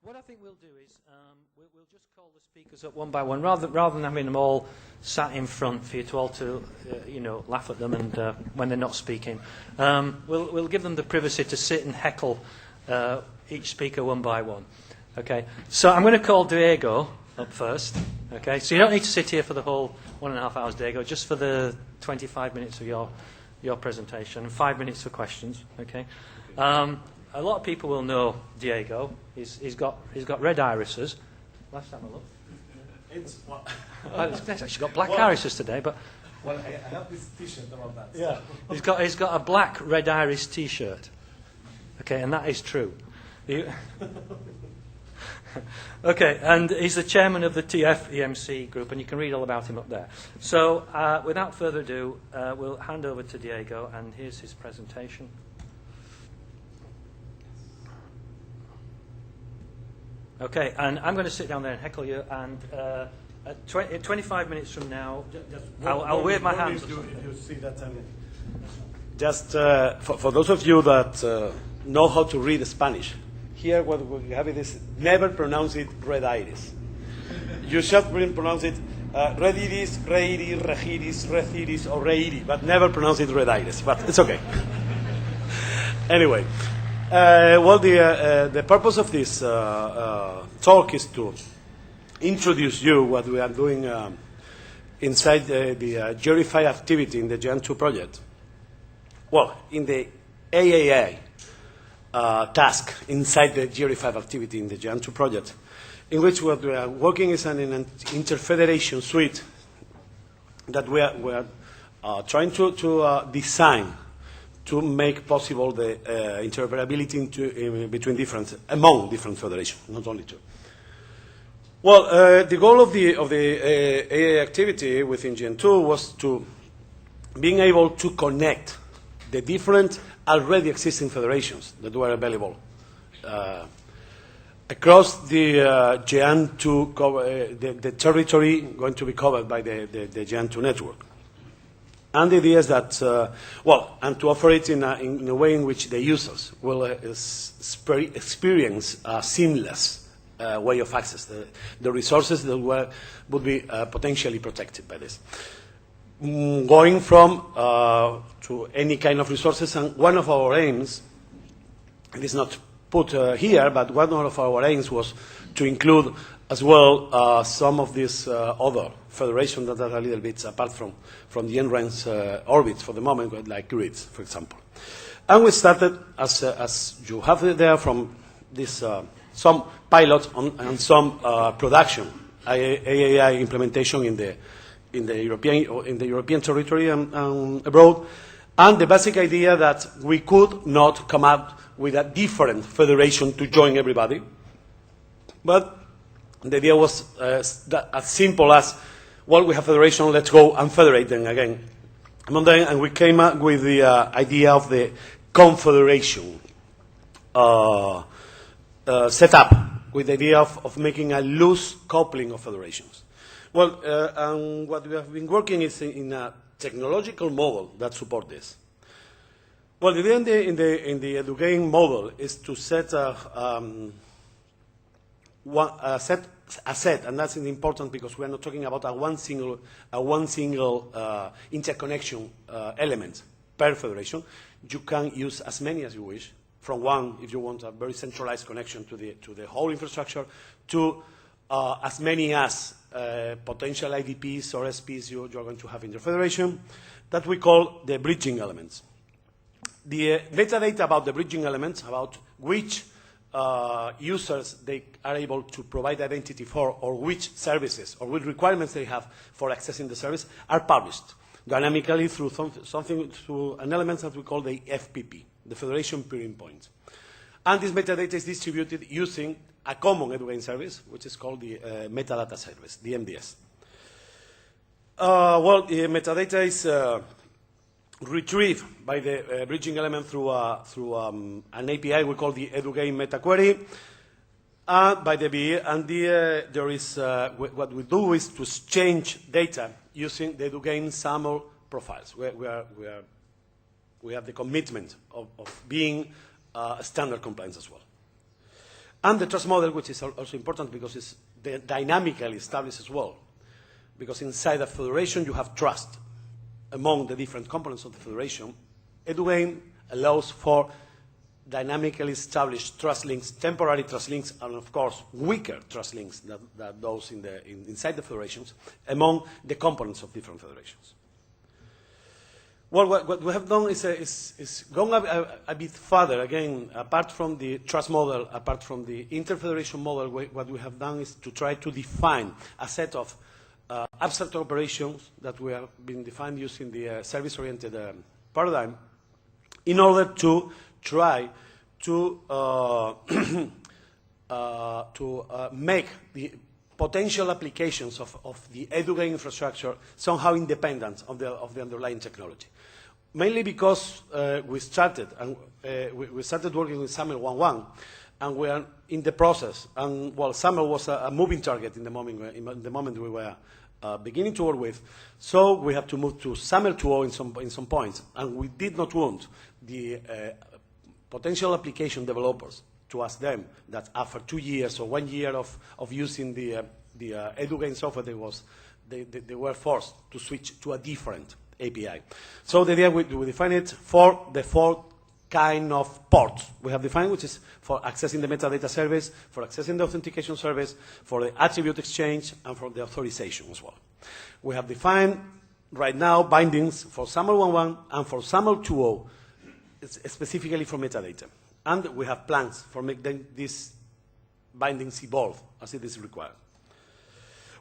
What I think we'll do is we'll just call the speakers up one by one, rather than having them all sat in front for you to all laugh at them and when they're not speaking. We'll give them the privacy to sit and heckle each speaker one by one. Okay. So I'm going to call Diego up first. Okay. So you don't need to sit here for the whole 1.5 hours, Diego. Just for the 25 minutes of your presentation, 5 minutes for questions. Okay. A lot of people will know Diego. He's got red irises. Last time I looked. It's actually got black irises today, but. Well, I have this T-shirt about that. Yeah, he's got a black red iris T-shirt. Okay, and that is true. Okay, and he's the chairman of the TF-EMC group, and you can read all about him up there. So, without further ado, we'll hand over to Diego, and here's his presentation. Okay, and I'm going to sit down there and heckle you, and at 25 minutes from now, I'll wave my hands. If you see that, just for those of you that know how to read Spanish, here what we have is never pronounce it red iris. You should pronounce it Rediris, Reiri, Regiris, Reciris, or Reiri, but never pronounce it Rediris, but it's okay. Anyway, well, the purpose of this talk is to introduce you what we are doing inside the Gerify activity in the Gen2 project. Well, in the AAA task inside the Gerify activity in the Gen2 project, in which what we are working is in an interfederation suite that we are trying to design to make possible the interoperability among different federations, not only two. Well, the goal of the AA activity within Gen2 was to being able to connect the different already existing federations that were available across the Gen2, the territory going to be covered by the Gen2 network. And the idea is that, and to offer it in a way in which the users will experience a seamless way of access, the resources that would be potentially protected by this. Going from to any kind of resources, and one of our aims, it is not put here, but one of our aims was to include as well some of these other federations that are a little bit apart from the NREN's orbits for the moment, like grids, for example. And we started, as you have there, from this some pilot and some production AAI implementation in the European territory and abroad, and the basic idea that we could not come up with a different federation to join everybody, but the idea was as simple as, well, we have federation, let's go and federate them again. And we came up with the idea of the confederation set up with the idea of making a loose coupling of federations. Well, and what we have been working is in a technological model that supports this. Well, the idea in the EduGain model is to set a set, and that's important because we are not talking about a one single interconnection element per federation. You can use as many as you wish, from one, if you want a very centralized connection to the whole infrastructure, to as many as potential IDPs or SPs you're going to have in your federation, that we call the bridging elements. The metadata about the bridging elements, about which users they are able to provide identity for, or which services, or which requirements they have for accessing the service, are published dynamically through through an element that we call the FPP, the Federation Peering Point. And this metadata is distributed using a common EduGain service, which is called the metadata service, the MDS. Well, the metadata is retrieved by the bridging element through an API we call the EduGain Meta Query, by the BE, and there is what we do is to exchange data using the EduGain SAML profiles. We have the commitment of being standard compliance as well. And the trust model, which is also important because it's dynamically established as well. Because inside a federation you have trust among the different components of the federation. EduGain allows for dynamically established trust links, temporary trust links, and of course weaker trust links than those inside the federations among the components of different federations. Well, what we have done is gone a bit further. Again, apart from the trust model, apart from the interfederation model, what we have done is to try to define a set of abstract operations that we have been defined using the service-oriented paradigm in order to try to make the potential applications of the EduGain infrastructure somehow independent of the underlying technology. Mainly because we started working with SAML 1.1, and we are in the process. And while SAML was a moving target in the moment we were beginning to work with, so we have to move to SAML 2.0 in some points, and we did not want the potential application developers to ask them that after 2 years or 1 year of using the EduGain software that was they were forced to switch to a different API. So the idea, we define it for the 4 kind of ports we have defined, which is for accessing the metadata service, for accessing the authentication service, for the attribute exchange, and for the authorization as well. We have defined right now bindings for SAML 1.1 and for SAML 2.0, specifically for metadata. And we have plans for making these bindings evolve as it is required.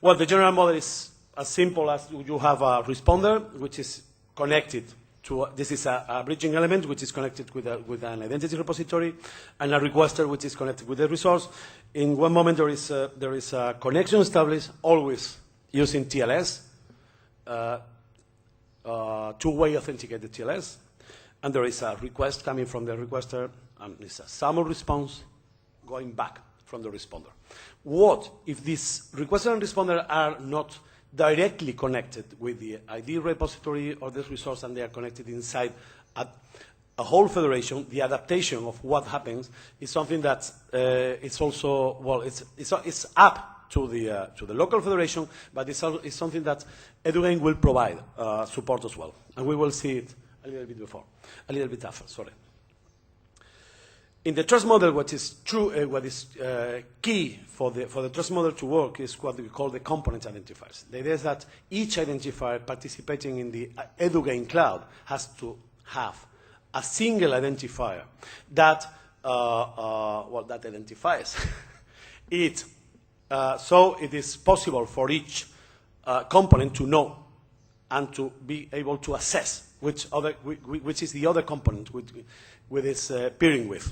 Well, the general model is as simple as you have a responder, which is connected to, this is a bridging element, which is connected with an identity repository, and a requester, which is connected with the resource. In one moment, there is a connection established, always using TLS, two-way authenticated TLS, and there is a request coming from the requester, and it's a SAML response going back from the responder. What if these requester and responder are not directly connected with the ID repository or this resource, and they are connected inside a whole federation? The adaptation of what happens is something that it's also, well, it's up to the local federation, but it's something that EduGain will provide support as well, and we will see it a little bit after. Sorry. In the trust model, what is true, what is key for the trust model to work is what we call the component identifiers. The idea is that each identifier participating in the EduGain cloud has to have a single identifier that that identifies it. So it is possible for each component to know and to be able to assess which is the other component with its peering with.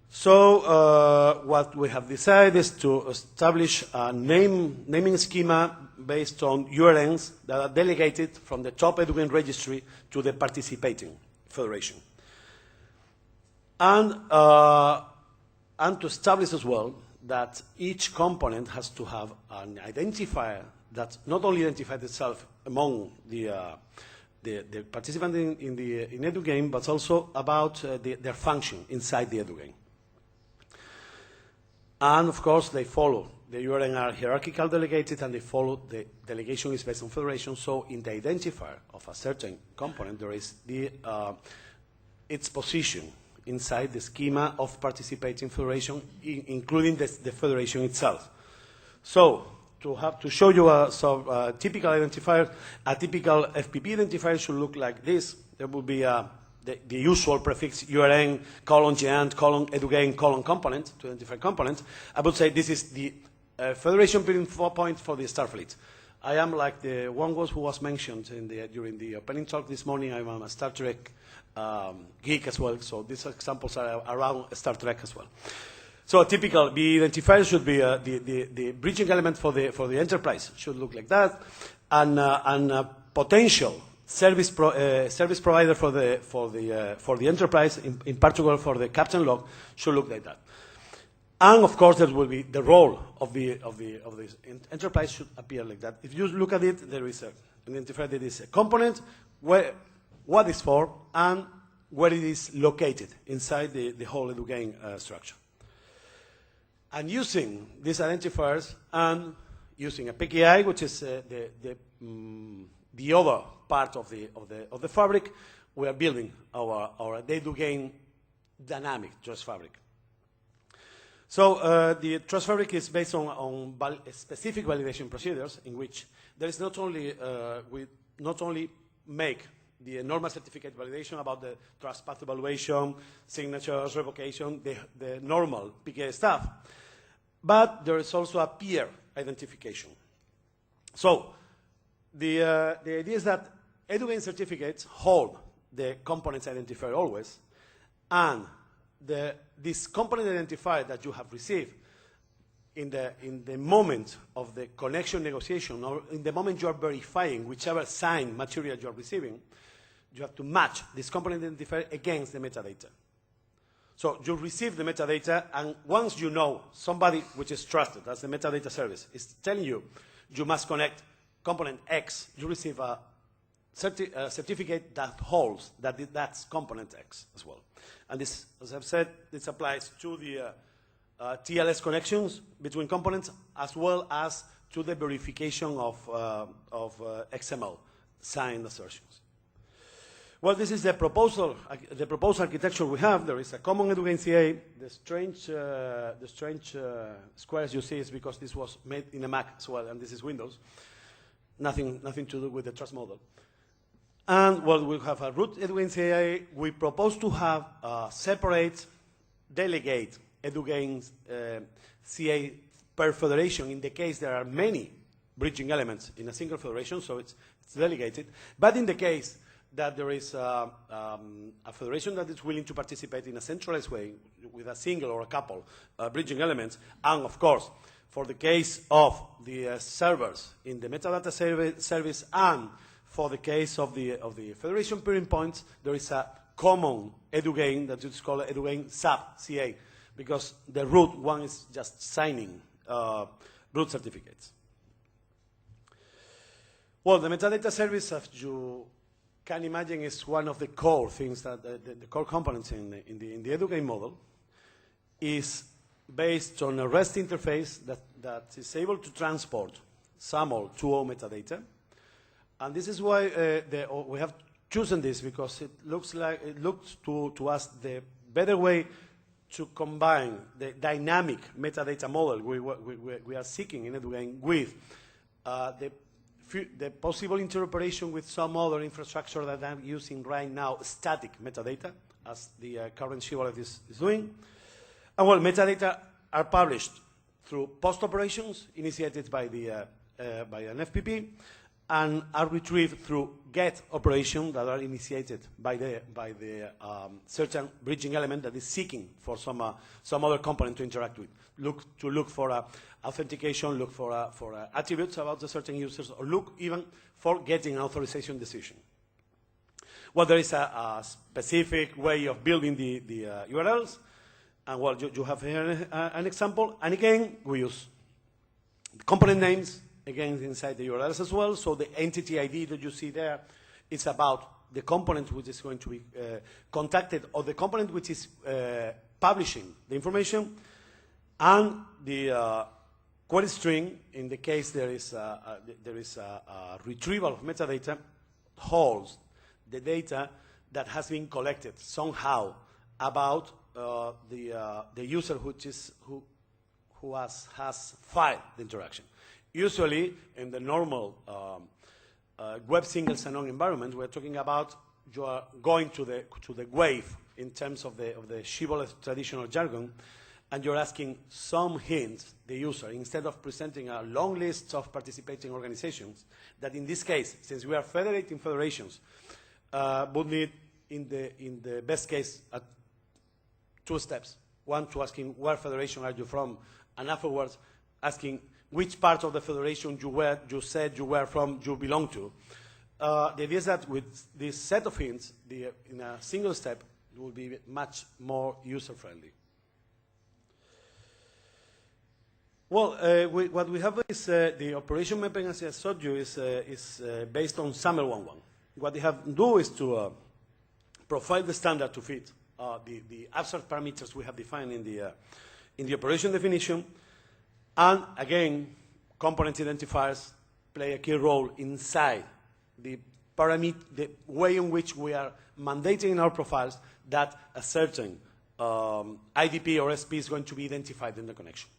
So what we have decided is to establish a naming schema based on URNs that are delegated from the top EduGain registry to the participating federation. And to establish as well that each component has to have an identifier that not only identifies itself among the participants in EduGain, but also about their function inside the EduGain. And of course, they follow. The URN are hierarchical delegated, and they follow. The delegation is based on federation. So in the identifier of a certain component, there is its position inside the schema of participating federation, including the federation itself. So to show you some typical identifier, a typical FPP identifier should look like this. There will be the usual prefix URN, :gent, :edugain, :component, to identify component. I would say this is the federation peering point for the Starfleet. I am like the one who was mentioned during the opening talk this morning. I'm a Star Trek geek as well, so these examples are around Star Trek as well. So a typical B identifier should be the bridging element for the enterprise should look like that, and a potential service provider for the enterprise, in particular for the captain log, should look like that. And of course, there will be the role of the enterprise should appear like that. If you look at it, there is an identifier that is a component, what it's for, and where it is located inside the whole EduGain structure. And using these identifiers and using a PKI, which is the other part of the fabric, we are building our EduGain dynamic trust fabric. So the trust fabric is based on specific validation procedures in which there is not only we not only make the normal certificate validation about the trust path evaluation, signatures, revocation, the normal PKI stuff, but there is also a peer identification. So the idea is that EduGain certificates hold the components identifier always, and this component identifier that you have received in the moment of the connection negotiation, or in the moment you are verifying whichever signed material you are receiving, you have to match this component identifier against the metadata. So you receive the metadata, and once you know somebody which is trusted, as the metadata service, is telling you you must connect component X, you receive a certificate that holds that's component X as well. And this, as I've said, this applies to the TLS connections between components, as well as to the verification of XML signed assertions. Well, this is the proposed architecture we have. There is a common edugain CA. The strange squares you see is because this was made in a Mac as well, and this is Windows. Nothing to do with the trust model. And well, we have a root edugain CA. We propose to have a separate delegate edugain CA per federation in the case there are many bridging elements in a single federation, so it's delegated. But in the case that there is a federation that is willing to participate in a centralized way with a single or a couple bridging elements, and of course, for the case of the servers in the metadata service and for the case of the federation peering points, there is a common edugain that is called edugain sub-CA, because the root one is just signing root certificates. Well, the metadata service, as you can imagine, is one of the core things that the core components in the edugain model is based on a REST interface that is able to transport SAML 2.0 metadata. And this is why we have chosen this, because it looks to us the better way to combine the dynamic metadata model we are seeking in edugain with the possible interoperation with some other infrastructure that I'm using right now, static metadata, as the current shibboleth is doing. And well, metadata are published through post operations initiated by an FPP, and are retrieved through get operations that are initiated by the certain bridging element that is seeking for some other component to interact with. Look for authentication, look for attributes about the certain users, or look even for getting an authorization decision. Well, there is a specific way of building the URLs, and well, you have here an example. And again, we use component names, again, inside the URLs as well. So the entity ID that you see there is about the component which is going to be contacted, or the component which is publishing the information, and the query string, in the case there is a retrieval of metadata, holds the data that has been collected somehow about the user who has filed the interaction. Usually, in the normal web single sign-on environment, we're talking about you are going to the wave in terms of the shibboleth traditional jargon, and you're asking some hints the user, instead of presenting a long list of participating organizations, that in this case, since we are federating federations, would need, in the best case, 2 steps. One, to asking where federation are you from, and afterwards asking which part of the federation you said you were from, you belong to. The idea is that with this set of hints, in a single step, it will be much more user-friendly. Well, what we have is the operation mapping, as I showed you, is based on SAML 1.1. What they have to do is to profile the standard to fit the abstract parameters we have defined in the operation definition. And again, component identifiers play a key role inside the way in which we are mandating in our profiles that a certain IDP or SP is going to be identified in the connection.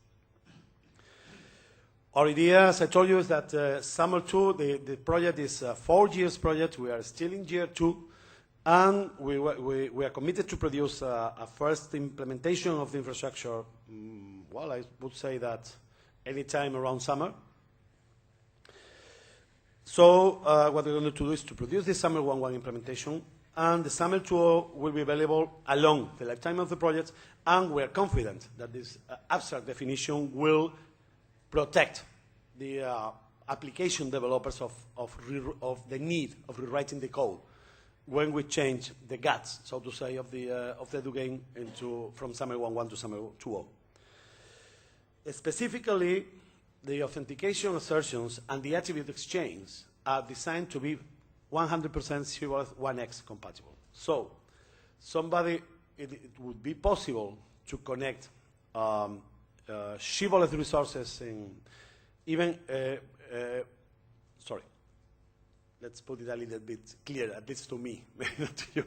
Our idea, as I told you, is that SAML 2, the project is a 4 years project. We are still in year 2. And we are committed to produce a first implementation of the infrastructure, well, I would say that anytime around summer. So what we're going to do is to produce this SAML 1.1 implementation, and the SAML 2.0 will be available along the lifetime of the project, and we are confident that this abstract definition will protect the application developers of the need of rewriting the code when we change the guts, so to say, of the edugain from SAML 1.1 to SAML 2.0. Specifically, the authentication assertions and the attribute exchange are designed to be 100% shibboleth 1x compatible. So, it would be possible to connect shibboleth resources even, sorry, let's put it a little bit clear, at least to me, maybe not to you.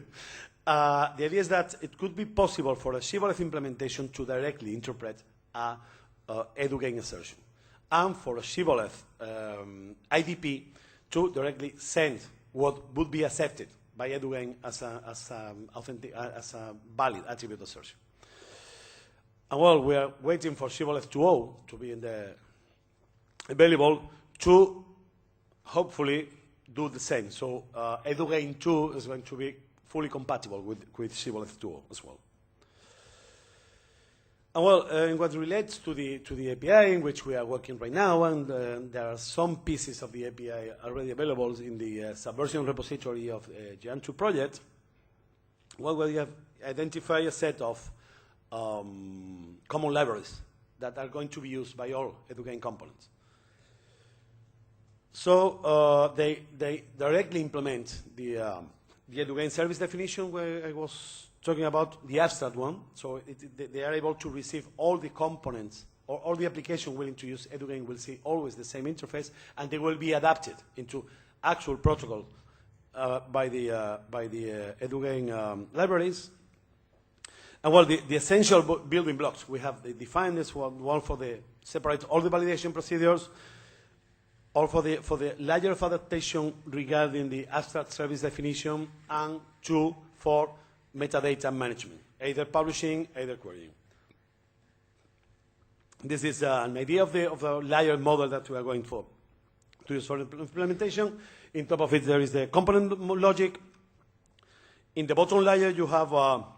The idea is that it could be possible for a shibboleth implementation to directly interpret a edugain assertion, and for a shibboleth IDP to directly send what would be accepted by edugain as a valid attribute assertion. And well, we are waiting for shibboleth 2.0 to be available to hopefully do the same. So edugain 2 is going to be fully compatible with shibboleth 2.0 as well. And well, in what relates to the API in which we are working right now, and there are some pieces of the API already available in the Subversion repository of the Jan2 project, well, we have identified a set of common libraries that are going to be used by all edugain components. So they directly implement the edugain service definition where I was talking about, the abstract one. So they are able to receive all the components, or all the application willing to use edugain will see always the same interface, and they will be adapted into actual protocol by the edugain libraries. And well, the essential building blocks, we have defined this one for the separate all the validation procedures, or for the layer of adaptation regarding the abstract service definition, and 2 for metadata management, either publishing, either querying. This is an idea of the layer model that we are going for to use for implementation. In top of it, there is the component logic. In the bottom layer, you have well,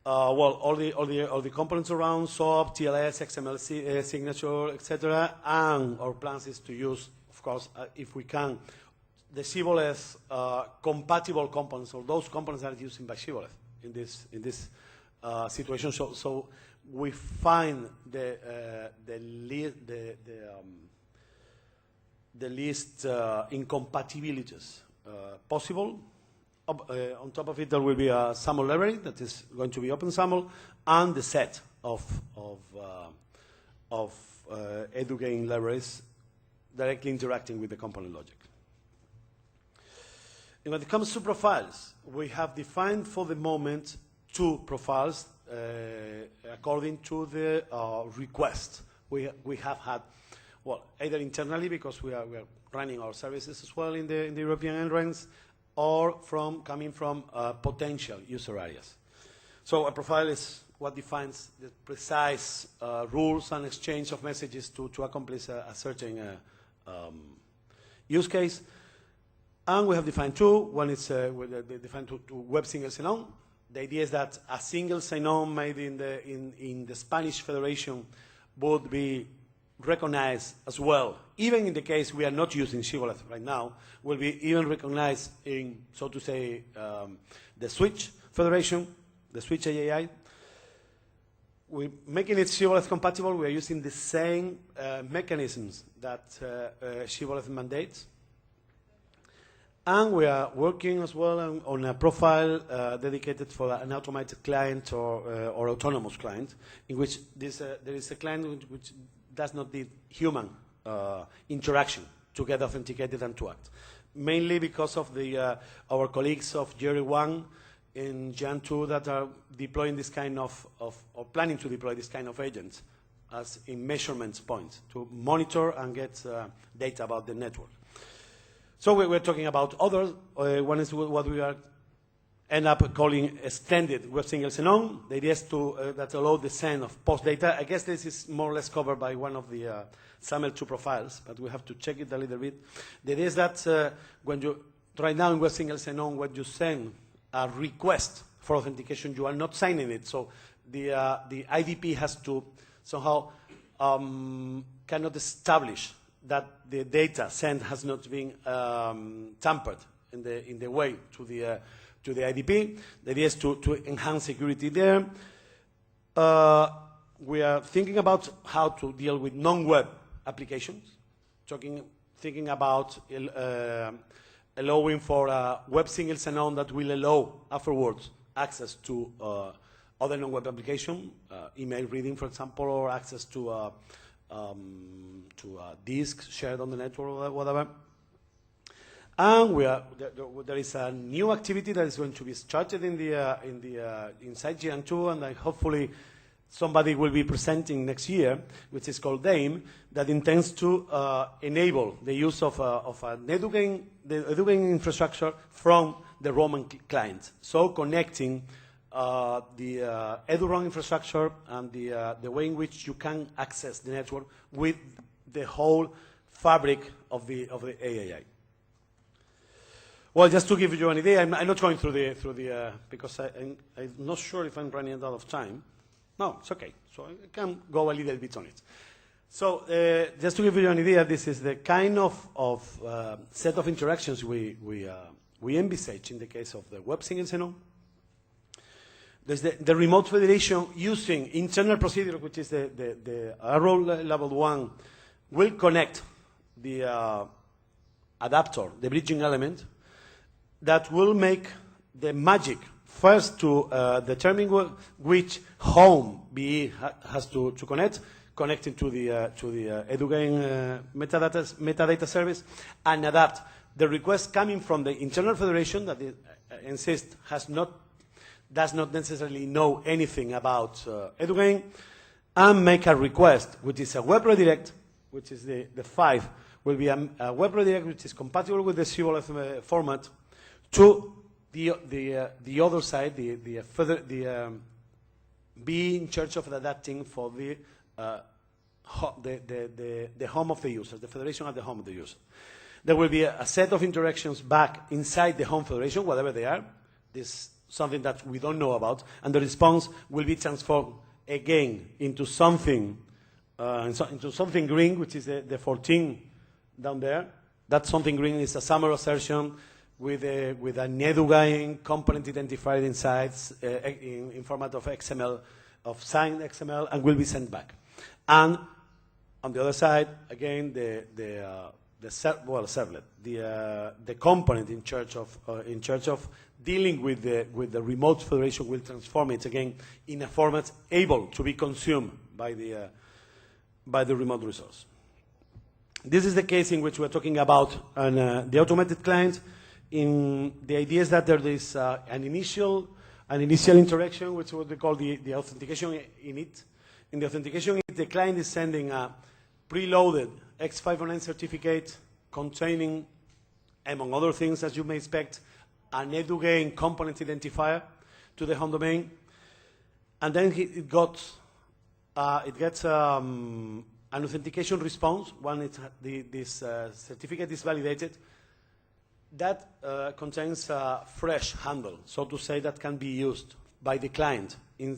all the components around SOAP, TLS, XML signature, etc. And our plans is to use, of course, if we can, the shibboleth compatible components, or those components that are used by shibboleth in this situation. So we find the least incompatibilities possible. On top of it, there will be a SAML library that is going to be open SAML, and the set of edugain libraries directly interacting with the component logic. And when it comes to profiles, we have defined for the moment 2 profiles according to the request we have had, well, either internally because we are running our services as well in the European entrance, or coming from potential user areas. So a profile is what defines the precise rules and exchange of messages to accomplish a certain use case. And we have defined 2. One is defined to web single sign-on. The idea is that a single sign-on made in the Spanish Federation would be recognized as well, even in the case we are not using shibboleth right now, will be even recognized in, so to say, the Switch Federation, the Switch AAI. We're making it shibboleth compatible. We are using the same mechanisms that shibboleth mandates. And we are working as well on a profile dedicated for an automated client or autonomous client, in which there is a client which does not need human interaction to get authenticated and to act. Mainly because of our colleagues of Jerry 1 in Jan2 that are deploying this kind of or planning to deploy this kind of agents as in measurement points to monitor and get data about the network. So we're talking about others. One is what we are end up calling extended web single sign-on. The idea is that allow the send of post data. I guess this is more or less covered by one of the SAML2 profiles, but we have to check it a little bit. The idea is that when you, right now in web single sign-on, when you send a request for authentication, you are not signing it. So the IDP has to somehow cannot establish that the data sent has not been tampered in the way to the IDP. The idea is to enhance security there. We are thinking about how to deal with non-web applications, thinking about allowing for a web single sign-on that will allow afterwards access to other non-web application, email reading, for example, or access to to a disk shared on the network or whatever. And there is a new activity that is going to be started inside GN2, and hopefully somebody will be presenting next year, which is called DAME, that intends to enable the use of an edugaming infrastructure from the Roman client. So connecting the EduROM infrastructure and the way in which you can access the network with the whole fabric of the AAI. Well, just to give you an idea, I'm not going through the because I'm not sure if I'm running out of time. No, it's okay. So I can go a little bit on it. So just to give you an idea, this is the kind of set of interactions we envisage in the case of the WebSync and Xenon. There's the remote federation using internal procedure, which is the arrow level 1, will connect the adapter, the bridging element, that will make the magic first to determine which home BE has to connect, connecting to the EduGain metadata service, and adapt the request coming from the internal federation that insists does not necessarily know anything about EduGain, and make a request, which is a web redirect, which is the 5, will be a web redirect which is compatible with the CBOLF format, to the other side, be in charge of adapting for the home of the user, the federation at the home of the user. There will be a set of interactions back inside the home federation, whatever they are. This is something that we don't know about, and the response will be transformed again into something green, which is the 14 down there. That something green is a summary assertion with an EduGain component identified inside in format of XML, of signed XML, and will be sent back. And on the other side, again, the servlet, the component in charge of dealing with the remote federation will transform it again in a format able to be consumed by the remote resource. This is the case in which we're talking about the automated client. In the idea is that there is an initial interaction, which is what we call the authentication init. In the authentication init, the client is sending a preloaded X509 certificate containing, among other things, as you may expect, an EduGain component identifier to the home domain, and then it gets an authentication response when this certificate is validated. That contains a fresh handle, so to say, that can be used by the client in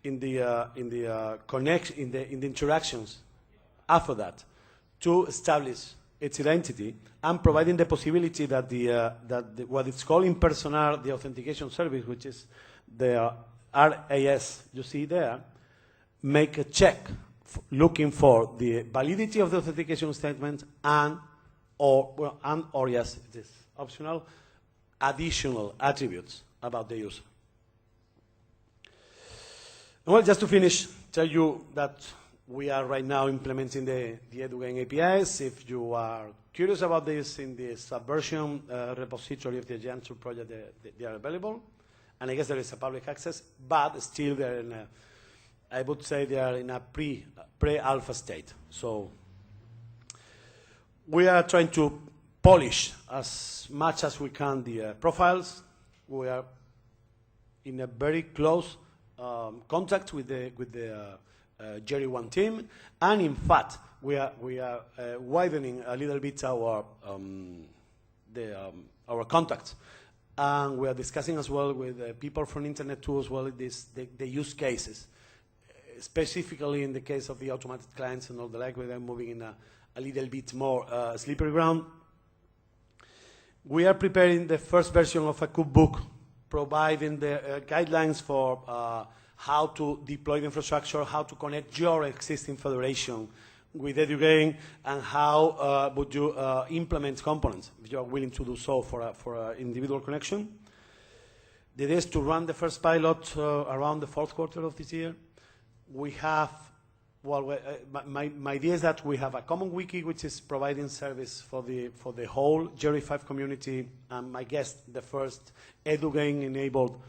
the interactions after that to establish its identity, and providing the possibility that what is called in personnel the authentication service, which is the RAS you see there, make a check looking for the validity of the authentication statement or yes, it is optional, additional attributes about the user. Well, just to finish, tell you that we are right now implementing the EduGain APIs. If you are curious about this, in the Subversion repository of the GN2 project, they are available. And I guess there is a public access, but still they're in I would say they are in a pre-alpha state. So we are trying to polish as much as we can the profiles. We are in a very close contact with the Jerry One team, and in fact we are widening a little bit our contacts, and we are discussing as well with people from Internet too as well the use cases, specifically in the case of the automated clients and all the like. We are moving in a little bit more slippery ground. We are preparing the first version of a cookbook, providing the guidelines for how to deploy the infrastructure, how to connect your existing federation with EduGain, and how would you implement components if you are willing to do so for an individual connection. The idea is to run the first pilot around the fourth quarter of this year. we have, well, my idea is that we have a common wiki which is providing service for the whole GRE5 community. I guess the first EduGain-enabled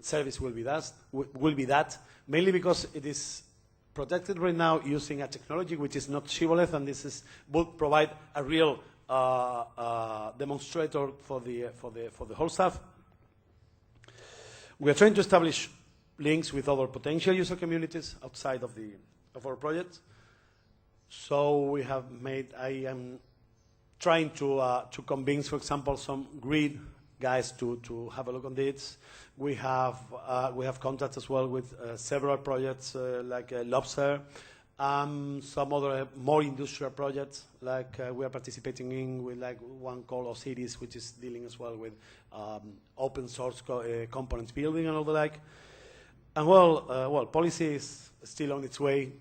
service will be that, mainly because it is protected right now using a technology which is not shibboleth, and this would provide a real demonstrator for the whole staff. We are trying to establish links with other potential user communities outside of our project. So we have made. I am trying to convince, for example, some grid guys to have a look on this. We have contacts as well with several projects like Lobster, some other more industrial projects like we are participating in with like one called Osiris, which is dealing as well with open source components building and all the like. And well, policy is still on its way.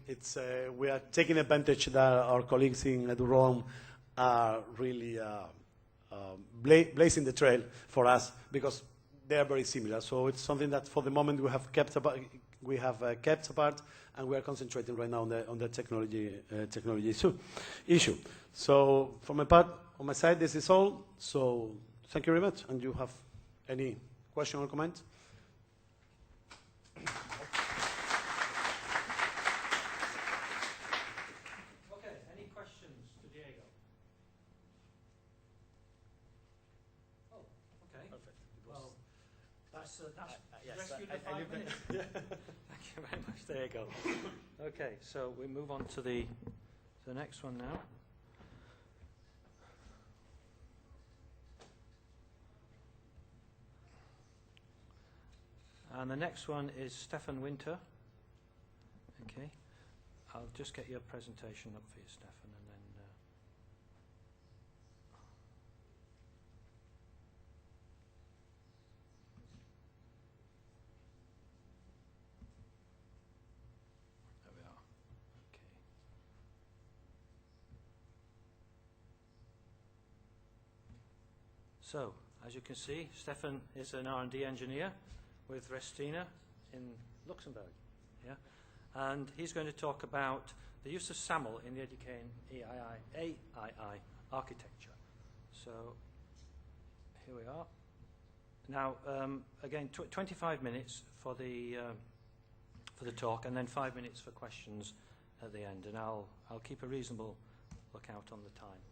We are taking advantage that our colleagues in EduRoam are really blazing the trail for us because they are very similar. So it's something that for the moment we have kept apart, and we are concentrating right now on the technology issue. So for my part, on my side, this is all. So thank you very much. And you have any question or comment? Okay, any questions to Diego? Oh, okay. Perfect. Well, that's yes, rescued I the 5 minutes. Thank you very much. There you go. Okay, so we move on to the next one now. And the next one is Stefan Winter. Okay, I'll just get your presentation up for you, Stefan, and then. There we are. Okay. So, as you can see, Stefan is an R&D engineer with Restina in Luxembourg, yeah, and he's going to talk about the use of SAML in the EduGain AII architecture. So here we are. Now, again, 25 minutes for the talk, and then 5 minutes for questions at the end, and I'll keep a reasonable lookout on the time.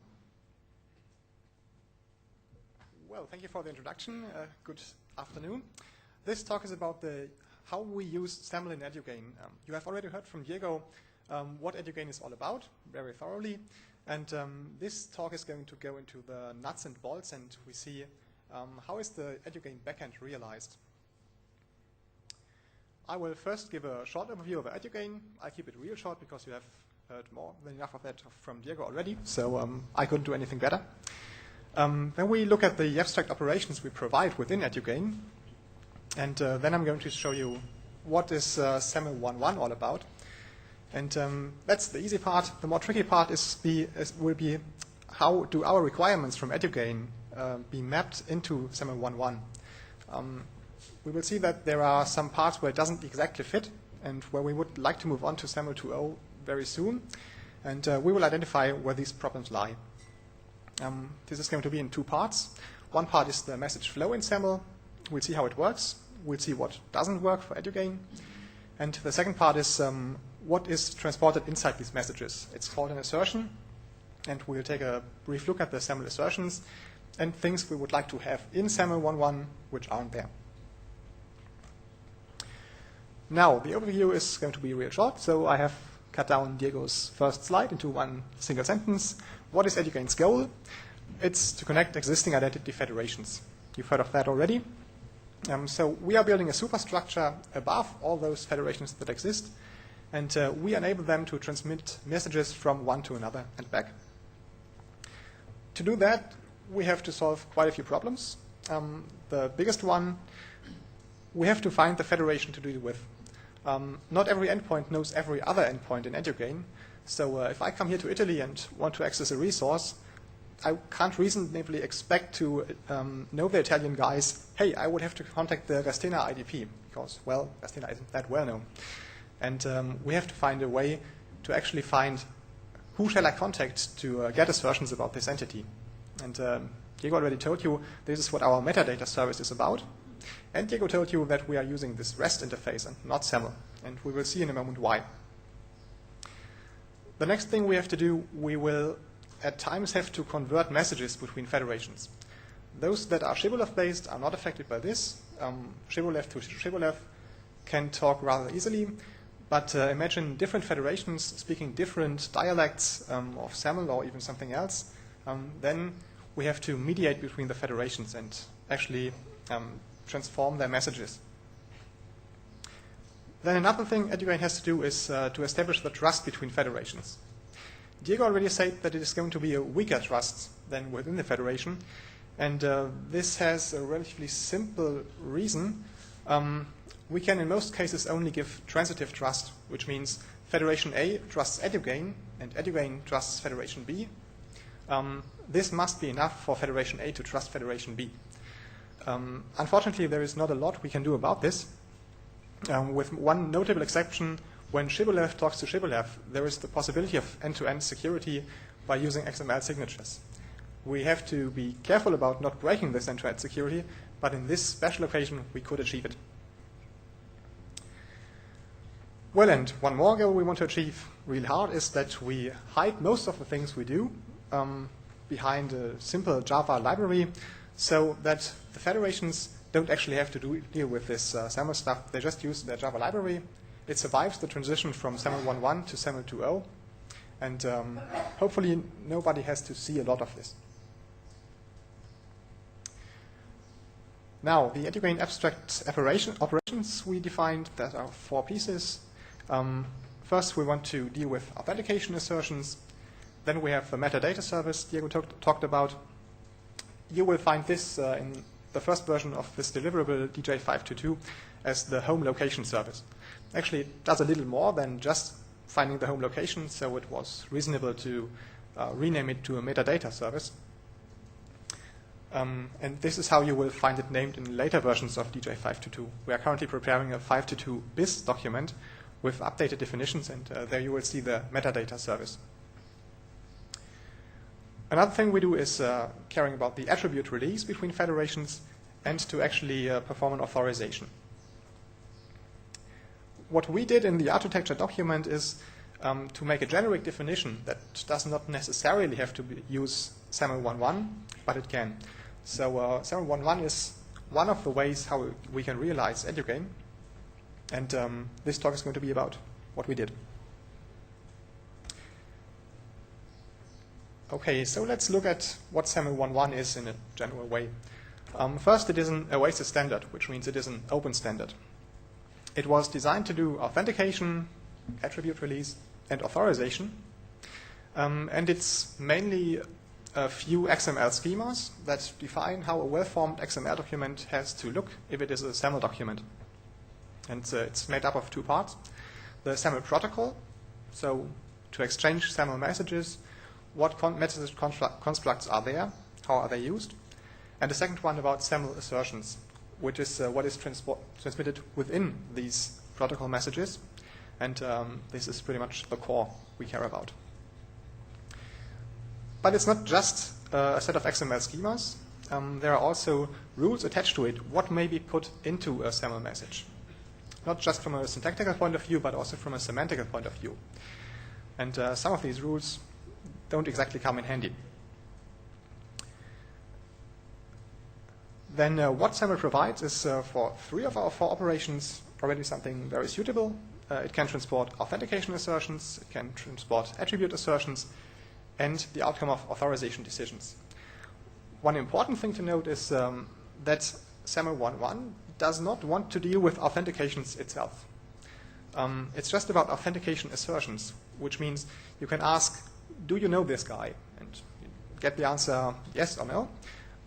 Well, thank you for the introduction. Good afternoon. This talk is about how we use SAML in EduGain. You have already heard from Diego what EduGain is all about, very thoroughly. And this talk is going to go into the nuts and bolts, and we see how is the EduGain backend realized. I will first give a short overview of EduGain. I keep it real short because you have heard more than enough of that from Diego already, so I couldn't do anything better. Then we look at the abstract operations we provide within EduGain. And then I'm going to show you what is SAML 1.1 all about. And that's the easy part. The more tricky part will be how do our requirements from EduGain be mapped into SAML 1.1. We will see that there are some parts where it doesn't exactly fit and where we would like to move on to SAML 2.0 very soon. And we will identify where these problems lie. This is going to be in two parts. One part is the message flow in SAML. We'll see how it works. We'll see what doesn't work for EduGain. And the second part is what is transported inside these messages. It's called an assertion. And we'll take a brief look at the SAML assertions and things we would like to have in SAML 1.1 which aren't there. Now, the overview is going to be real short, so I have cut down Diego's first slide into one single sentence. What is EduGain's goal? It's to connect existing identity federations. You've heard of that already. So we are building a superstructure above all those federations that exist, and we enable them to transmit messages from one to another and back. To do that, we have to solve quite a few problems. The biggest one, we have to find the federation to deal with. Not every endpoint knows every other endpoint in EduGain. So if I come here to Italy and want to access a resource, I can't reasonably expect to know the Italian guys, hey, I would have to contact the Restina IDP, because, well, Restina isn't that well known. And we have to find a way to actually find who shall I contact to get assertions about this entity. And Diego already told you this is what our metadata service is about. And Diego told you that we are using this REST interface and not SAML. And we will see in a moment why. The next thing we have to do, we will at times have to convert messages between federations. Those that are Shibboleth-based are not affected by this. Shibboleth to Shibboleth can talk rather easily. But imagine different federations speaking different dialects of SAML or even something else. Then we have to mediate between the federations and actually transform their messages. Then another thing Edugrain has to do is to establish the trust between federations. Diego already said that it is going to be a weaker trust than within the federation. And this has a relatively simple reason. We can in most cases only give transitive trust, which means Federation A trusts Edugain and Edugain trusts Federation B. This must be enough for Federation A to trust Federation B. Unfortunately, there is not a lot we can do about this. With one notable exception, when Shibboleth talks to Shibboleth, there is the possibility of end-to-end security by using XML signatures. We have to be careful about not breaking this end-to-end security, but in this special occasion, we could achieve it. Well, and one more goal we want to achieve really hard is that we hide most of the things we do behind a simple Java library so that the federations don't actually have to deal with this SAML stuff. They just use their Java library. It survives the transition from SAML 1.1 to SAML 2.0. And hopefully nobody has to see a lot of this. Now, the Edugrain abstract operations we defined, that are 4 pieces. First, we want to deal with authentication assertions. Then we have the metadata service Diego talked about. You will find this in the first version of this deliverable DJ522 as the home location service. Actually, it does a little more than just finding the home location, so it was reasonable to rename it to a metadata service. And this is how you will find it named in later versions of DJ522. We are currently preparing a 522 BIS document with updated definitions, and there you will see the metadata service. Another thing we do is caring about the attribute release between federations and to actually perform an authorization. What we did in the architecture document is to make a generic definition that does not necessarily have to use SAML 1.1, but it can. So SAML 1.1 is one of the ways how we can realize Edugain, and this talk is going to be about what we did. Okay, so let's look at what SAML 1.1 is in a general way. First, it is an OASIS standard, which means it is an open standard. It was designed to do authentication, attribute release, and authorization. And it's mainly a few XML schemas that define how a well-formed XML document has to look if it is a SAML document. And it's made up of 2 parts. The SAML protocol, so to exchange SAML messages, what message constructs are there, how are they used, and the second one about SAML assertions, which is what is transmitted within these protocol messages, and this is pretty much the core we care about. But it's not just a set of XML schemas. There are also rules attached to it, what may be put into a SAML message, not just from a syntactical point of view, but also from a semantical point of view. And some of these rules don't exactly come in handy. Then what SAML provides is for 3 of our 4 operations already something very suitable. It can transport authentication assertions, it can transport attribute assertions, and the outcome of authorization decisions. One important thing to note is that SAML 1.1 does not want to deal with authentications itself. It's just about authentication assertions, which means you can ask, do you know this guy? And you get the answer yes or no.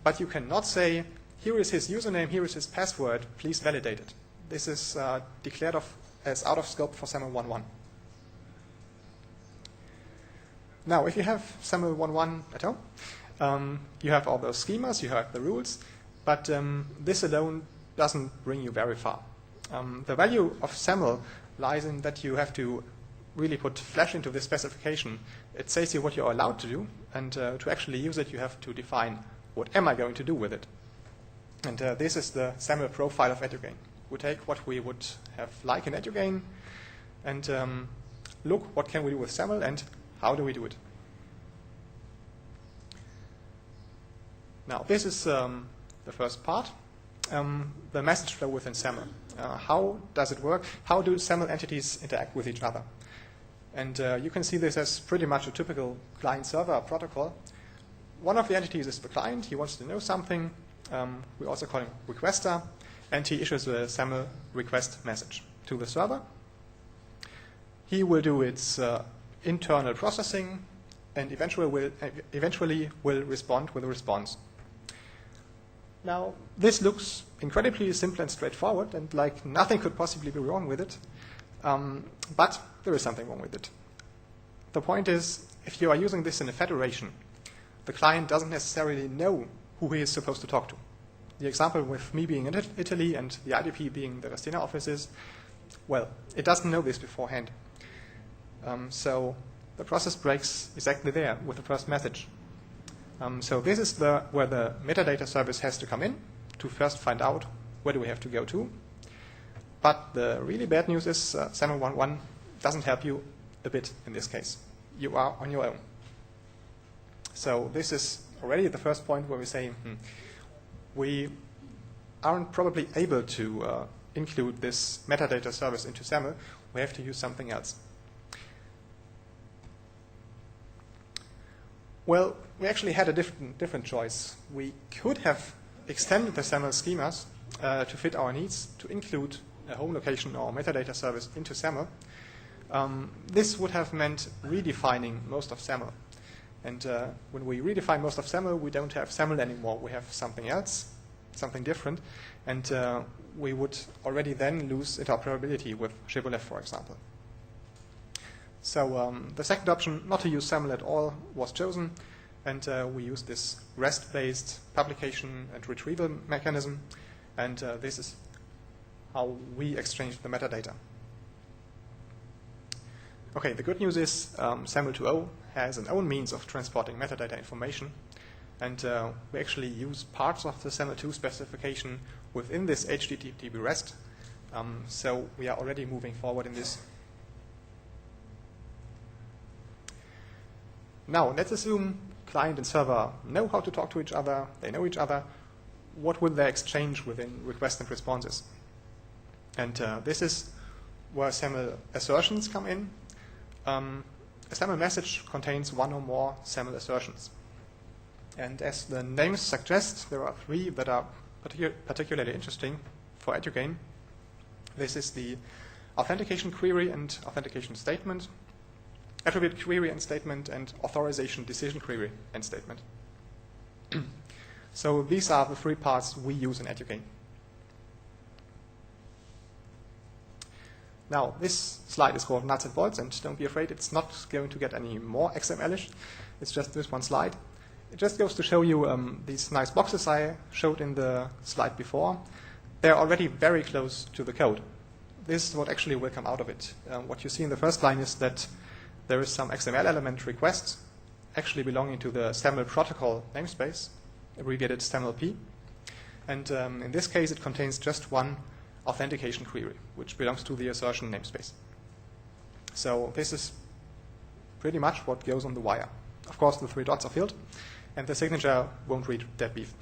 But you cannot say, here is his username, here is his password, please validate it. This is declared as out of scope for SAML 1.1. Now, if you have SAML 1.1 at home, you have all those schemas, you have the rules, but this alone doesn't bring you very far. The value of SAML lies in that you have to really put flesh into this specification. It says you what you're allowed to do, and to actually use it, you have to define what am I going to do with it. And this is the SAML profile of edugain. We take what we would have like in edugain and look what can we do with SAML and how do we do it. Now, this is the first part, the message flow within SAML. How does it work? How do SAML entities interact with each other? And you can see this as pretty much a typical client-server protocol. One of the entities is the client. He wants to know something. We also call him requester, and he issues a SAML request message to the server. He will do its internal processing and eventually will respond with a response. Now, this looks incredibly simple and straightforward, and like nothing could possibly be wrong with it. But there is something wrong with it. The point is, if you are using this in a federation, the client doesn't necessarily know who he is supposed to talk to. The example with me being in Italy and the IDP being the Restina offices, well, it doesn't know this beforehand. So the process breaks exactly there with the first message. So this is where the metadata service has to come in to first find out where do we have to go to. But the really bad news is SAML 1.1 doesn't help you a bit in this case. You are on your own. So this is already the first point where we say we aren't probably able to include this metadata service into SAML. We have to use something else. Well, we actually had a different choice. We could have extended the SAML schemas to fit our needs, to include a home location or metadata service into SAML. This would have meant redefining most of SAML. And when we redefine most of SAML, we don't have SAML anymore. We have something else, something different. And we would already then lose interoperability with Shibboleth, for example. So the second option, not to use SAML at all, was chosen. And we used this REST-based publication and retrieval mechanism. And this is how we exchange the metadata. Okay, the good news is SAML 2.0 has an own means of transporting metadata information. And we actually use parts of the SAML 2 specification within this HTTP REST. So we are already moving forward in this. Now, let's assume client and server know how to talk to each other. They know each other. What will they exchange within requests and responses? And this is where SAML assertions come in. A SAML message contains one or more SAML assertions. And as the names suggest, there are three that are particularly interesting for edugain. This is the authentication query and authentication statement, attribute query and statement, and authorization decision query and statement. So these are the three parts we use in edugain. Now, this slide is called nuts and bolts, and don't be afraid, it's not going to get any more XML-ish. It's just this one slide. It just goes to show you these nice boxes I showed in the slide before. They're already very close to the code. This is what actually will come out of it. What you see in the first line is that there is some XML element request actually belonging to the SAML protocol namespace, abbreviated SAMLP. And in this case, it contains just one authentication query, which belongs to the assertion namespace. So this is pretty much what goes on the wire. Of course, the three dots are filled, and the signature won't read dead beef.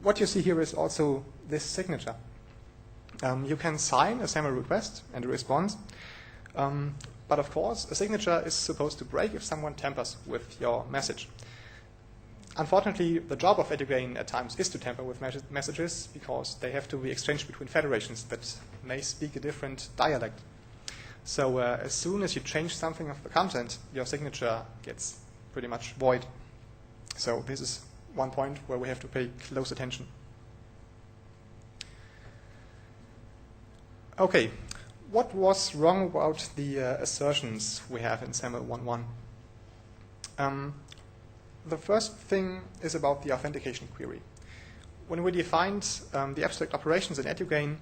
What you see here is also this signature. You can sign a SAML request and a response, but of course, a signature is supposed to break if someone tampers with your message. Unfortunately, the job of edugain at times is to tamper with messages because they have to be exchanged between federations that may speak a different dialect. So as soon as you change something of the content, your signature gets pretty much void. So this is one point where we have to pay close attention. Okay, what was wrong about the assertions we have in SAML 1.1? The first thing is about the authentication query. When we defined the abstract operations in edugain,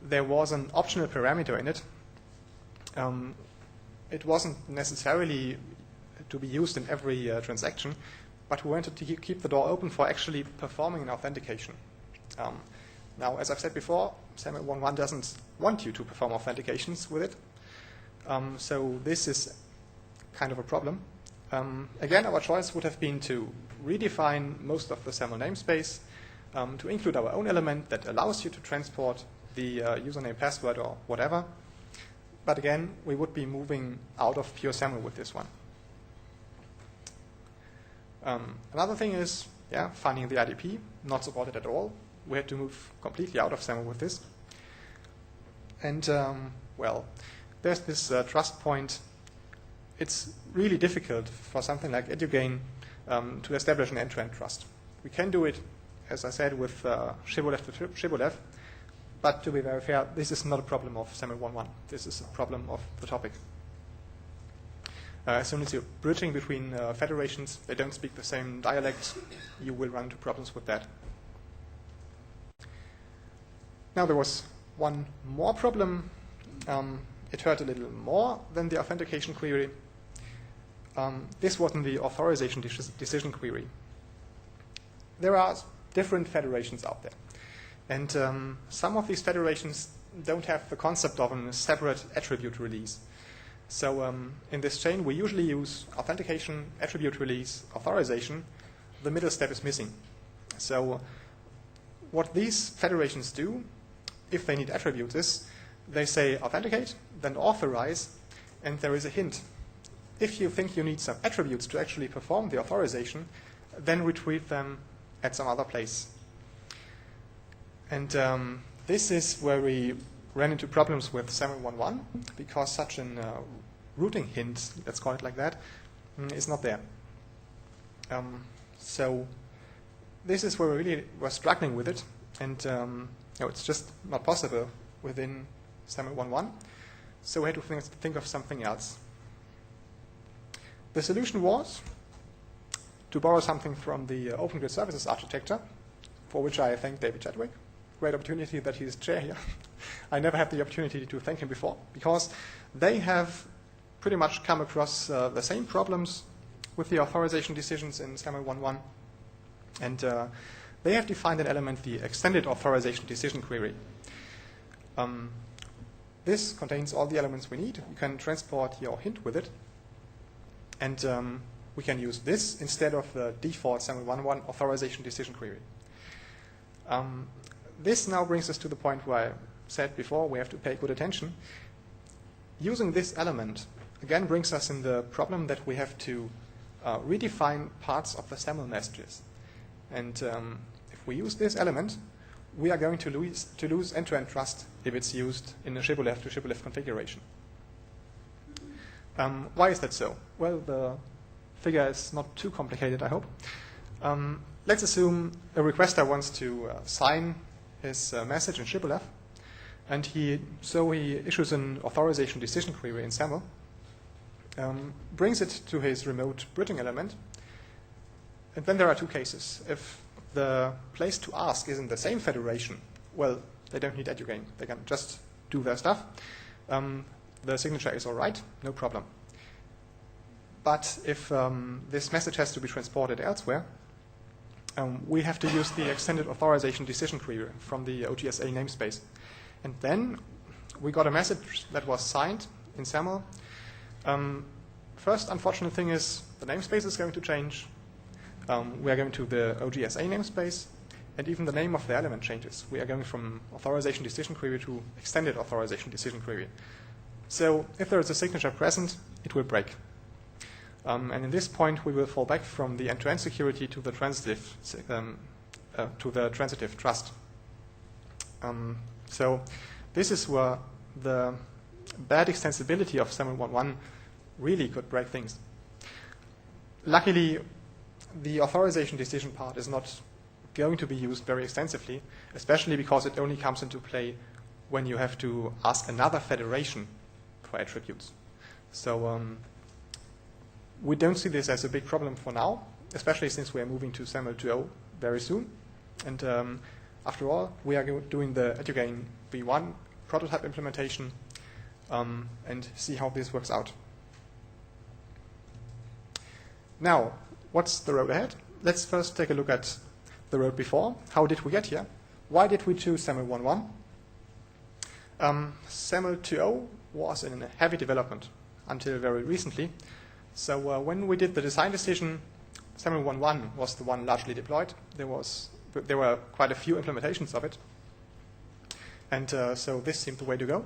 there was an optional parameter in it. It wasn't necessarily to be used in every transaction, but we wanted to keep the door open for actually performing an authentication. Now, as I've said before, SAML 1.1 doesn't want you to perform authentications with it. So this is kind of a problem. Again, our choice would have been to redefine most of the SAML namespace, to include our own element that allows you to transport the username, password, or whatever. But again, we would be moving out of pure SAML with this one. Another thing is, finding the IDP, not supported at all. We had to move completely out of SAML with this. And, well, there's this trust point. It's really difficult for something like edugain to establish an end-to-end trust. We can do it, as I said, with shibboleth to shibboleth, but to be very fair, this is not a problem of SAML 1.1. This is a problem of the topic. As soon as you're bridging between federations, they don't speak the same dialect, you will run into problems with that. Now there was one more problem. It hurt a little more than the authentication query. This wasn't the authorization decision query. There are different federations out there. And some of these federations don't have the concept of a separate attribute release. So in this chain, we usually use authentication, attribute release, authorization. The middle step is missing. So what these federations do, if they need attributes, is they say authenticate, then authorize, and there is a hint. If you think you need some attributes to actually perform the authorization, then retrieve them at some other place. And this is where we ran into problems with SAML 1.1, because such an routing hint, let's call it like that, is not there. So this is where we really were struggling with it, and it's just not possible within SAML 1.1. So we had to think of something else. The solution was to borrow something from the Open Grid Services architecture, for which I thank David Chadwick. Great opportunity that he's chair here. I never had the opportunity to thank him before, because they have pretty much come across the same problems with the authorization decisions in SAML 1.1. And they have defined an element, the extended authorization decision query. This contains all the elements we need. You can transport your hint with it. And we can use this instead of the default SAML 1.1 authorization decision query. This now brings us to the point where I said before we have to pay good attention. Using this element, again, brings us in the problem that we have to redefine parts of the SAML messages. And if we use this element, we are going to lose end-to-end trust if it's used in a shibboleth to shibboleth configuration. Why is that so? Well, the figure is not too complicated, I hope. Let's assume a requester wants to sign his message in shibboleth, and he issues an authorization decision query in SAML, brings it to his remote bridging element, and then there are two cases. If the place to ask is in the same federation, well, they don't need edugain. They can just do their stuff. The signature is all right, no problem. But if this message has to be transported elsewhere, we have to use the extended authorization decision query from the OGSA namespace. And then we got a message that was signed in SAML. First unfortunate thing is the namespace is going to change. We are going to the OGSA namespace, and even the name of the element changes. We are going from authorization decision query to extended authorization decision query. So if there is a signature present, it will break. And in this point, we will fall back from the end-to-end security to the transitive trust. So this is where the bad extensibility of SAML 1.1 really could break things. Luckily, the authorization decision part is not going to be used very extensively, especially because it only comes into play when you have to ask another federation for attributes. So we don't see this as a big problem for now, especially since we are moving to SAML 2.0 very soon. And after all, we are doing the edugain v1 prototype implementation and see how this works out. Now, what's the road ahead? Let's first take a look at the road before. How did we get here? Why did we choose SAML 1.1? SAML 2.0 was in a heavy development until very recently. So when we did the design decision, SAML 1.1 was the one largely deployed. There were quite a few implementations of it. And so this seemed the way to go.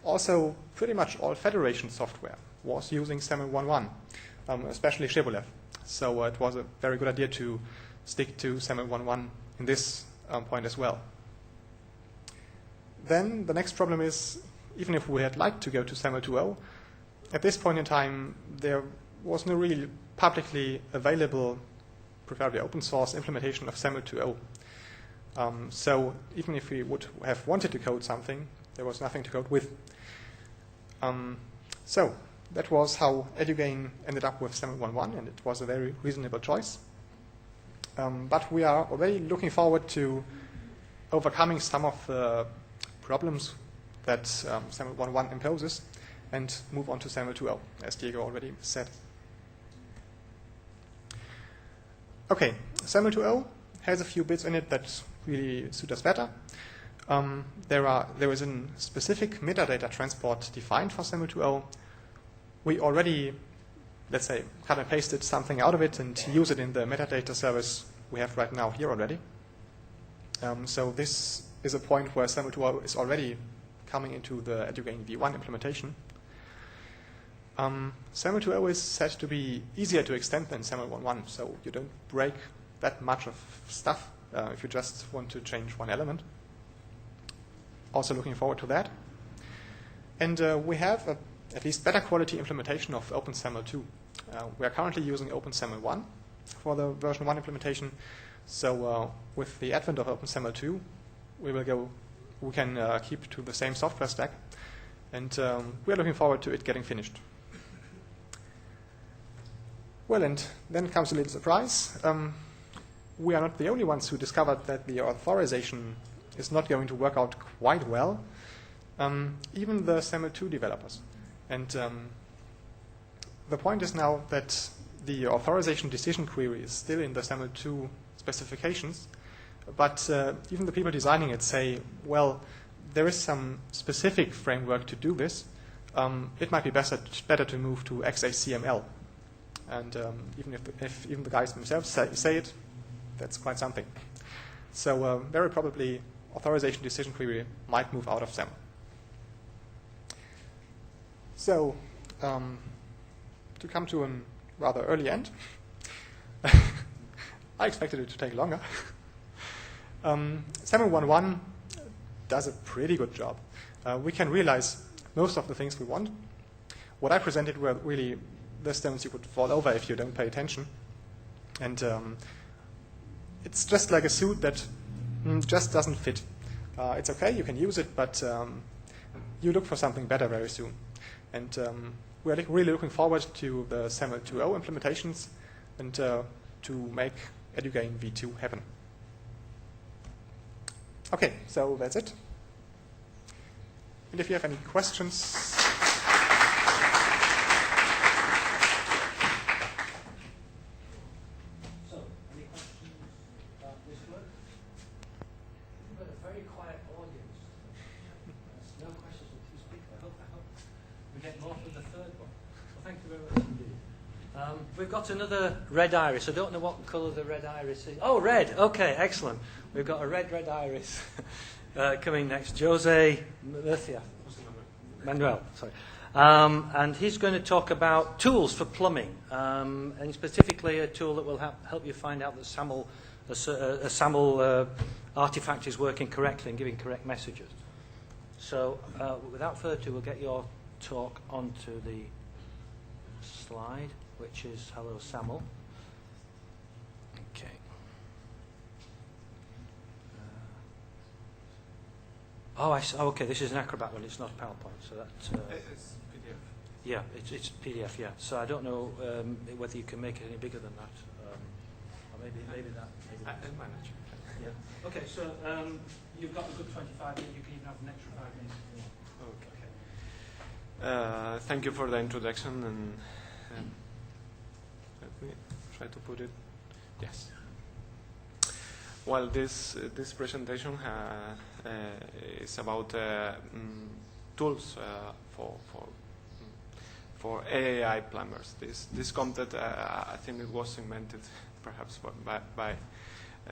Also, pretty much all federation software was using SAML 1.1, especially Shibboleth. So it was a very good idea to stick to SAML 1.1 in this point as well. Then the next problem is, even if we had liked to go to SAML 2.0, at this point in time, there was no really publicly available, preferably open source implementation of SAML 2.0. So even if we would have wanted to code something, there was nothing to code with. So that was how Edugain ended up with SAML 1.1, and it was a very reasonable choice. But we are already looking forward to overcoming some of the problems that SAML 1.1 imposes and move on to SAML 2.0, as Diego already said. Okay, SAML 2.0 has a few bits in it that really suit us better. There is a specific metadata transport defined for SAML 2.0. We already, let's say, cut and pasted something out of it and use it in the metadata service we have right now here already. So this is a point where SAML 2.0 is already coming into the Edugain v1 implementation. SAML 2.0 is said to be easier to extend than SAML 1.1, so you don't break that much of stuff if you just want to change one element. Also looking forward to that. And we have a at least better quality implementation of OpenSAML 2. We are currently using OpenSAML 1 for the version 1 implementation. So with the advent of OpenSAML 2, we can keep to the same software stack, and we are looking forward to it getting finished. Well, and then comes a little surprise. We are not the only ones who discovered that the authorization is not going to work out quite well. Even the SAML 2 developers. And the point is now that the authorization decision query is still in the SAML 2 specifications, but even the people designing it say, well, there is some specific framework to do this. It might be better to move to XACML. And if even the guys themselves say it, that's quite something. So very probably authorization decision query might move out of SAML. So to come to a rather early end, I expected it to take longer. SAML 1.1 does a pretty good job. We can realize most of the things we want. What I presented were really the stones you would fall over if you don't pay attention. And it's just like a suit that just doesn't fit. It's okay, you can use it, but you look for something better very soon. And we're really looking forward to the SAML 2.0 implementations and to make Edugain v2 happen. Okay, so that's it. And if you have any questions. So, any questions about this work? We've got a very quiet audience. No questions from two speakers. I hope we get more from the third one. Well, thank you very much indeed. We've got another red iris. I don't know what colour the red iris is. Oh, red. Okay, excellent. We've got a red iris coming next. Jose Murcia. Manuel, sorry. And he's going to talk about tools for plumbing, and specifically a tool that will help you find out that a SAML artifact is working correctly and giving correct messages. So without further ado, we'll get your talk onto the slide, which is Hello SAML. Okay. Okay, this is an Acrobat one, it's not PowerPoint, so that's... It's PDF. Yeah, it's PDF, yeah. So I don't know whether you can make it any bigger than that. Or maybe that... I'll manage. Yeah. Okay, so You've got a good 25 minutes, you can even have an extra 5 minutes if you want. Okay. Thank you for the introduction, and let me try to put it. Yes. Well, this presentation is about tools for AAI plumbers. This concept, I think it was invented perhaps by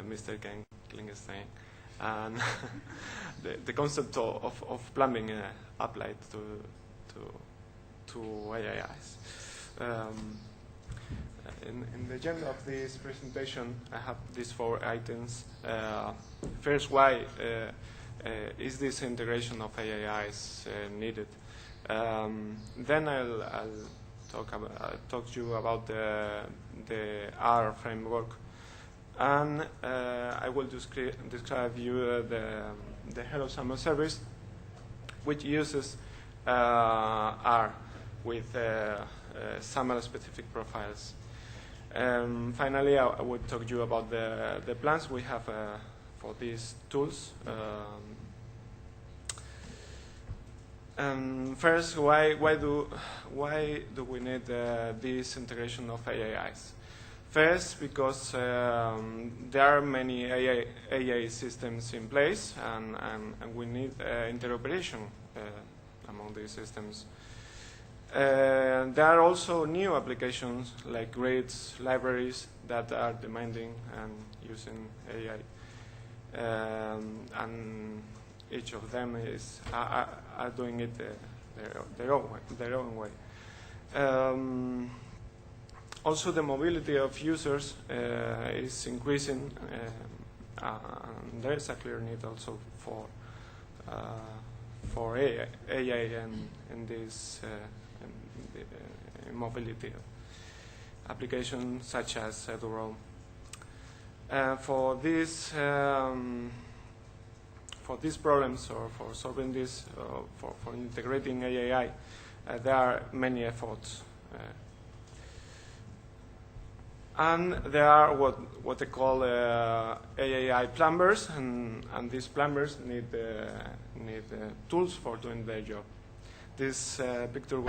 Mr. Ken Klingenstein, and the concept of plumbing applied to AAIs. In the agenda of this presentation, I have these 4 items. First, why is this integration of AAIs needed? Then I'll talk to you about the R framework, and I will describe you the Hello SAML service, which uses R with SAML-specific profiles. Finally, I will talk to you about the plans we have for these tools. First, why do we need this integration of AAIs? First, because there are many AA systems in place, and we need interoperation among these systems. There are also new applications like grids, libraries that are demanding and using AI, and each of them are doing it their own way. Also, the mobility of users is increasing, and there is a clear need also for AI in this mobility applications such as EduRoam. For these problems, or for solving this, for integrating AAI, there are many efforts. And there are what they call AAI plumbers, and these plumbers need tools for doing their job. This picture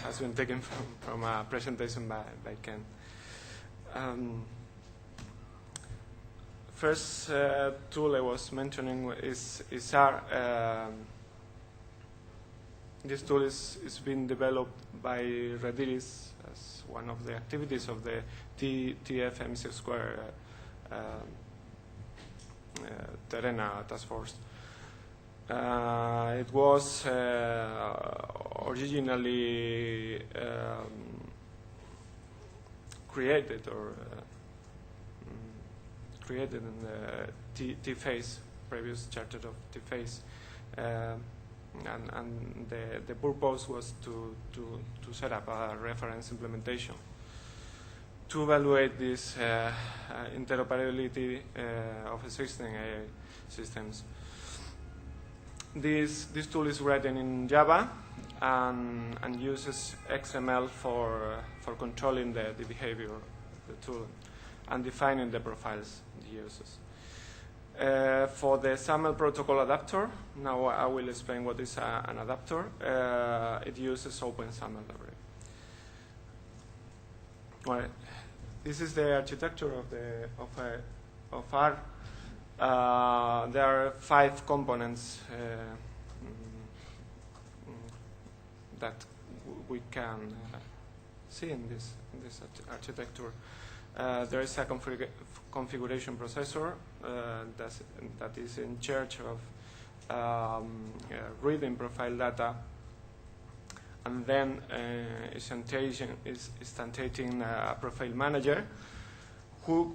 has been taken from a presentation by Ken. First tool I was mentioning is R. This tool is being developed by Rediris as one of the activities of the TFM6 Terena task force. It was originally created in the T-Phase, previous charter of T-Phase, and the purpose was to set up a reference implementation to evaluate this interoperability of existing AI systems. This tool is written in Java and uses XML for controlling the behavior of the tool and defining the profiles it uses. For the SAML protocol adapter, now I will explain what is an adapter. It uses OpenSAML library. Well, this is the architecture of R. There are 5 components that we can see in this architecture. There is a configuration processor that is in charge of reading profile data, and then instantiating a profile manager who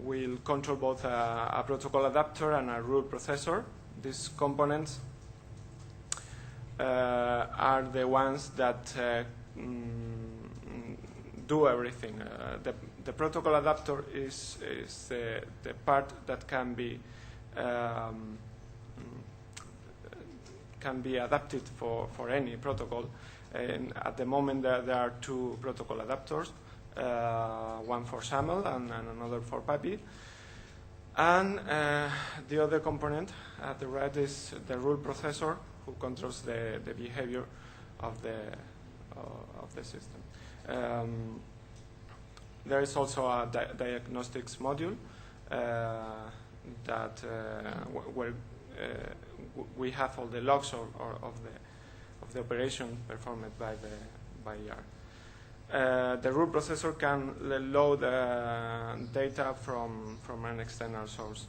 will control both a protocol adapter and a rule processor. These components are the ones that do everything. The protocol adapter is the part that can be adapted for any protocol. And at the moment, there are 2 protocol adapters. One for SAML and another for PAPI. And the other component at the right is the rule processor, who controls the behavior of the system. There is also a diagnostics module that where we have all the logs of the operation performed by ER. The rule processor can load data from an external source.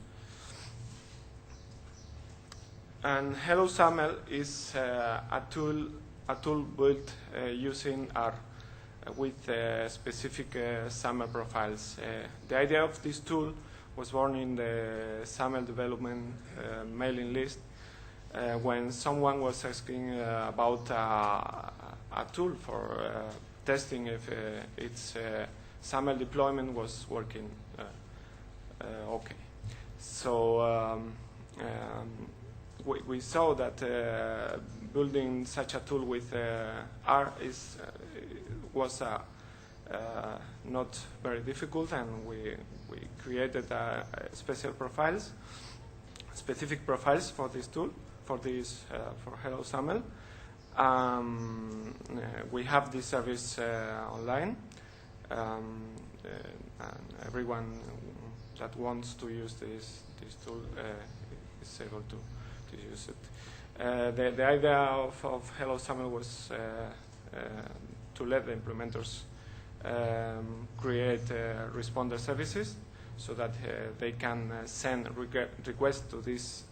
And HelloSAML is a tool built using R with specific SAML profiles. The idea of this tool was born in the SAML development mailing list when someone was asking about a tool for testing if its SAML deployment was working okay. So we saw that building such a tool with R was not very difficult, and we created specific profiles for this tool, for HelloSAML. We have this service online, and everyone that wants to use this tool is able to use it. The idea of HelloSAML was to let the implementers create responder services so that they can send requests to this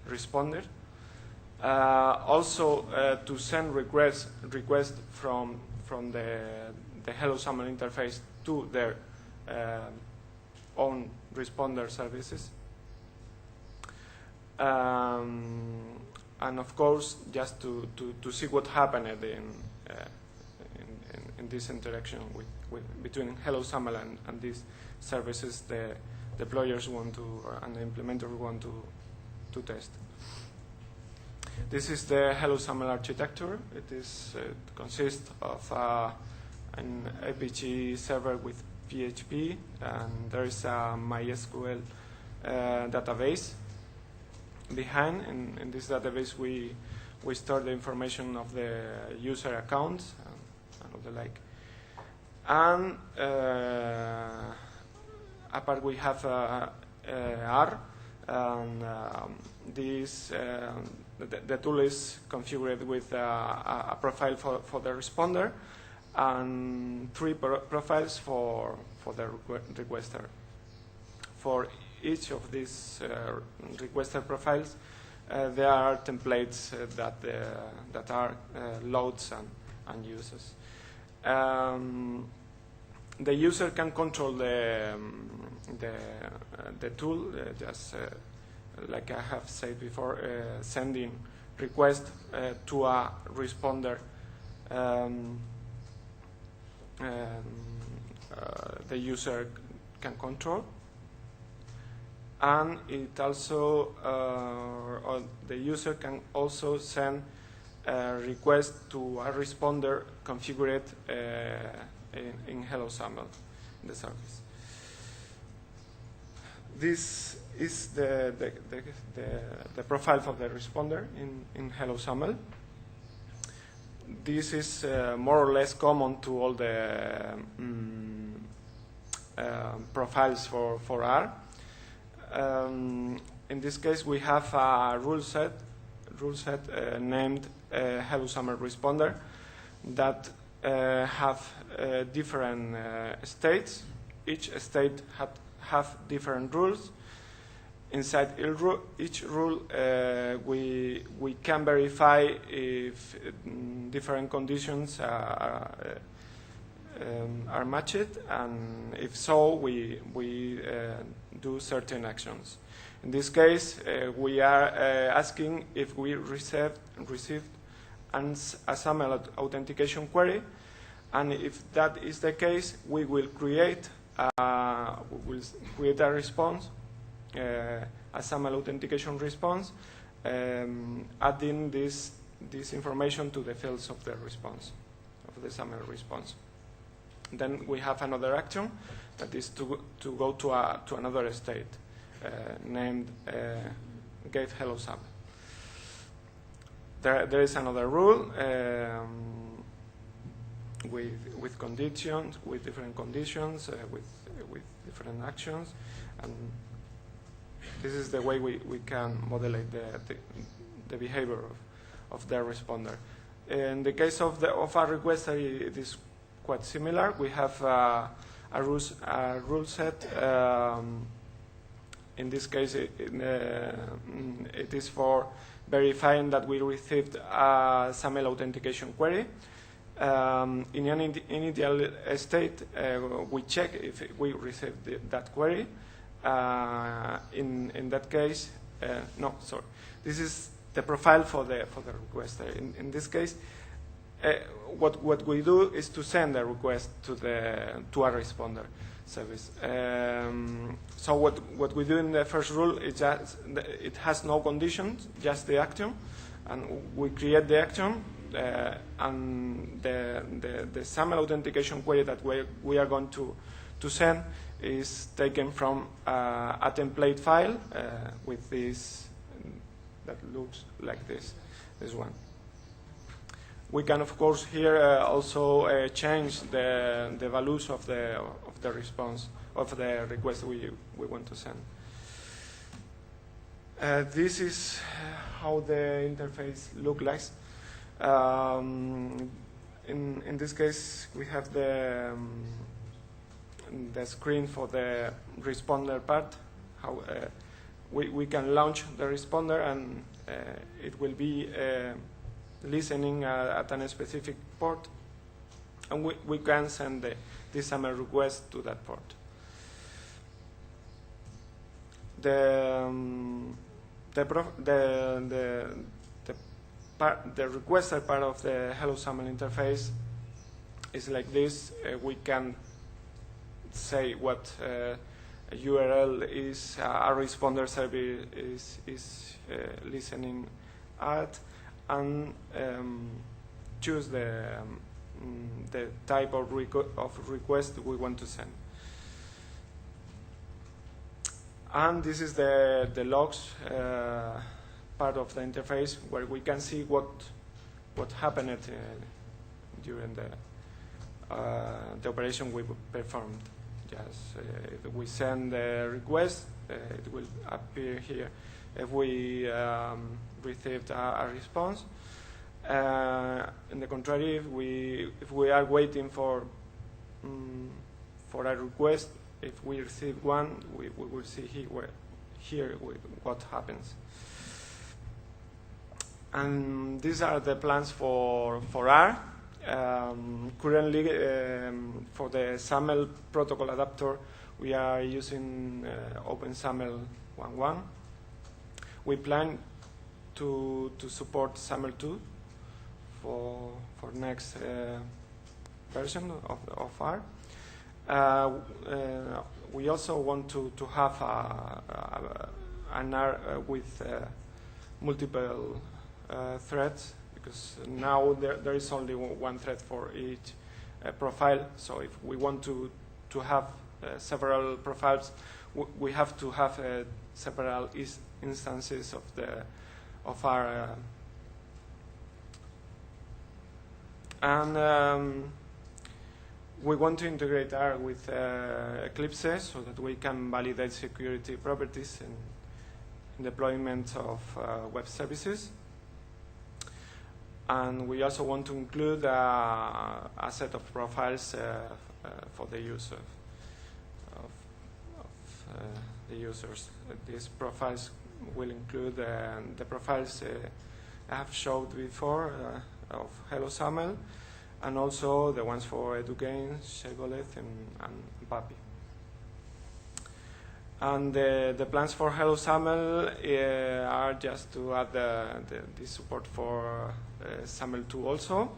responder. Also to send requests from the HelloSAML interface to their own responder services. And of course, just to see what happened in this interaction between HelloSAML and these services, the deployers want to, and the implementer want to test. This is the HelloSAML architecture. It consists of an APG server with PHP, and there is a MySQL database behind. In this database, we store the information of the user accounts and of the like. And apart, we have R, and the tool is configured with a profile for the responder and 3 profiles for the requester. For each of these requester profiles, there are templates that are loads and uses. The user can control the tool, just like I have said before, sending request to a responder. The user can control, and it also the user can also send a request to a responder configured in HelloSAML in the service. This is the profile of the responder in HelloSAML. This is more or less common to all the profiles for R. In this case, we have a rule set named HelloSAML responder that have different states. Each state have different rules. Inside each rule, we can verify if different conditions are matched, and if so, we do certain actions. In this case, we are asking if we received a SAML authentication query, and if that is the case, we will create a response, a SAML authentication response, adding this information to the fields of the response, of the SAML response. Then we have another action that is to go to another state. named get hello SAML. There is another rule with conditions, with different conditions, with different actions, and this is the way we can modulate the behavior of the responder. In the case of our request, it is quite similar. We have a rule set. In this case, it is for verifying that we received a SAML authentication query. In an initial state, we check if we received that query. In that case, no, sorry. This is the profile for the requester. In this case, what we do is to send a request to a responder service. So what we do in the first rule is just it has no conditions, just the action, and we create the action, and the SAML authentication query that we are going to send is taken from a template file with this that looks like this one. We can, of course, here also change the values of the response of the request we want to send. This is how the interface looks like. In this case, we have the screen for the responder part. How we can launch the responder, and it will be listening at a specific port, and we can send the SAML request to that port. The requester part of the Hello SAML interface is like this. We can say what URL is a responder service is listening at, and choose the type of request we want to send. And this is the logs part of the interface, where we can see what happened during the operation we performed. Just if we send the request, it will appear here. If we received a response, in the contrary, if we are waiting for a request, if we receive one, we will see here what happens. And these are the plans for R. Currently, for the SAML protocol adapter, we are using OpenSAML 1.1. We plan to support SAML 2 for next version of R. We also want to have an R with multiple threads, because now there is only one thread for each profile. So if we want to have several profiles, we have to have several instances of our and we want to integrate R with Eclipse so that we can validate security properties in deployment of web services. And we also want to include a set of profiles for the use of the users. These profiles will include the profiles I have showed before of Hello SAML, and also the ones for Edugain, Shibboleth, and Papi. And the plans for Hello SAML are just to add the support for SAML 2 also.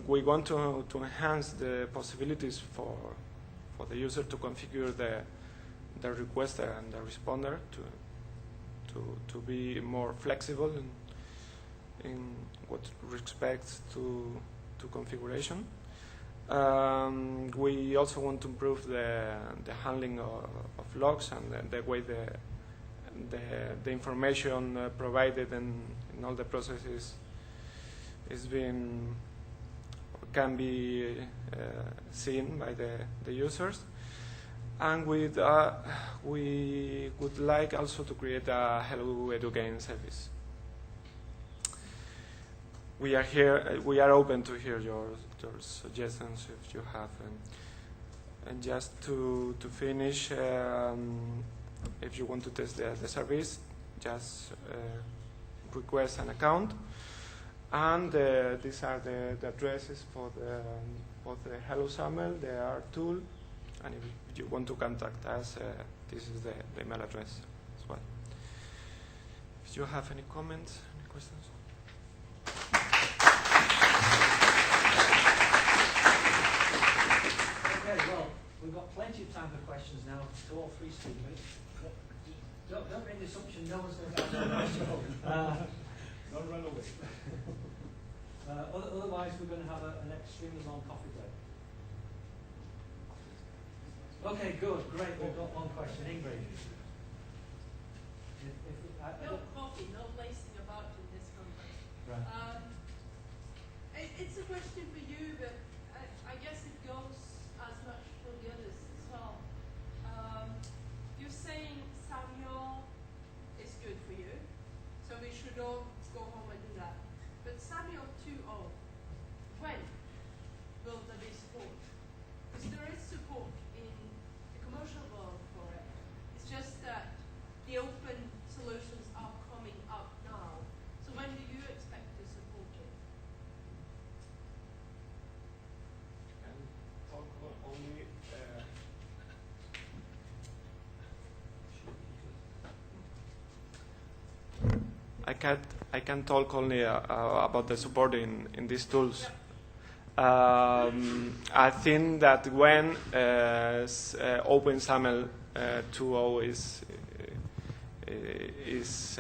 We want to enhance the possibilities for the user to configure the requester and the responder to be more flexible in what respects to configuration. We also want to improve the handling of logs and the way the information provided in all the processes can be seen by the users. And we would like also to create a Hello Educate service. We are here. We are open to hear your suggestions if you have. And just to finish, if you want to test the service, just request an account. And these are the addresses for the Hello SAML, the tool. And if you want to contact us, this is the email address as well. If you have any comments, any questions? Okay, well, we've got plenty of time for questions now to all three speakers. Don't make the assumption no one's going to ask a question. Don't run away. Otherwise, we're going to have an extremely long coffee break. Okay, good, great. We've got one question. Ingrid. No coffee, no lacing about in this conference. Right. It's a question for you, but I guess it goes as much for the others as well. You're saying Samuel is good for you, so we should all go home and do that. But Samuel 2.0, when will there be support? Because there is support in the commercial world for it. It's just that the open solutions are coming up now. So when do you expect to support it? I can talk only about the support in these tools. I think that when OpenSAML 2.0 is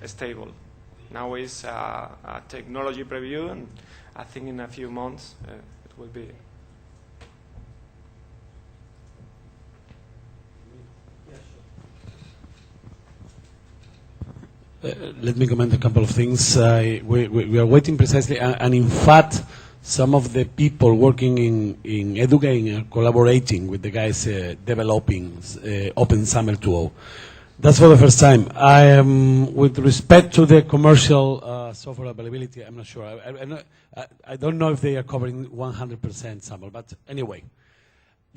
stable. Now is a technology preview, and I think in a few months it will be. Let me comment a couple of things. We are waiting precisely, and in fact, some of the people working in EduGain are collaborating with the guys developing OpenSAML 2.0. That's for the first time. With respect to the commercial software availability, I'm not sure. I don't know if they are covering 100% SAML, but anyway.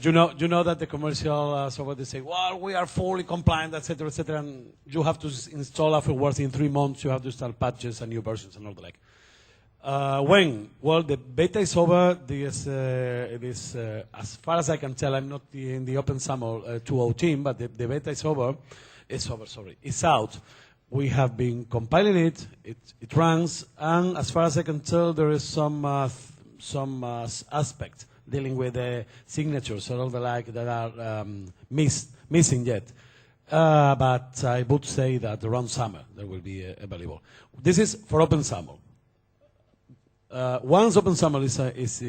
You know that the commercial software, they say, well, we are fully compliant, etc., and you have to install afterwards in 3 months. You have to install patches and new versions and all the like. When? Well, the beta is over. As far as I can tell, I'm not in the OpenSAML 2.0 team, but the beta is over. It's out. We have been compiling it. It runs, and as far as I can tell, there is some aspect dealing with the signatures and all the like that are missing yet. But I would say that around summer there will be available. This is for OpenSAML. Once OpenSAML is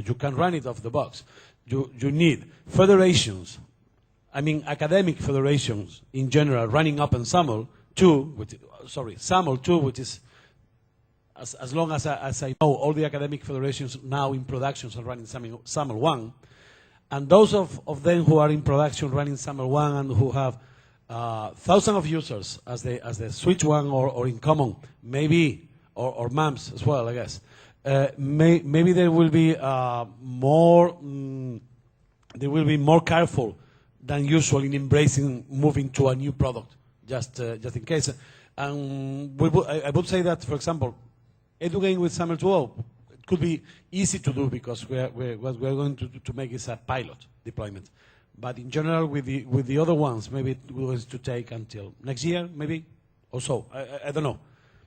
you can run it off the box. You need federations, academic federations in general running OpenSAML 2, SAML 2, which is as long as I know, all the academic federations now in production are running SAML 1. And those of them who are in production running SAML 1 and who have thousands of users as the switch one or in common, maybe, or MAMS as well, I guess, maybe they will be more careful than usual in embracing moving to a new product, just in case. And I would say that, for example, EduGain with SAML 2.0, it could be easy to do because what we're going to make is a pilot deployment. But in general, with the other ones, maybe it will have to take until next year, maybe, or so. I don't know.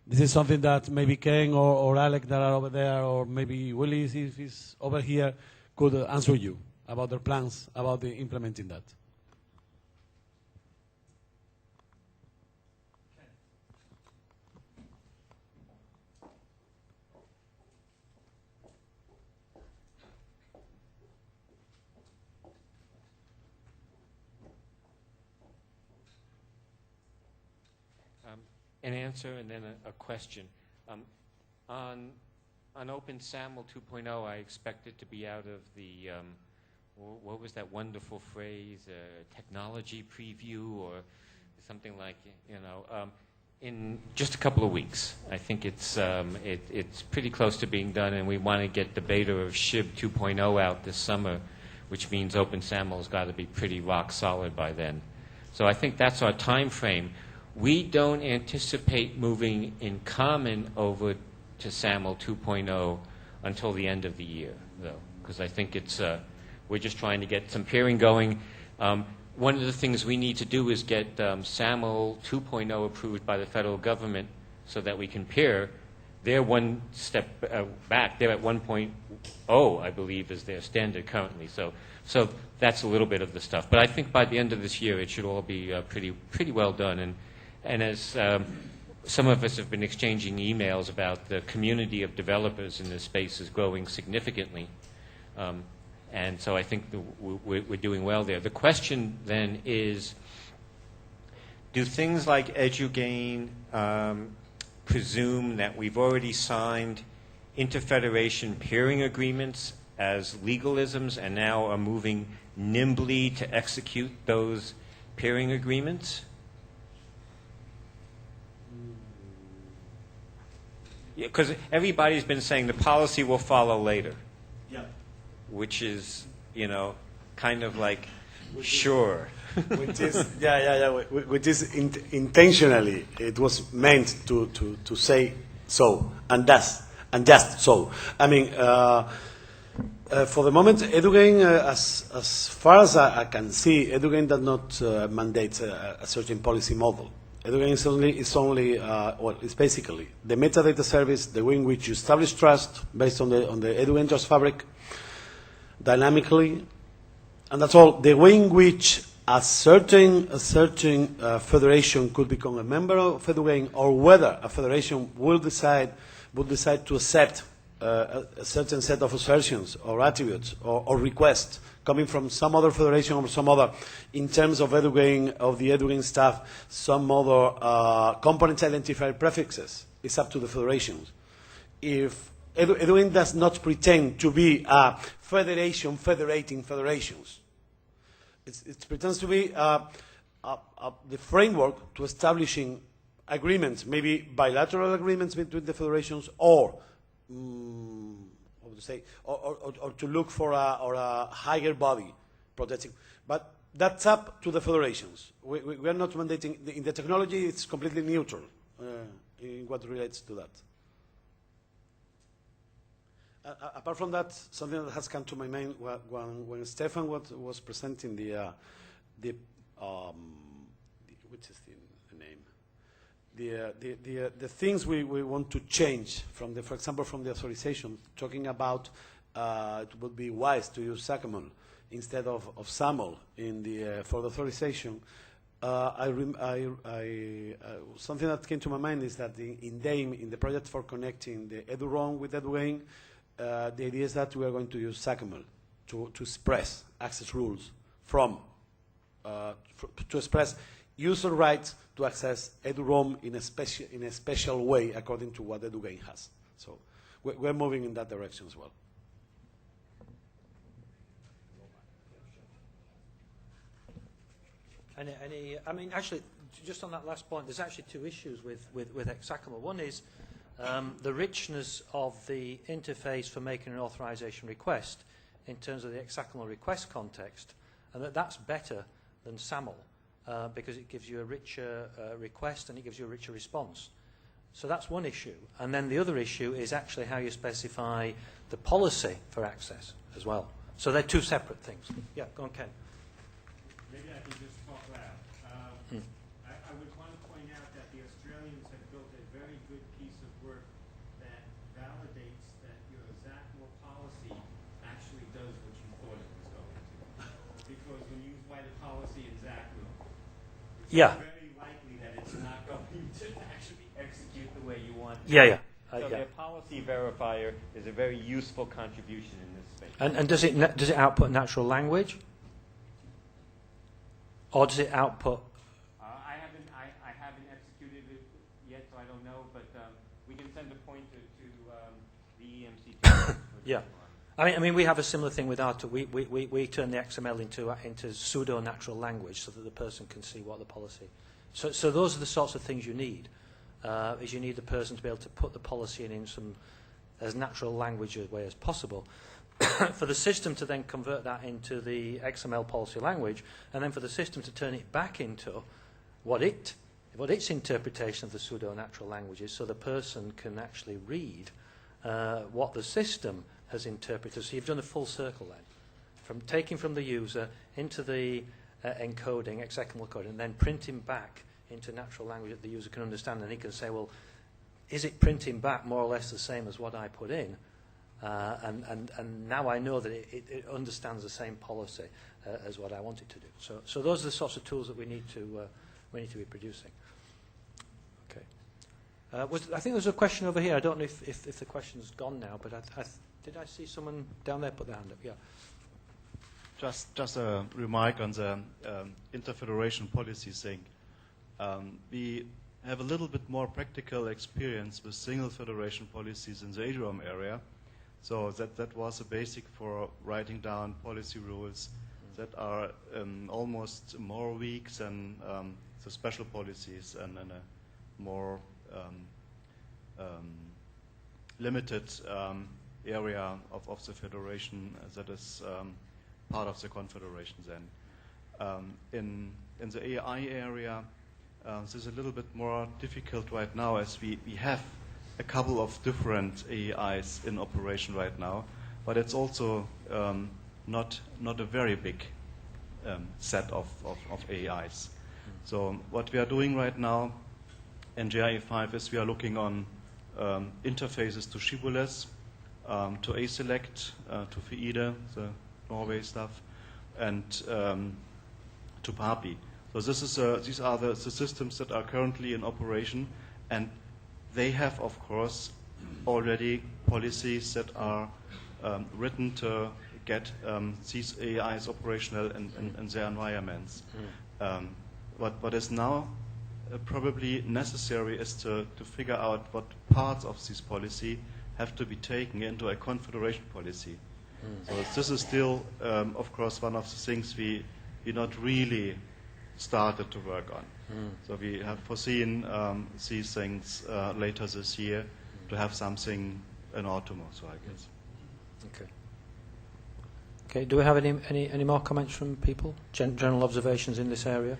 This is something that maybe Ken or Alec that are over there, or maybe Willie, if he's over here, could answer you about their plans about implementing that. an answer and then a question. On OpenSAML 2.0, I expect it to be out of the, what was that wonderful phrase, technology preview or something like, in just a couple of weeks. I think it's pretty close to being done, and we want to get the beta of SHIB 2.0 out this summer, which means OpenSAML's got to be pretty rock solid by then. So I think that's our time frame. We don't anticipate moving in common over to SAML 2.0 until the end of the year, though, because I think it's we're just trying to get some peering going. One of the things we need to do is get SAML 2.0 approved by the federal government so that we can peer. They're one step back. They're at 1.0, I believe, is their standard currently. So that's a little bit of the stuff. But I think by the end of this year, it should all be pretty well done. And as some of us have been exchanging emails about the community of developers in this space is growing significantly. And so I think we're doing well there. The question then is, do things like EduGain presume that we've already signed interfederation peering agreements as legalisms and now are moving nimbly to execute those peering agreements? Because everybody's been saying the policy will follow later. Yeah. Which is, kind of like, sure. Which is, which is intentionally, it was meant to say so, and just so. I mean, for the moment, EduGain, as far as I can see, EduGain does not mandate a certain policy model. EduGain is basically the metadata service, the way in which you establish trust based on the EduGain Trust Fabric, dynamically, and that's all. The way in which a certain federation could become a member of EduGain, or whether a federation would decide to accept a certain set of assertions or attributes or requests coming from some other federation or some other, in terms of EduGain, of the EduGain staff, some other components identifier prefixes, it's up to the federations. If EduGain does not pretend to be a federation federating federations. It pretends to be the framework to establishing agreements, maybe bilateral agreements between the federations, or or to look for a higher body protecting. But that's up to the federations. We are not mandating. In the technology, it's completely neutral in what relates to that. Apart from that, something that has come to my mind when Stefan was presenting which is the name? The things we want to change from for example, from the authorization, talking about it would be wise to use SACML instead of SAML for the authorization. Something that came to my mind is that in DAME, in the project for connecting the EduROM with EduGain, the idea is that we are going to use SACML to express access rules to express user rights to access EduROM in a special way according to what EduGain has. So we're moving in that direction as well. I mean, actually, just on that last point, there's actually two issues with XSACML. One is the richness of the interface for making an authorization request in terms of the XSACML request context, and that's better than SAML because it gives you a richer request and it gives you a richer response. So that's one issue. And then the other issue is actually how you specify the policy for access as well. So they're two separate things. Yeah, go on, Ken. Maybe I can just talk loud. I would want to point out that the Australians have built a very good piece of work that validates that your XSACML policy actually does what you thought it was going to. Because when you write a policy in XSACML, it's very likely that it's not going to actually execute the way you want it. So their policy verifier is a very useful contribution in this space. And does it output natural language? Or does it output? I haven't executed it yet can send a pointer to the EMC. Yeah. I mean, we have a similar thing with ARTA. We turn the XML into pseudo-natural language so that the person can see what the policy. So those are the sorts of things you need. Is you need the person to be able to put the policy in some as natural language a way as possible. For the system to then convert that into the XML policy language, and then for the system to turn it back into what its interpretation of the pseudo-natural language is, so the person can actually read what the system has interpreted. So you've done a full circle then, from taking from the user into the encoding, XML coding, and then printing back into natural language that the user can understand, and he can say, well, is it printing back more or less the same as what I put in? And now I know that it understands the same policy as what I want it to do. So those are the sorts of tools that we need to be producing. Okay. I think there's a question over here. I don't know if the question's gone now, but did I see someone down there put their hand up? Yeah. Just a remark on the interfederation policy thing. We have a little bit more practical experience with single federation policies in the ADROM area. So that was a basic for writing down policy rules that are almost more weak than the special policies and a more limited area of the federation that is part of the confederation then. In the AI area, this is a little bit more difficult right now as we have a couple of different AIs in operation right now, but it's also not a very big set of AIs. So what we are doing right now in GIE5 is we are looking on interfaces to Shibboleth, to ASelect, to FIIDE, the Norway stuff, and to PAPI. So these are the systems that are currently in operation, and they have, of course, already policies that are written to get these AIs operational in their environments. What is now probably necessary is to figure out what parts of this policy have to be taken into a confederation policy. So this is still, of course, one of the things we not really started to work on. So we have foreseen these things later this year to have something in autumn also, I guess. Okay. Okay. Do we have any more comments from people? General observations in this area?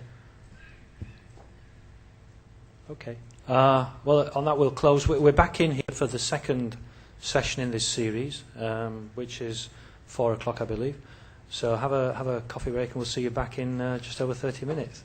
Okay. Well, on that we'll close. We're back in here for the second session in this series, which is 4 o'clock, I believe. So have a coffee break, and we'll see you back in just over 30 minutes.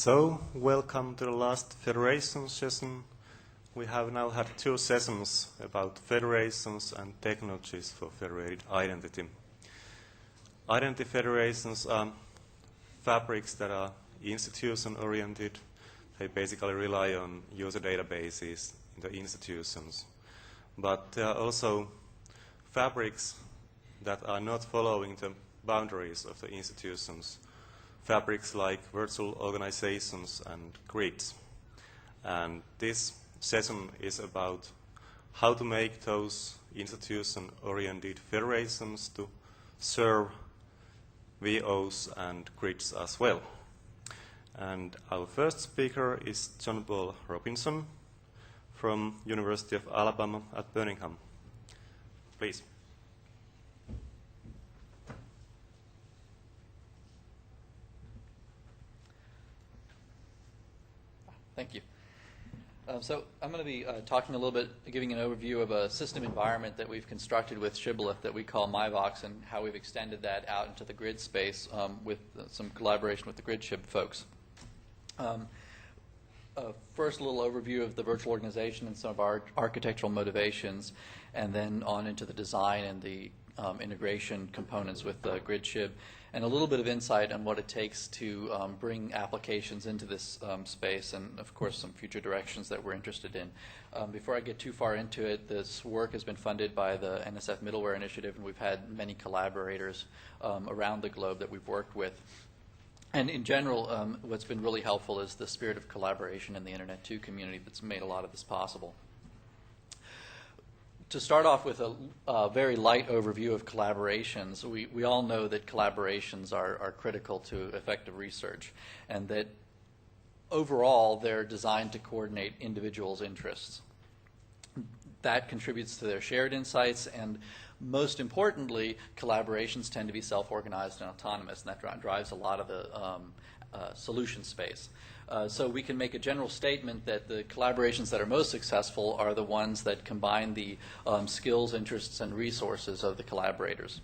So, welcome to the last federation session. We have now had 2 sessions about federations and technologies for federated identity. Identity federations are fabrics that are institution-oriented. They basically rely on user databases in the institutions. But there are also fabrics that are not following the boundaries of the institutions. Fabrics like virtual organizations and grids. And this session is about how to make those institution-oriented federations to serve VOs and grids as well. And our first speaker is John Paul Robinson from University of Alabama at Birmingham. Please. Thank you. So I'm going to be talking a little bit, giving an overview of a system environment that we've constructed with Shibboleth that we call MyVox, and how we've extended that out into the grid space with some collaboration with the GridShib folks. First, a little overview of the virtual organization and some of our architectural motivations, and then on into the design and the integration components with GridShib, and a little bit of insight on what it takes to bring applications into this space, and of course some future directions that we're interested in. Before I get too far into it, this work has been funded by the NSF Middleware Initiative, and we've had many collaborators around the globe that we've worked with. And in general, what's been really helpful is the spirit of collaboration in the Internet 2 community that's made a lot of this possible. To start off with a very light overview of collaborations, we all know that collaborations are critical to effective research, and that overall they're designed to coordinate individuals' interests. That contributes to their shared insights, and most importantly, collaborations tend to be self-organized and autonomous, and that drives a lot of the solution space. So we can make a general statement that the collaborations that are most successful are the ones that combine the skills, interests, and resources of the collaborators.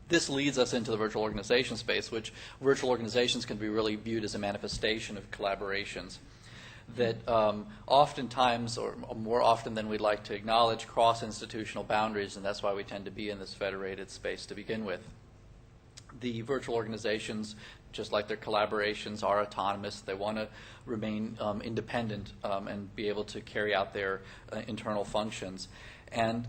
This leads us into the virtual organization space, which virtual organizations can be really viewed as a manifestation of collaborations that oftentimes, or more often than we'd like to acknowledge, cross institutional boundaries, and that's why we tend to be in this federated space to begin with. The virtual organizations, just like their collaborations, are autonomous. They want to remain independent and be able to carry out their internal functions. And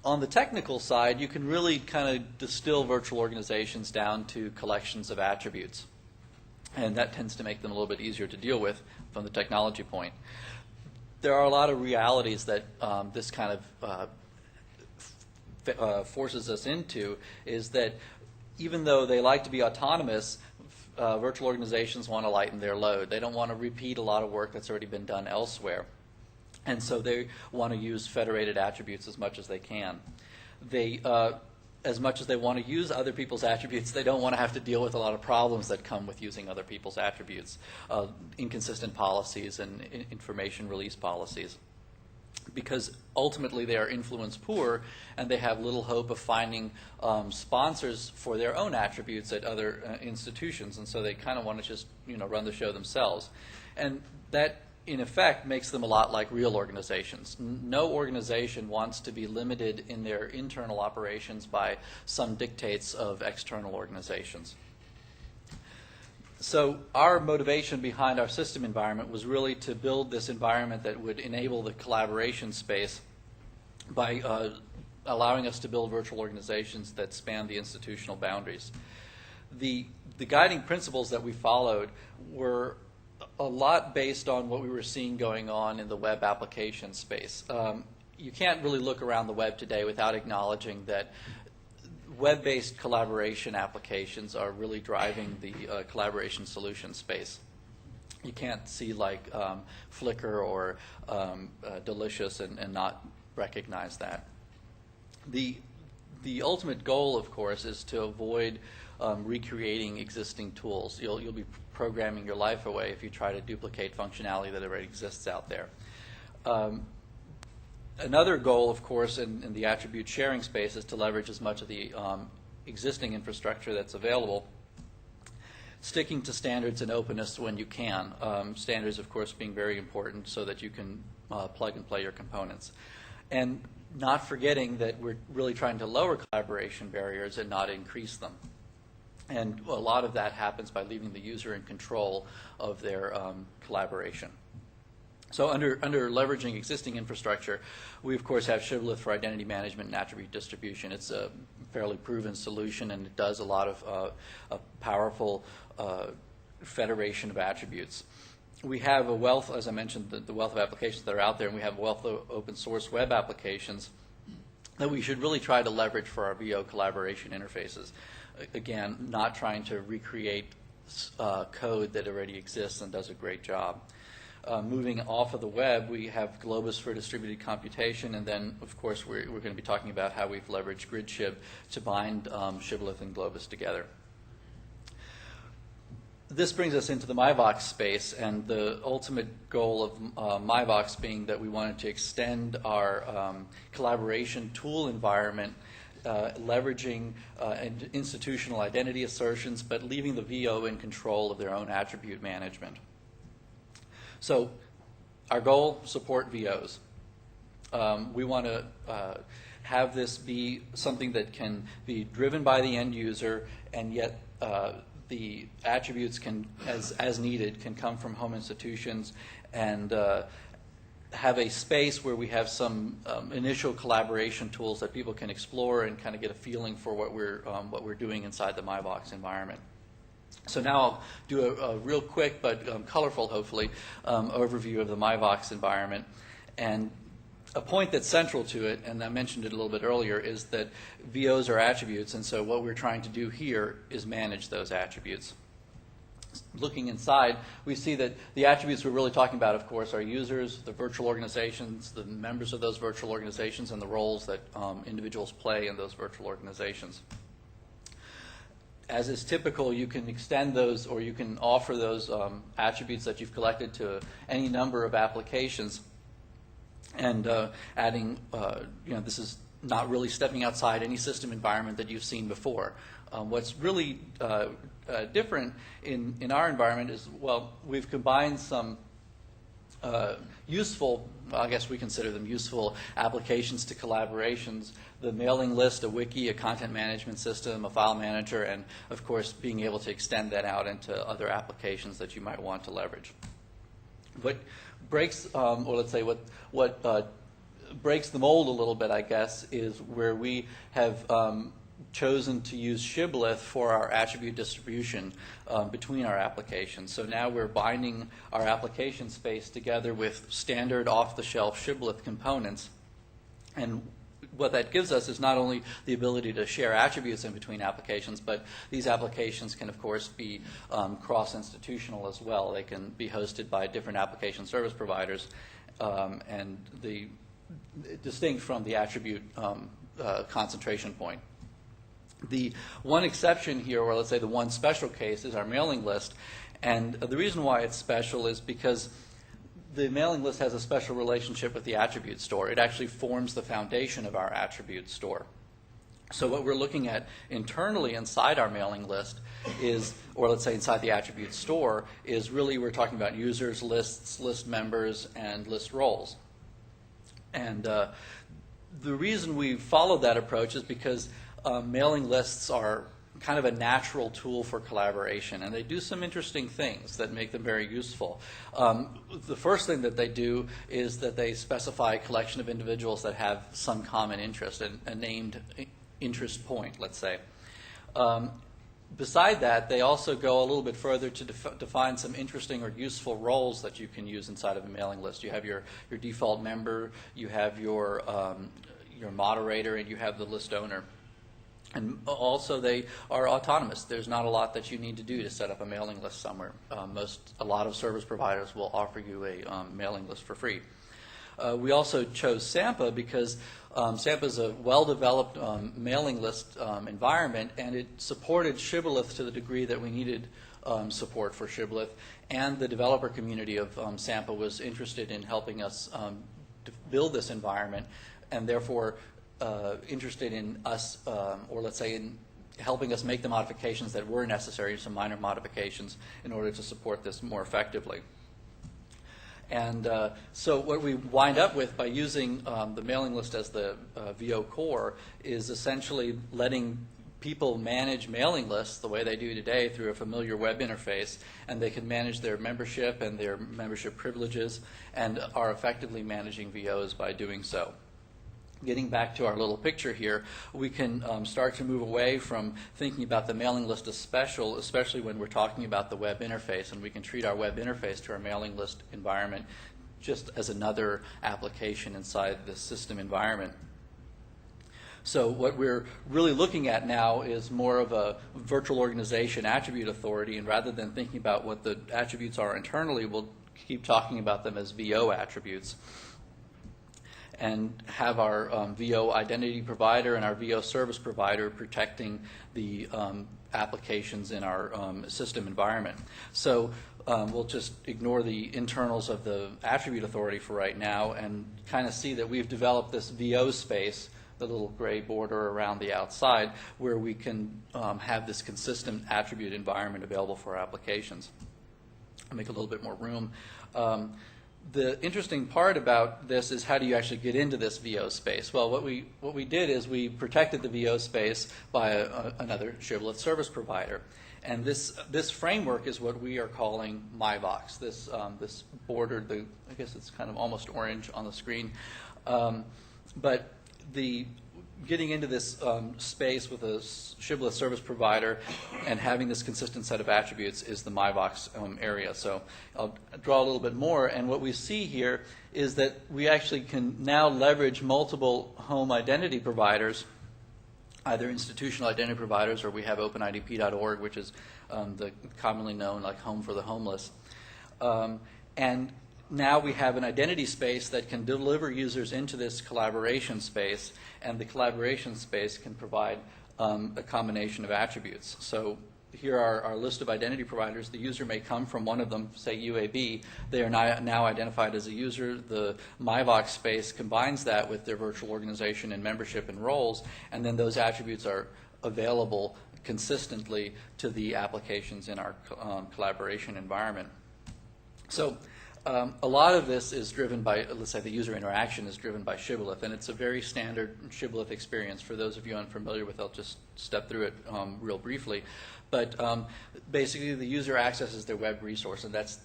on the technical side, you can really kind of distill virtual organizations down to collections of attributes. And that tends to make them a little bit easier to deal with from the technology point. There are a lot of realities that this kind of forces us into, is that even though they like to be autonomous, virtual organizations want to lighten their load. They don't want to repeat a lot of work that's already been done elsewhere. And so they want to use federated attributes as much as they can. They, as much as they want to use other people's attributes, they don't want to have to deal with a lot of problems that come with using other people's attributes, inconsistent policies and information release policies. Because ultimately they are influence poor, and they have little hope of finding sponsors for their own attributes at other institutions, and so they kind of want to just run the show themselves. And that, in effect, makes them a lot like real organizations. No organization wants to be limited in their internal operations by some dictates of external organizations. So our motivation behind our system environment was really to build this environment that would enable the collaboration space by allowing us to build virtual organizations that span the institutional boundaries. The guiding principles that we followed were a lot based on what we were seeing going on in the web application space. You can't really look around the web today without acknowledging that web-based collaboration applications are really driving the collaboration solution space. You can't see like Flickr or Delicious and not recognize that. The ultimate goal, of course, is to avoid recreating existing tools. You'll be programming your life away if you try to duplicate functionality that already exists out there. Another goal, of course, in the attribute sharing space is to leverage as much of the existing infrastructure that's available sticking to standards and openness when you can. Standards, of course, being very important so that you can plug and play your components. And not forgetting that we're really trying to lower collaboration barriers and not increase them. And a lot of that happens by leaving the user in control of their collaboration. So under leveraging existing infrastructure, we of course have Shibboleth for identity management and attribute distribution. It's a fairly proven solution, and it does a lot of a powerful federation of attributes. We have a wealth, as I mentioned, the wealth of applications that are out there, and we have a wealth of open source web applications that we should really try to leverage for our VO collaboration interfaces. Again, not trying to recreate code that already exists and does a great job. Moving off of the web, we have Globus for distributed computation, and then, of course, we're going to be talking about how we've leveraged GridShib to bind Shibboleth and Globus together. This brings us into the MyVox space, and the ultimate goal of MyVox being that we wanted to extend our collaboration tool environment, leveraging institutional identity assertions, but leaving the VO in control of their own attribute management. So our goal, support VOs. We want to have this be something that can be driven by the end user, and yet the attributes can, as needed, can come from home institutions, and have a space where we have some initial collaboration tools that people can explore and kind of get a feeling for what we're doing inside the MyVox environment. So now I'll do a real quick but colorful, hopefully, overview of the MyVox environment. And a point that's central to it, and I mentioned it a little bit earlier, is that VOs are attributes, and so what we're trying to do here is manage those attributes. Looking inside, we see that the attributes we're really talking about, of course, are users, the virtual organizations, the members of those virtual organizations, and the roles that individuals play in those virtual organizations. As is typical, you can extend those, or you can offer those attributes that you've collected to any number of applications. And adding, this is not really stepping outside any system environment that you've seen before. What's really different in our environment is, well, we've combined some useful, I guess we consider them useful, applications to collaborations, the mailing list, a wiki, a content management system, a file manager, and of course being able to extend that out into other applications that you might want to leverage. What breaks, or let's say what breaks the mold a little bit, I guess, is where we have chosen to use Shibboleth for our attribute distribution between our applications. So now we're binding our application space together with standard off-the-shelf Shibboleth components. And what that gives us is not only the ability to share attributes in between applications, but these applications can, of course, be cross-institutional as well. They can be hosted by different application service providers, and distinct from the attribute concentration point. The one exception here, or let's say the one special case, is our mailing list. And the reason why it's special is because the mailing list has a special relationship with the attribute store. It actually forms the foundation of our attribute store. So what we're looking at internally inside our mailing list is, or let's say inside the attribute store, is really we're talking about users, lists, list members, and list roles. And the reason we followed that approach is because mailing lists are kind of a natural tool for collaboration, and they do some interesting things that make them very useful. The first thing that they do is that they specify a collection of individuals that have some common interest, a named interest point, let's say. Beside that, they also go a little bit further to define some interesting or useful roles that you can use inside of a mailing list. You have your default member, you have your moderator, and you have the list owner. And also they are autonomous. There's not a lot that you need to do to set up a mailing list somewhere. A lot of service providers will offer you a mailing list for free. We also chose Sampa because Sampa is a well-developed mailing list environment, and it supported Shibboleth to the degree that we needed support for Shibboleth. And the developer community of Sampa was interested in helping us to build this environment, and therefore interested in us, or let's say in helping us make the modifications that were necessary, some minor modifications, in order to support this more effectively. And so what we wind up with by using the mailing list as the VO core is essentially letting people manage mailing lists the way they do today through a familiar web interface, and they can manage their membership and their membership privileges and are effectively managing VOs by doing so. Getting back to our little picture here, we can start to move away from thinking about the mailing list as special, especially when we're talking about the web interface, and we can treat our web interface to our mailing list environment just as another application inside the system environment. So what we're really looking at now is more of a virtual organization attribute authority, and rather than thinking about what the attributes are internally, we'll keep talking about them as VO attributes, and have our VO identity provider and our VO service provider protecting the applications in our system environment. So we'll just ignore the internals of the attribute authority for right now and kind of see that we've developed this VO space, the little gray border around the outside, where we can have this consistent attribute environment available for our applications. I'll make a little bit more room. The interesting part about this is how do you actually get into this VO space? Well, what we did is we protected the VO space by another shibboleth service provider. And this framework is what we are calling MyVox. This border, I guess it's kind of almost orange on the screen. But getting into this space with a shibboleth service provider and having this consistent set of attributes is the MyVox area. So I'll draw a little bit more, and what we see here is that we actually can now leverage multiple home identity providers, either institutional identity providers, or we have openidp.org, which is the commonly known like Home for the Homeless. And now we have an identity space that can deliver users into this collaboration space, and the collaboration space can provide a combination of attributes. So here are our list of identity providers. The user may come from one of them, say UAB. They are now identified as a user. The MyVox space combines that with their virtual organization and membership and roles, and then those attributes are available consistently to the applications in our collaboration environment. So a lot of this is driven by, let's say the user interaction is driven by shibboleth, and it's a very standard shibboleth experience. For those of you unfamiliar with it, I'll just step through it real briefly. But basically the user accesses their web resource, and that's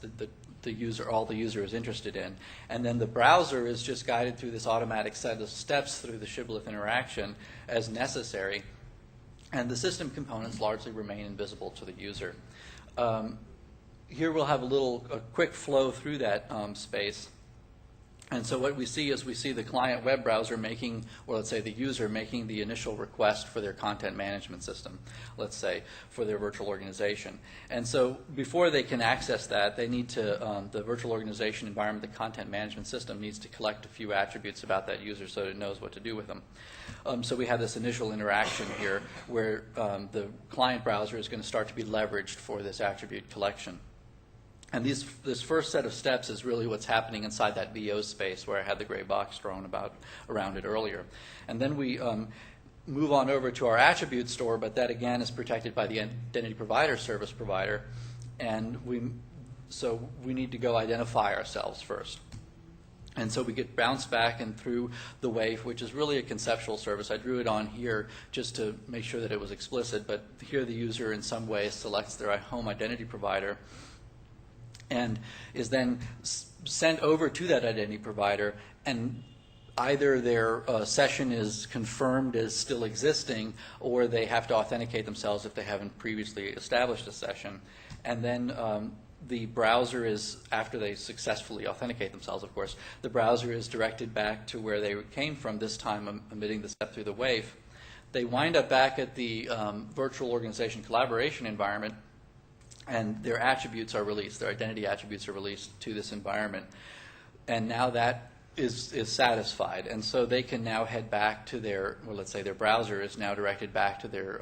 all the user is interested in. And then the browser is just guided through this automatic set of steps through the shibboleth interaction as necessary, and the system components largely remain invisible to the user. Here we'll have a quick flow through that space. And so what we see is we see the client web browser making, or let's say the user making the initial request for their content management system, let's say, for their virtual organization. And so before they can access that, they need to, the virtual organization environment, the content management system, needs to collect a few attributes about that user so that it knows what to do with them. So we have this initial interaction here where the client browser is going to start to be leveraged for this attribute collection. And this first set of steps is really what's happening inside that VO space where I had the gray box drawn around it earlier. And then we move on over to our attribute store, but that again is protected by the identity provider service provider. And so we need to go identify ourselves first. And so we get bounced back and through the WAIF, which is really a conceptual service. I drew it on here just to make sure that it was explicit, but here the user in some way selects their home identity provider and is then sent over to that identity provider, and either their session is confirmed as still existing, or they have to authenticate themselves if they haven't previously established a session. And then the browser is, after they successfully authenticate themselves, of course, the browser is directed back to where they came from, this time omitting the step through the WAIF. They wind up back at the virtual organization collaboration environment, and their attributes are released, their identity attributes are released to this environment. And now that is satisfied. And so they can now head back to their, well, let's say their browser is now directed back to their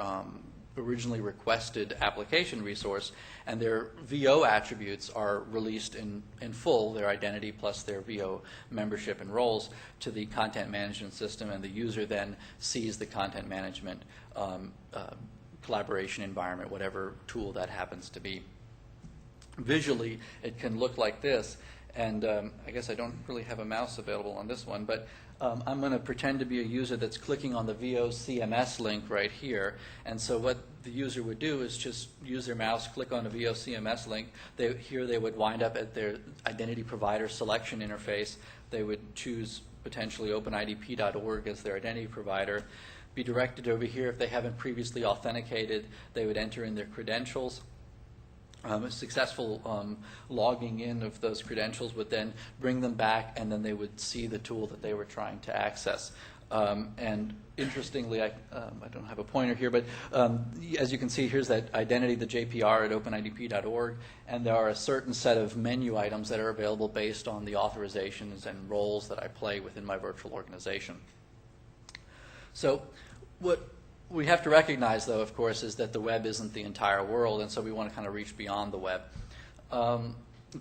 originally requested application resource, and their VO attributes are released in full, their identity plus their VO membership and roles, to the content management system, and the user then sees the content management collaboration environment, whatever tool that happens to be. Visually, it can look like this, and I guess I don't really have a mouse available on this one, but I'm going to pretend to be a user that's clicking on the VOCMS link right here. And so what the user would do is just use their mouse, click on a VOCMS link. Here they would wind up at their identity provider selection interface. They would choose potentially openidp.org as their identity provider, be directed over here. If they haven't previously authenticated, they would enter in their credentials. A successful logging in of those credentials would then bring them back, and then they would see the tool that they were trying to access. And interestingly, I don't have a pointer here, but as you can see, here's that identity, the JPR at openidp.org, and there are a certain set of menu items that are available based on the authorizations and roles that I play within my virtual organization. So what we have to recognize, though, of course, is that the web isn't the entire world, and so we want to kind of reach beyond the web.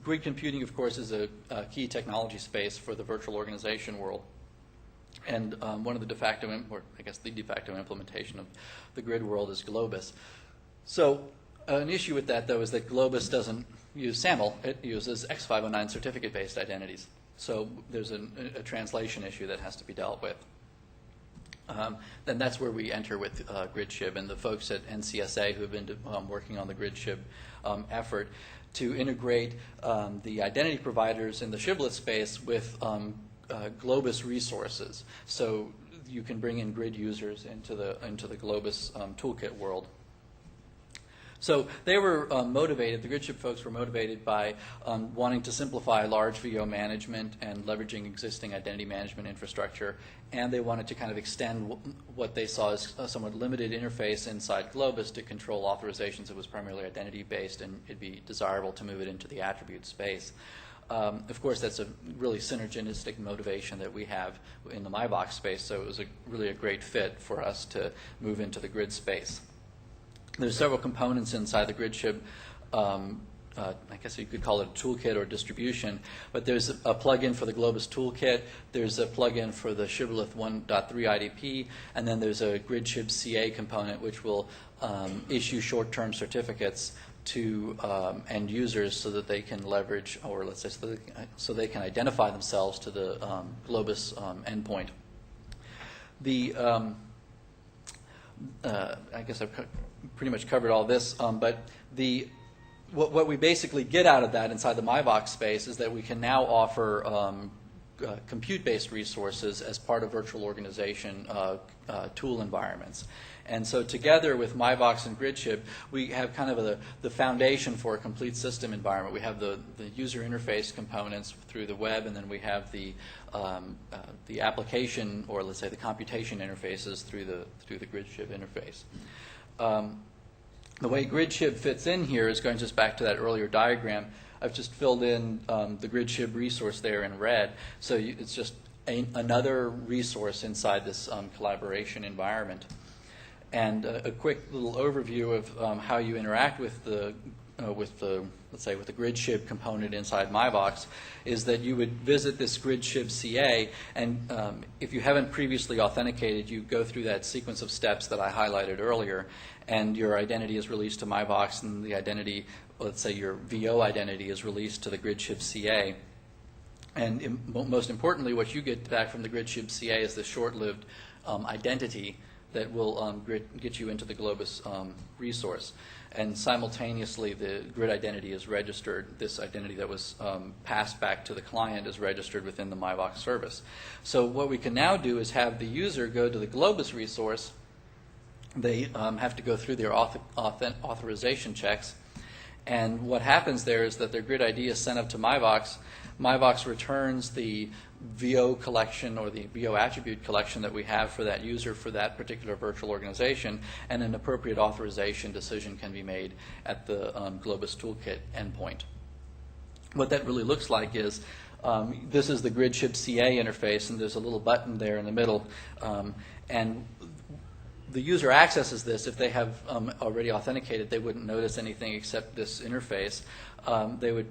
Grid computing, of course, is a key technology space for the virtual organization world. And one of the de facto, or I guess the de facto implementation of the grid world is Globus. So an issue with that, though, is that Globus doesn't use SAML. It uses X509 certificate-based identities. So there's a translation issue that has to be dealt with. Then that's where we enter with GridShib, and the folks at NCSA who have been working on the GridShib effort to integrate the identity providers in the shibboleth space with Globus resources. So you can bring in grid users into the Globus toolkit world. So they were motivated, the GridShib folks were motivated by wanting to simplify large VO management and leveraging existing identity management infrastructure, and they wanted to kind of extend what they saw as a somewhat limited interface inside Globus to control authorizations that was primarily identity-based, and it'd be desirable to move it into the attribute space. Of course, that's a really synergistic motivation that we have in the MyBox space, so it was really a great fit for us to move into the grid space. There's several components inside the GridShib. I guess you could call it a toolkit or distribution, but there's a plugin for the Globus toolkit, there's a plugin for the Shibboleth 1.3 IDP, and then there's a GridShib CA component which will issue short-term certificates to end users so that they can leverage, or let's say so they can identify themselves to the Globus endpoint. I guess I've pretty much covered all this, but what we basically get out of that inside the MyBox space is that we can now offer compute-based resources as part of virtual organization tool environments. And so together with MyBox and GridShib, we have kind of the foundation for a complete system environment. We have the user interface components through the web, and then we have the application, or let's say the computation interfaces through the GridShib interface. The way GridShib fits in here is going just back to that earlier diagram. I've just filled in the GridShib resource there in red. So it's just another resource inside this collaboration environment. And a quick little overview of how you interact with the let's say with the GridShib component inside MyBox is that you would visit this GridShib CA, and if you haven't previously authenticated, you go through that sequence of steps that I highlighted earlier, and your identity is released to MyBox, and the identity, let's say your VO identity, is released to the GridShib CA. And most importantly, what you get back from the GridShib CA is the short-lived identity that will get you into the Globus resource. And simultaneously, the grid identity is registered. This identity that was passed back to the client is registered within the MyBox service. So what we can now do is have the user go to the Globus resource. They have to go through their authorization checks. And what happens there is that their grid ID is sent up to MyBox. MyBox returns the VO collection or the VO attribute collection that we have for that user for that particular virtual organization, and an appropriate authorization decision can be made at the Globus toolkit endpoint. What that really looks like is this is the GridShib CA interface, and there's a little button there in the middle, and the user accesses this, if they have already authenticated, they wouldn't notice anything except this interface. They would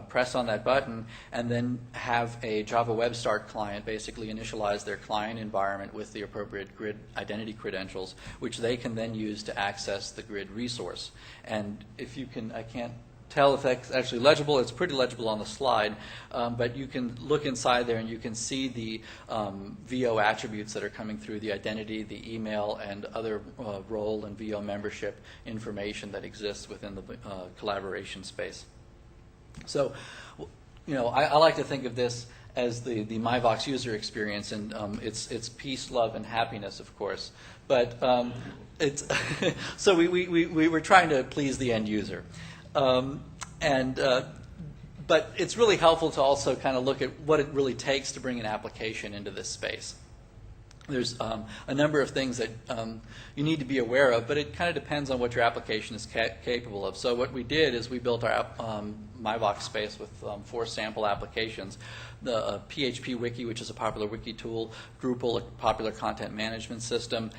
press on that button and then have a Java Web Start client basically initialize their client environment with the appropriate grid identity credentials, which they can then use to access the grid resource. And if you can, I can't tell if that's actually legible. It's pretty legible on the slide, but you can look inside there and you can see the VO attributes that are coming through, the identity, the email, and other role and VO membership information that exists within the collaboration space. So, you know, I like to think of this as the MyVox user experience, and it's peace, love, and happiness, of course. But it's so we were trying to please the end user. But it's really helpful to also kind of look at what it really takes to bring an application into this space. There's a number of things that you need to be aware of, but it kind of depends on what your application is capable of. So what we did is we built our MyVox space with 4 sample applications. The PHP Wiki, which is a popular wiki tool, Drupal, a popular content management system,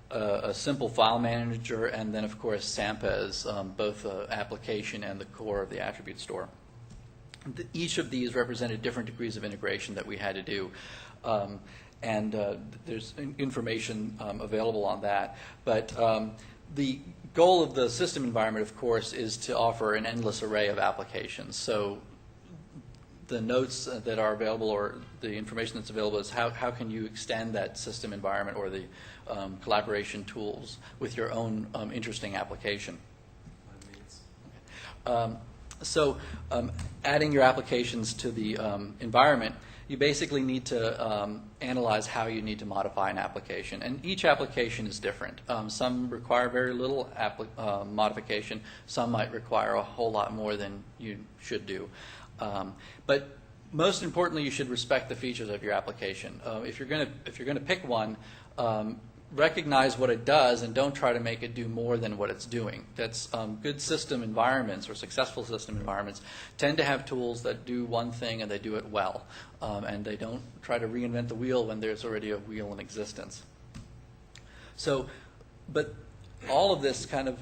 a simple file manager, and then, of course, Sampa is both the application and the core of the attribute store. Each of these represented different degrees of integration that we had to do. And there's information available on that. But the goal of the system environment, of course, is to offer an endless array of applications. So the notes that are available or the information that's available is how can you extend that system environment or the collaboration tools with your own interesting application. So adding your applications to the environment, you basically need to analyze how you need to modify an application. And each application is different. Some require very little modification. Some might require a whole lot more than you should do. But most importantly, you should respect the features of your application. If you're going to pick one, recognize what it does and don't try to make it do more than what it's doing. That's good system environments or successful system environments tend to have tools that do one thing and they do it well. And they don't try to reinvent the wheel when there's already a wheel in existence. So, but all of this kind of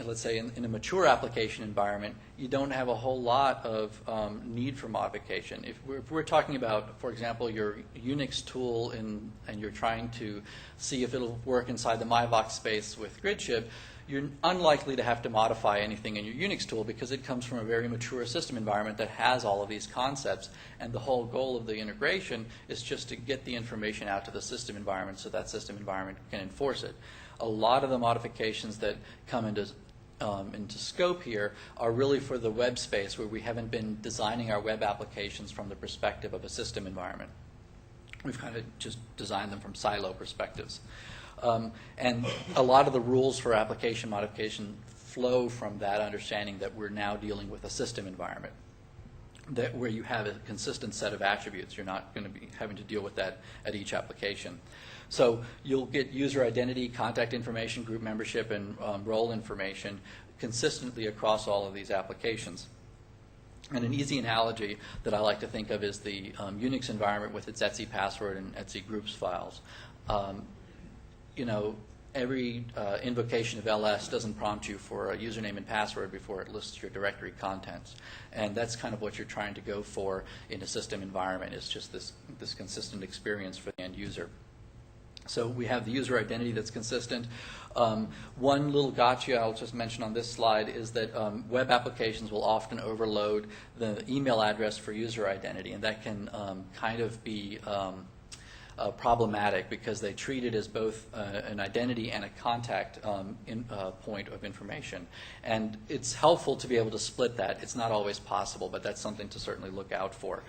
let's say in a mature application environment, you don't have a whole lot of need for modification. If we're talking about, for example, your Unix tool and you're trying to see if it'll work inside the MyVox space with GridShip, you're unlikely to have to modify anything in your Unix tool because it comes from a very mature system environment that has all of these concepts. And the whole goal of the integration is just to get the information out to the system environment so that system environment can enforce it. A lot of the modifications that come into scope here are really for the web space where we haven't been designing our web applications from the perspective of a system environment. We've kind of just designed them from silo perspectives. And a lot of the rules for application modification flow from that understanding that we're now dealing with a system environment, that where you have a consistent set of attributes. You're not going to be having to deal with that at each application. So you'll get user identity, contact information, group membership, and role information consistently across all of these applications. And an easy analogy that I like to think of is the Unix environment with its etc password and etc groups files. You know, every invocation of LS doesn't prompt you for a username and password before it lists your directory contents. And that's kind of what you're trying to go for in a system environment, is just this consistent experience for the end user. So we have the user identity that's consistent. One little gotcha I'll just mention on this slide is that web applications will often overload the email address for user identity, and that can kind of be problematic because they treat it as both an identity and a contact point of information. And it's helpful to be able to split that. It's not always possible, but that's something to certainly look out for.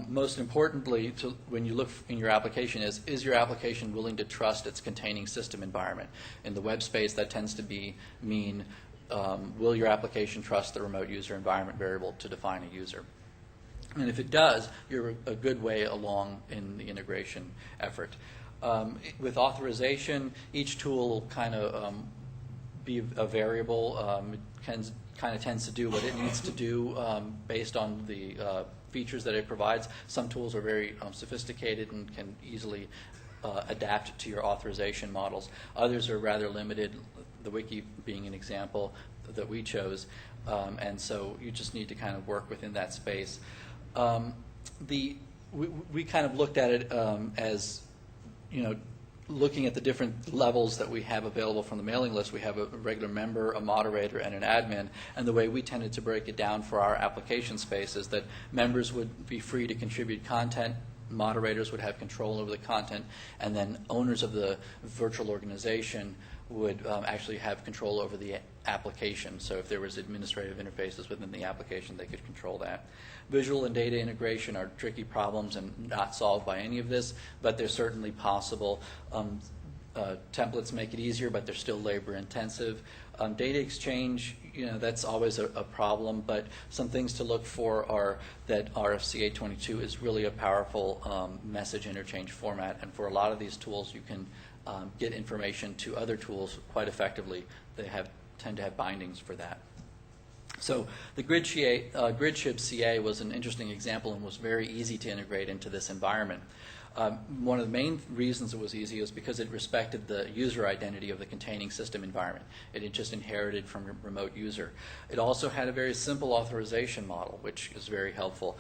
Most importantly, when you look in your application is your application willing to trust its containing system environment? In the web space, that tends to mean will your application trust the remote user environment variable to define a user? And if it does, you're a good way along in the integration effort. With authorization, each tool will kind of be a variable. It kind of tends to do what it needs to do based on the features that it provides. Some tools are very sophisticated and can easily adapt to your authorization models. Others are rather limited, the wiki being an example that we chose, and so you just need to kind of work within that space. We kind of looked at it as, looking at the different levels that we have available from the mailing list. We have a regular member, a moderator, and an admin. And the way we tended to break it down for our application space is that members would be free to contribute content, moderators would have control over the content, and then owners of the virtual organization would actually have control over the application. So if there was administrative interfaces within the application, they could control that. Visual and data integration are tricky problems and not solved by any of this, but they're certainly possible. Templates make it easier, but they're still labor intensive. Data exchange, that's always a problem, but some things to look for are that RFC 822 is really a powerful message interchange format, and for a lot of these tools you can get information to other tools quite effectively. They tend to have bindings for that. So the GridShip CA was an interesting example and was very easy to integrate into this environment. One of the main reasons it was easy is because it respected the user identity of the containing system environment. It had just inherited from a remote user. It also had a very simple authorization model, which is very helpful.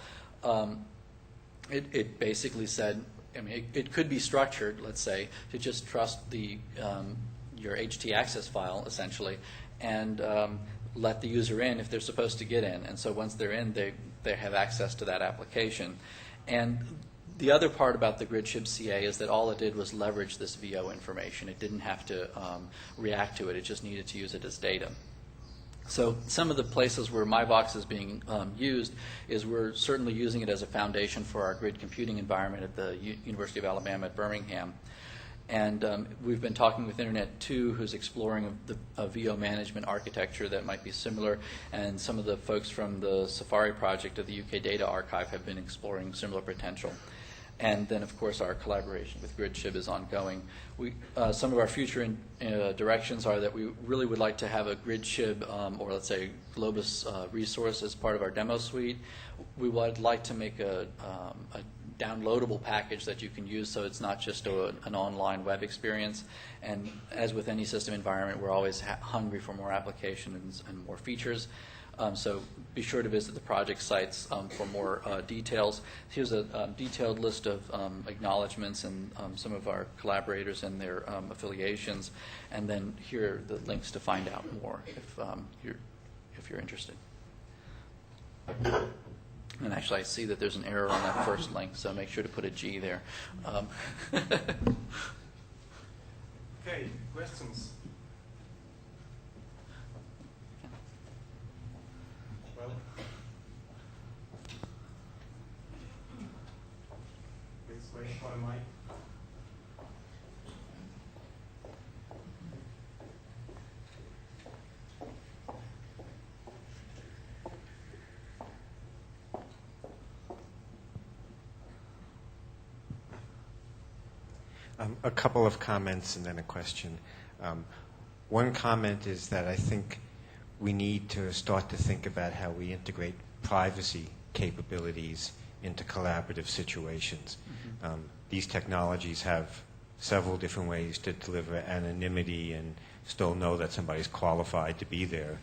It basically said, it could be structured, let's say, to just trust your htaccess file, essentially, and let the user in if they're supposed to get in. And so once they're in, they have access to that application. And the other part about the GridShip CA is that all it did was leverage this VO information. It didn't have to react to it. It just needed to use it as data. So some of the places where MyVox is being used is we're certainly using it as a foundation for our grid computing environment at the University of Alabama at Birmingham. And we've been talking with Internet 2, who's exploring a VO management architecture that might be similar, and some of the folks from the Safari project of the UK Data Archive have been exploring similar potential. And then, of course, our collaboration with GridShip is ongoing. Some of our future directions are that we really would like to have a GridShip or, let's say, Globus resource as part of our demo suite. We would like to make a downloadable package that you can use so it's not just an online web experience. And as with any system environment, we're always hungry for more applications and more features. So be sure to visit the project sites for more details. Here's a detailed list of acknowledgments and some of our collaborators and their affiliations. And then here are the links to find out more if you're interested. And actually, I see that there's an error on that first link, so make sure to put a G there. Okay, questions? Well, please wait for the mic. A couple of comments and then a question. One comment is that I think we need to start to think about how we integrate privacy capabilities into collaborative situations. Mm-hmm. These technologies have several different ways to deliver anonymity and still know that somebody's qualified to be there.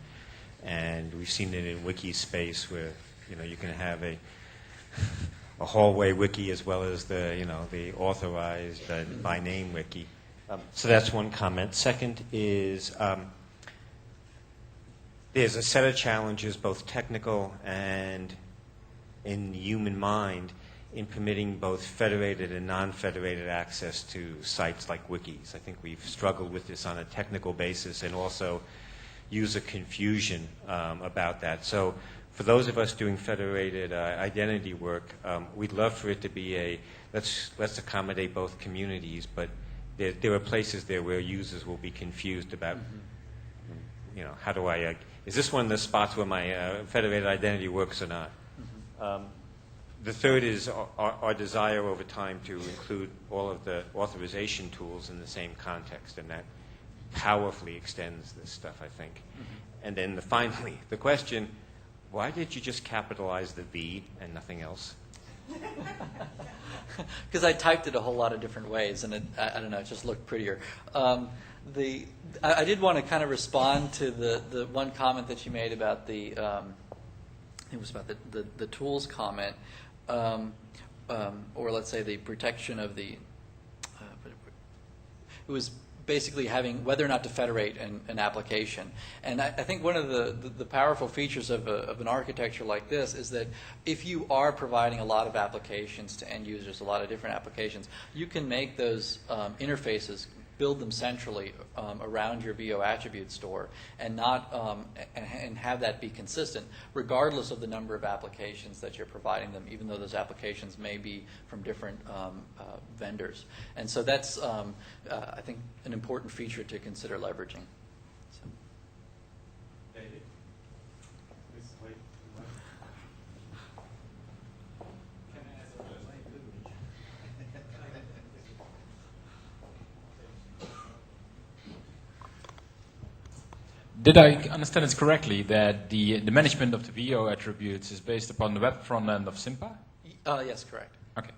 And we've seen it in wiki space where you can have a hallway wiki as well as the authorized by name wiki. So that's one comment. Second is there's a set of challenges, both technical and in the human mind, in permitting both federated and non-federated access to sites like wikis. I think we've struggled with this on a technical basis and also user confusion about that. So for those of us doing federated identity work, we'd love for it to be let's accommodate both communities, but there are places there where users will be confused about, how do I, is this one of the spots where my federated identity works or not? Mm-hmm. The third is our desire over time to include all of the authorization tools in the same context, and that powerfully extends this stuff, I think. Mm-hmm. And then finally, the question, why did you just capitalize the V and nothing else? Because I typed it a whole lot of different ways, and I don't know, it just looked prettier. I did want to kind of respond to the one comment that you made about it was about the tools comment, or let's say the protection of the. It was basically having whether or not to federate an application. And I think one of the powerful features of an architecture like this is that if you are providing a lot of applications to end users, a lot of different applications, you can make those interfaces, build them centrally around your VO attribute store, and and have that be consistent, regardless of the number of applications that you're providing them, even though those applications may be from different vendors. And so that's, I think, an important feature to consider leveraging. So. David, please wait. Did I understand it correctly that the management of the VO attributes is based upon the web front end of Simpa? Yes, correct. Okay.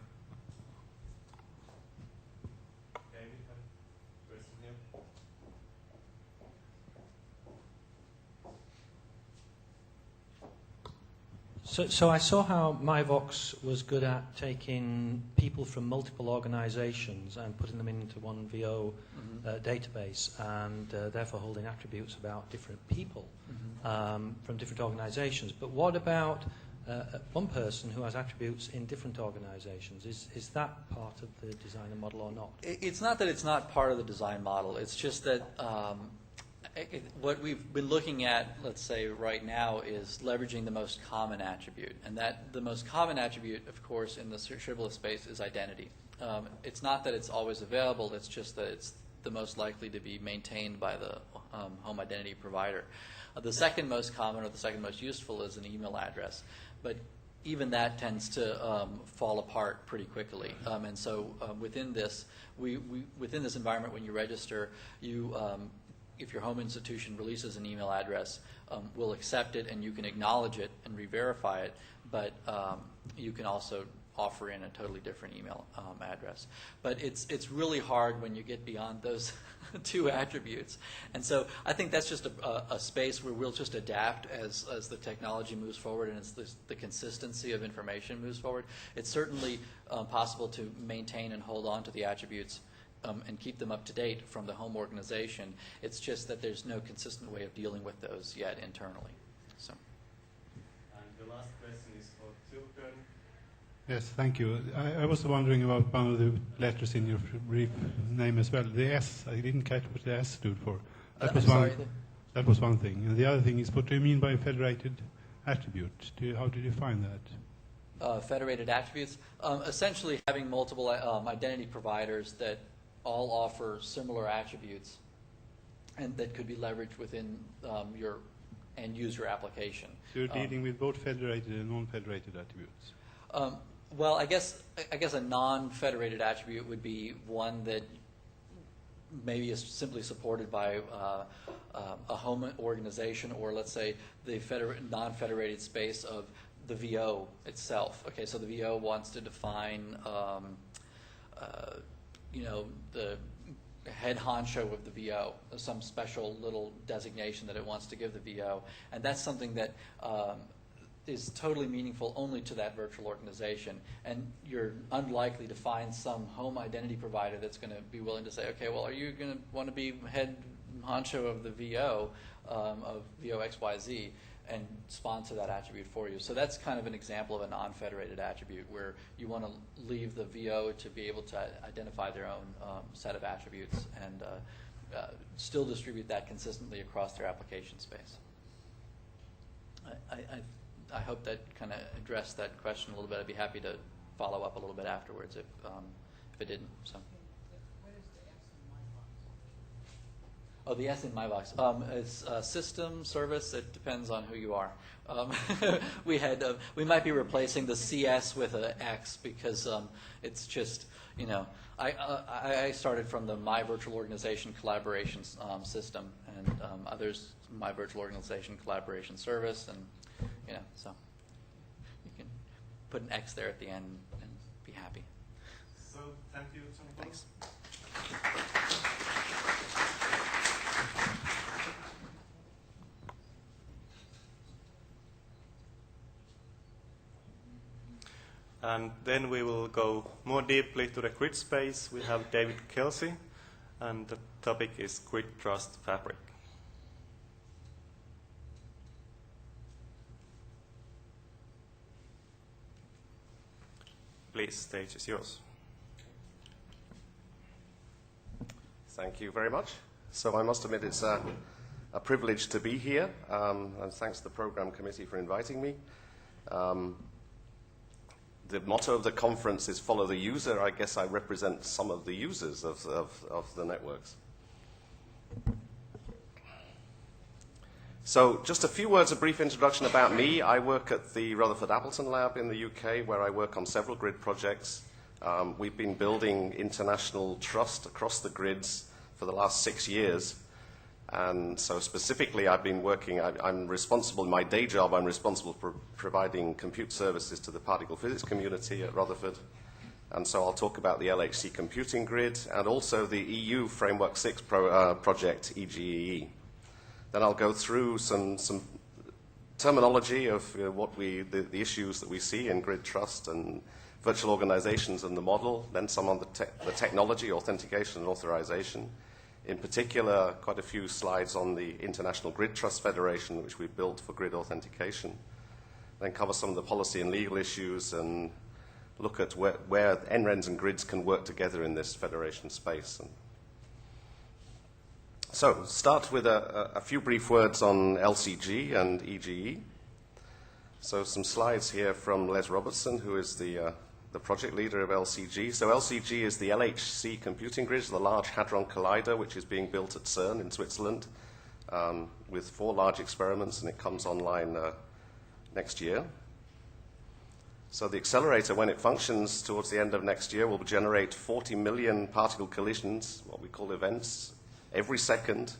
So I saw how MyVox was good at taking people from multiple organizations and putting them into one VO database, and therefore holding attributes about different people from different organizations. But what about one person who has attributes in different organizations? Is that part of the designer model or not? It's not that it's not part of the design model. It's just that what we've been looking at, let's say right now, is leveraging the most common attribute. And that the most common attribute, of course, in the shibboleth space is identity. It's not that it's always available, it's just that it's the most likely to be maintained by the home identity provider. The second most common, or the second most useful, is an email address. But even that tends to fall apart pretty quickly. And so within this, within this environment, when you register, you if your home institution releases an email address, we'll accept it and you can acknowledge it and re-verify it, but you can also offer in a totally different email address. But it's really hard when you get beyond those two attributes. And so I think that's just a space where we'll just adapt as the technology moves forward and as the consistency of information moves forward. It's certainly possible to maintain and hold on to the attributes and keep them up to date from the home organization. It's just that there's no consistent way of dealing with those yet internally. So. And the last question is for Torbjörn. Yes, thank you. I was wondering about one of the letters in your brief name as well. The S, I didn't catch what the S stood for. That was one thing. And the other thing is, what do you mean by federated attribute? How do you define that? Federated attributes? Essentially having multiple identity providers that all offer similar attributes and that could be leveraged within your end user application. So you're dealing with both federated and non-federated attributes? Well, I guess a non-federated attribute would be one that maybe is simply supported by a home organization, or let's say the non-federated space of the VO itself. Okay, so the VO wants to define, the head honcho of the VO, some special little designation that it wants to give the VO, and that's something that is totally meaningful only to that virtual organization. And you're unlikely to find some home identity provider that's going to be willing to say, okay, well, are you going to want to be head honcho of the VO, of VO XYZ, and sponsor that attribute for you. So that's kind of an example of a non-federated attribute where you want to leave the VO to be able to identify their own set of attributes and still distribute that consistently across their application space. I hope that kind of addressed that question a little bit. I'd be happy to follow up a little bit afterwards if it didn't. So. Oh, the S in MyVox. It's system, service. It depends on who you are. We might be replacing the CS with an X because it's just, I started from the My Virtual Organization Collaboration System, and others My Virtual Organization Collaboration Service, and so you can. put an X there at the end and be happy. So, thank you. Thanks. And then we will go more deeply to the grid space. We have David Kelsey, and the topic is Grid Trust Fabric. Please, stage is yours. Thank you very much. So I must admit it's a privilege to be here, and thanks to the Programme Committee for inviting me. The motto of the conference is follow the user. I guess I represent some of the users of the networks. So just a few words, a brief introduction about me. I work at the Rutherford Appleton Lab in the UK, where I work on several grid projects. We've been building international trust across the grids for the last 6 years. And so specifically, I've been working, I'm responsible, in my day job, I'm responsible for providing compute services to the particle physics community at Rutherford. And so I'll talk about the LHC computing grid and also the EU Framework 6 project, EGEE. Then I'll go through some terminology of the issues that we see in grid trust and virtual organizations and the model, then some on the technology, authentication and authorization. In particular, quite a few slides on the International Grid Trust Federation, which we built for grid authentication. Then cover some of the policy and legal issues and look at where NRENs and grids can work together in this federation space. So, start with a few brief words on LCG and EGE. So some slides here from Les Robertson, who is the project leader of LCG. So LCG is the LHC computing grid, the Large Hadron Collider, which is being built at CERN in Switzerland with 4 large experiments, and it comes online next year. So the accelerator, when it functions towards the end of next year, will generate 40 million particle collisions, what we call events, every second.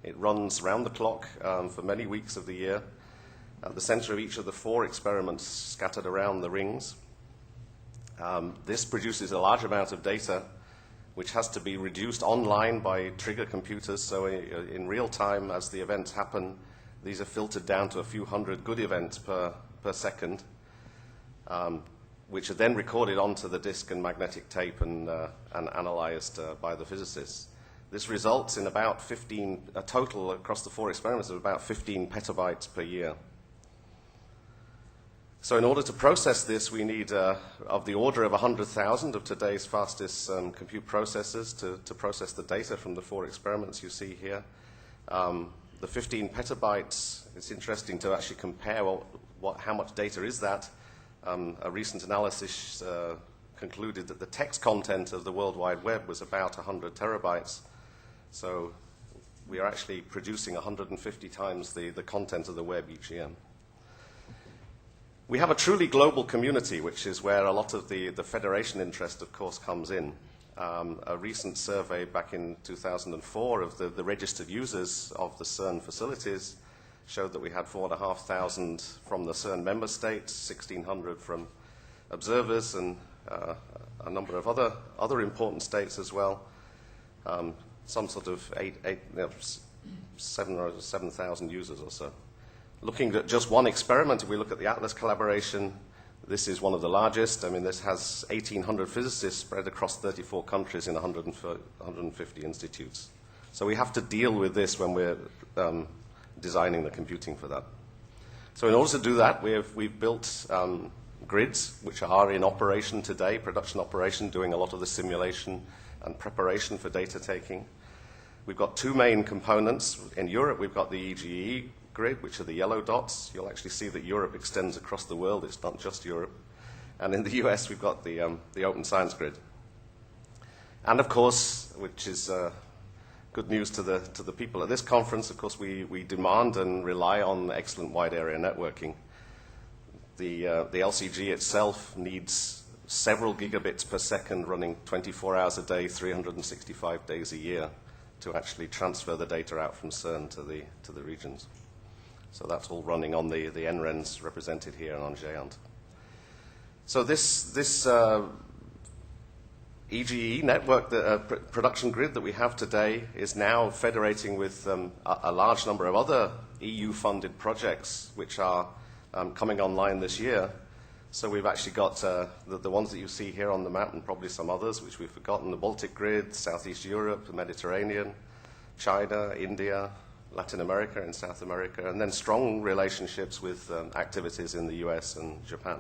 It runs round the clock for many weeks of the year. At the center of each of the 4 experiments scattered around the rings. This produces a large amount of data which has to be reduced online by trigger computers. So in real time, as the events happen, these are filtered down to a few hundred good events per second, which are then recorded onto the disk and magnetic tape and analyzed by the physicists. This results in about a total across the 4 experiments of about 15 petabytes per year. So in order to process this, we need of the order of 100,000 of today's fastest compute processors to process the data from the 4 experiments you see here. The 15 petabytes, it's interesting to actually compare how much data is that. A recent analysis concluded that the text content of the World Wide Web was about 100 terabytes. So we are actually producing 150 times the content of the web each year. We have a truly global community, which is where a lot of the federation interest, of course, comes in. A recent survey back in 2004 of the registered users of the CERN facilities showed that we had 4,500 from the CERN member states, 1,600 from observers, and a number of other important states as well. Some sort of 7,000 users or so. Looking at just one experiment, if we look at the Atlas collaboration, this is one of the largest. I mean, this has 1,800 physicists spread across 34 countries in 150 institutes. So we have to deal with this when we're designing the computing for that. So in order to do that, we've built grids, which are in operation today, production operation, doing a lot of the simulation and preparation for data taking. We've got 2 main components. In Europe, we've got the EGE grid, which are the yellow dots. You'll actually see that Europe extends across the world. It's not just Europe. And in the US, we've got the open science grid. And of course, which is good news to the people at this conference, of course, we demand and rely on excellent wide area networking. The LCG itself needs several gigabits per second running 24 hours a day, 365 days a year to actually transfer the data out from CERN to the regions. So that's all running on the NRENs represented here and on GÉANT. So this EGE network, the production grid that we have today, is now federating with a large number of other EU-funded projects which are coming online this year. So we've actually got the ones that you see here on the map, and probably some others which we've forgotten: the Baltic grid, Southeast Europe, the Mediterranean, China, India, Latin America and South America, and then strong relationships with activities in the US and Japan.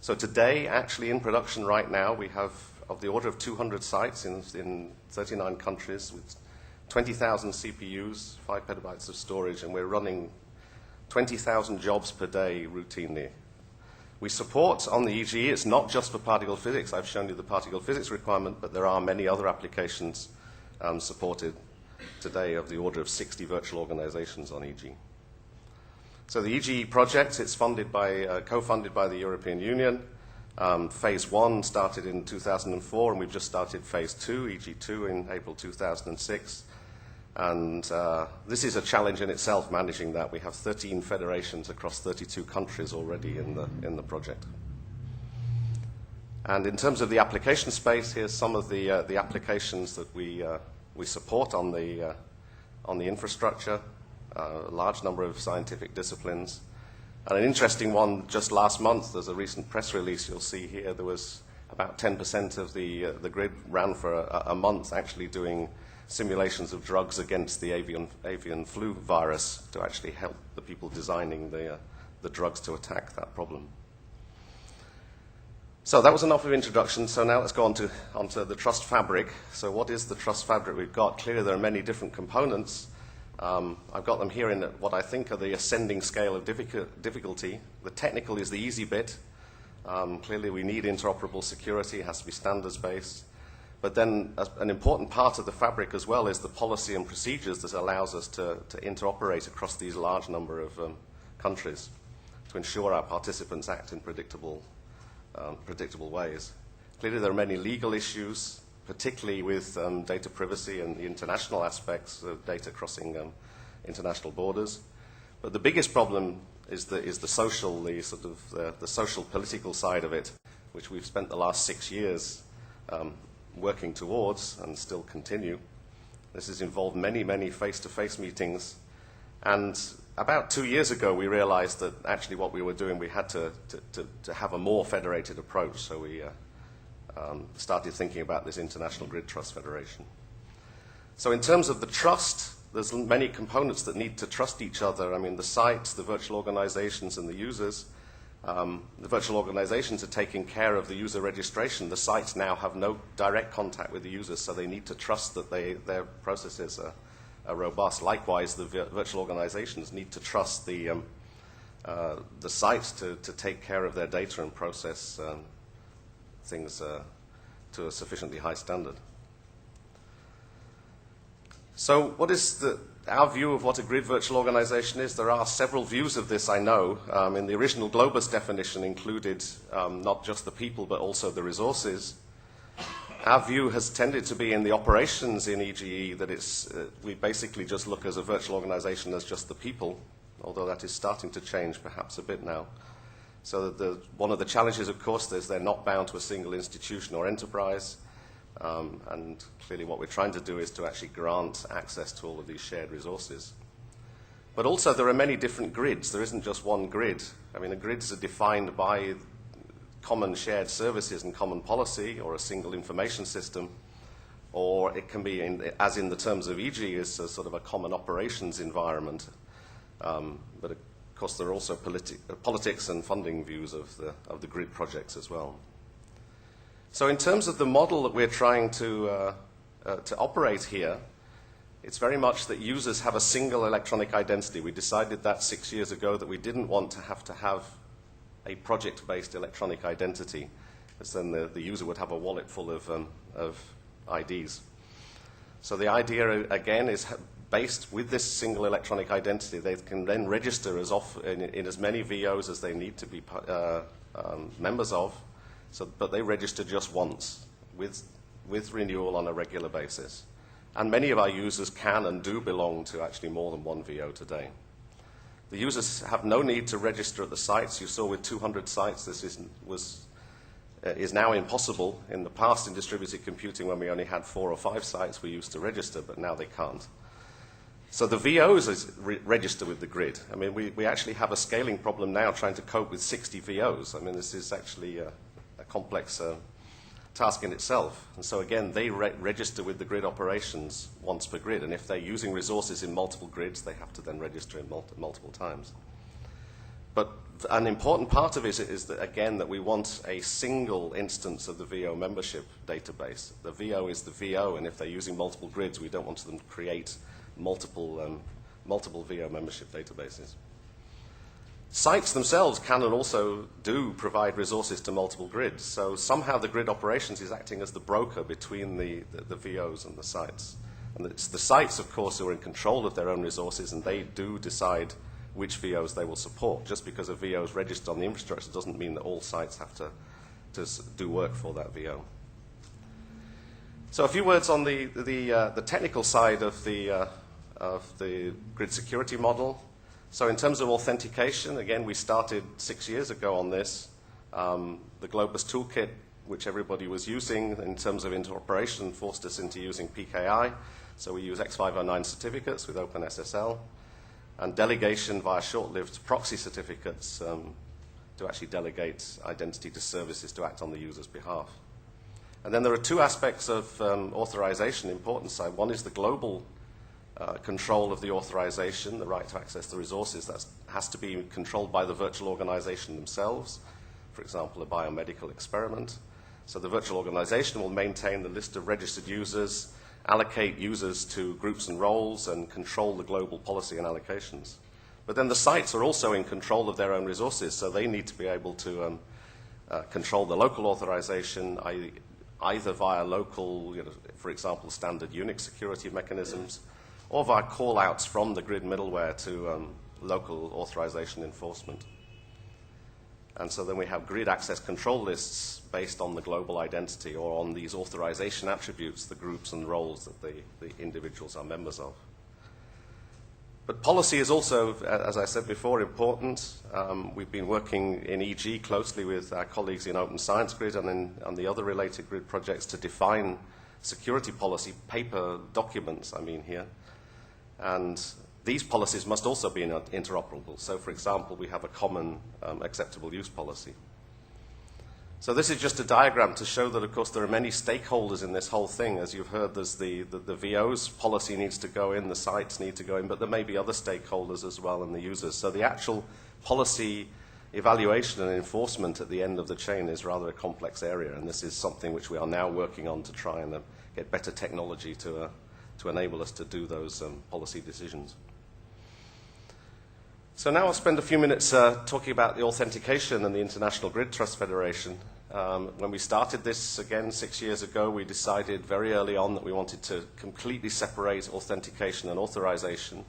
So today, actually in production right now, we have of the order of 200 sites in 39 countries with 20,000 CPUs, 5 petabytes of storage, and we're running 20,000 jobs per day routinely. We support on the EGE, it's not just for particle physics. I've shown you the particle physics requirement, but there are many other applications supported today of the order of 60 virtual organizations on EGE. So the EGE project, it's funded by, co-funded by the European Union. Phase 1 started in 2004, and we've just started Phase 2, EG2, in April 2006. And this is a challenge in itself, managing that. We have 13 federations across 32 countries already in the project. And in terms of the application space, here's some of the applications that we support on the infrastructure, a large number of scientific disciplines. And an interesting one, just last month, there's a recent press release you'll see here, there was about 10% of the grid ran for a month actually doing simulations of drugs against the avian flu virus to actually help the people designing the drugs to attack that problem. So that was enough of introduction, so now let's go onto the trust fabric. So what is the trust fabric we've got? Clearly there are many different components. I've got them here in what I think are the ascending scale of difficulty. The technical is the easy bit. Clearly we need interoperable security, it has to be standards-based. But then an important part of the fabric as well is the policy and procedures that allows us to interoperate across these large number of countries to ensure our participants act in predictable ways. Clearly there are many legal issues, particularly with data privacy and the international aspects of data crossing international borders. But the biggest problem is the social, the social political side of it, which we've spent the last 6 years working towards and still continue. This has involved many, many face-to-face meetings. And about 2 years ago, we realized that actually what we were doing, we had to have a more federated approach. So we started thinking about this International Grid Trust Federation. So in terms of the trust, there's many components that need to trust each other. I mean, the sites, the virtual organizations, and the users. The virtual organizations are taking care of the user registration. The sites now have no direct contact with the users, so they need to trust that their processes are robust. Likewise, the virtual organizations need to trust the sites to take care of their data and process things to a sufficiently high standard. So what is our view of what a grid virtual organization is? There are several views of this, I know. In the original Globus definition included not just the people, but also the resources. Our view has tended to be in the operations in EGE that we basically just look as a virtual organization as just the people, although that is starting to change perhaps a bit now. So one of the challenges, of course, is they're not bound to a single institution or enterprise. And clearly what we're trying to do is to actually grant access to all of these shared resources. But also there are many different grids. There isn't just one grid. I mean, the grids are defined by common shared services and common policy, or a single information system, or it can be, as in the terms of EG, is a sort of a common operations environment. But of course there are also politics and funding views of the grid projects as well. So in terms of the model that we're trying to operate here, it's very much that users have a single electronic identity. We decided that 6 years ago that we didn't want to have a project-based electronic identity, because then the user would have a wallet full of IDs. So the idea, again, is based with this single electronic identity. They can then register as often in as many VOs as they need to be members of. But they register just once with renewal on a regular basis. And many of our users can and do belong to actually more than one VO today. The users have no need to register at the sites. You saw with 200 sites this is now impossible. In the past, in distributed computing, when we only had 4 or 5 sites, we used to register, but now they can't. So the VOs register with the grid. I mean, we actually have a scaling problem now trying to cope with 60 VOs. I mean, this is actually a complex task in itself. And so again, they register with the grid operations once per grid. And if they're using resources in multiple grids, they have to then register in multiple times. But an important part of it is that, again, that we want a single instance of the VO membership database. The VO is the VO, and if they're using multiple grids, we don't want them to create multiple VO membership databases. Sites themselves can and also do provide resources to multiple grids. So somehow the grid operations is acting as the broker between the VOs and the sites. And it's the sites, of course, who are in control of their own resources, and they do decide which VOs they will support. Just because a VO is registered on the infrastructure doesn't mean that all sites have to do work for that VO. So a few words on the technical side of the grid security model. So in terms of authentication, again, we started 6 years ago on this. The Globus toolkit, which everybody was using in terms of interoperation, forced us into using PKI. So we use X509 certificates with OpenSSL, and delegation via short-lived proxy certificates to actually delegate identity to services to act on the user's behalf. And then there are 2 aspects of authorization, important side. One is the global control of the authorization, the right to access the resources. That has to be controlled by the virtual organization themselves, for example, a biomedical experiment. So the virtual organization will maintain the list of registered users, allocate users to groups and roles, and control the global policy and allocations. But then the sites are also in control of their own resources, so they need to be able to control the local authorization, either via local, for example, standard Unix security mechanisms, or via call-outs from the grid middleware to local authorization enforcement. And so then we have grid access control lists based on the global identity or on these authorization attributes, the groups and roles that the individuals are members of. But policy is also, as I said before, important. We've been working in EG closely with our colleagues in Open Science Grid and on the other related grid projects to define security policy, paper documents, I mean here. And these policies must also be interoperable. So, for example, we have a common acceptable use policy. So this is just a diagram to show that, of course, there are many stakeholders in this whole thing. As you've heard, there's the VO's policy needs to go in, the sites need to go in, but there may be other stakeholders as well and the users. So the actual policy evaluation and enforcement at the end of the chain is rather a complex area, and this is something which we are now working on to try and get better technology to enable us to do those policy decisions. So now I'll spend a few minutes talking about the authentication and the International Grid Trust Federation. When we started this, again, 6 years ago, we decided very early on that we wanted to completely separate authentication and authorization.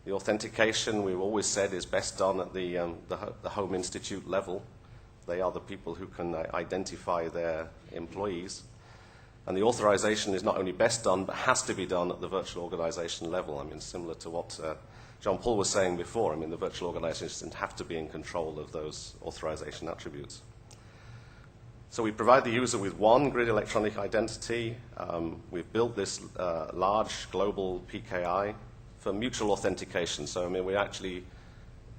The authentication, we've always said, is best done at the Home Institute level. They are the people who can identify their employees. And the authorization is not only best done, but has to be done at the virtual organization level. I mean, similar to what John Paul was saying before. I mean, the virtual organizations have to be in control of those authorization attributes. So we provide the user with one grid electronic identity. We've built this large global PKI for mutual authentication. So, I mean, we actually,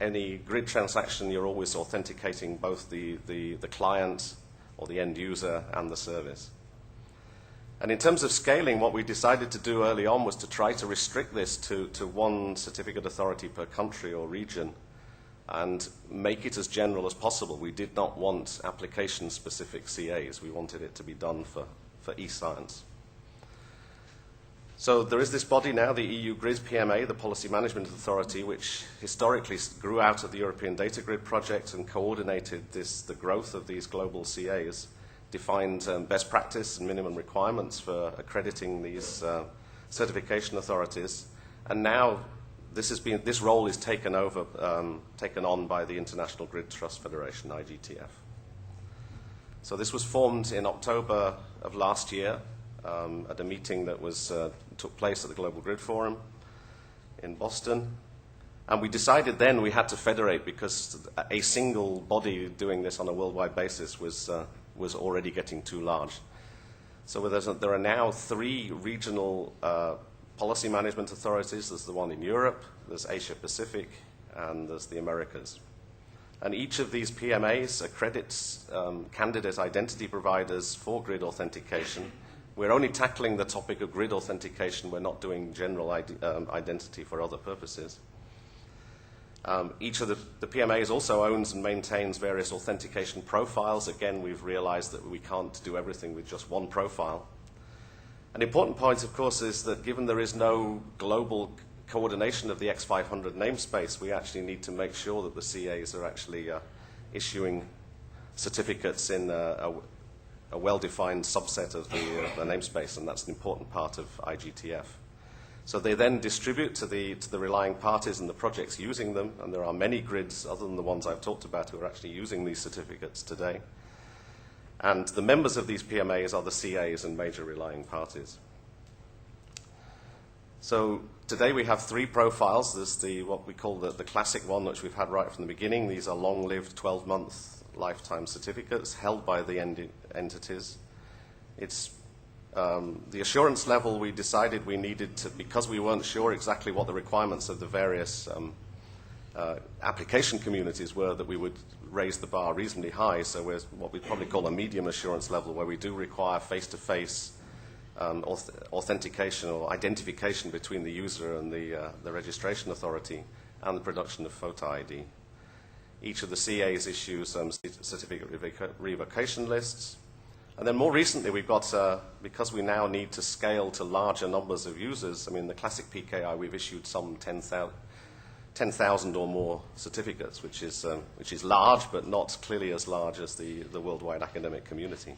any grid transaction, you're always authenticating both the client or the end user and the service. And in terms of scaling, what we decided to do early on was to try to restrict this to one certificate authority per country or region and make it as general as possible. We did not want application-specific CAs. We wanted it to be done for e-science. So there is this body now, the EU Grid PMA, the Policy Management Authority, which historically grew out of the European Data Grid project and coordinated the growth of these global CAs, defined best practice and minimum requirements for accrediting these certification authorities. And now this role is taken on by the International Grid Trust Federation, IGTF. So this was formed in October of last year at a meeting that took place at the Global Grid Forum in Boston. And we decided then we had to federate because a single body doing this on a worldwide basis was already getting too large. So there are now 3 regional policy management authorities. There's the one in Europe, there's Asia Pacific, and there's the Americas. And each of these PMAs accredits candidate identity providers for grid authentication. We're only tackling the topic of grid authentication. We're not doing general identity for other purposes. Each of the PMAs also owns and maintains various authentication profiles. Again, we've realized that we can't do everything with just one profile. An important point, of course, is that given there is no global coordination of the X500 namespace, we actually need to make sure that the CAs are actually issuing certificates in a well-defined subset of the namespace, and that's an important part of IGTF. So they then distribute to the relying parties and the projects using them, and there are many grids other than the ones I've talked about who are actually using these certificates today. And the members of these PMAs are the CAs and major relying parties. So today we have 3 profiles. There's what we call the classic one, which we've had right from the beginning. These are long-lived 12-month lifetime certificates held by the entities. It's the assurance level we decided we needed to, because we weren't sure exactly what the requirements of the various application communities were, that we would raise the bar reasonably high. So we're what we'd probably call a medium assurance level, where we do require face-to-face authentication or identification between the user and the registration authority and the production of photo ID. Each of the CAs issues certificate revocation lists. And then more recently, we've got, because we now need to scale to larger numbers of users, I mean, the classic PKI, we've issued some 10,000 or more certificates, which is large, but not clearly as large as the worldwide academic community.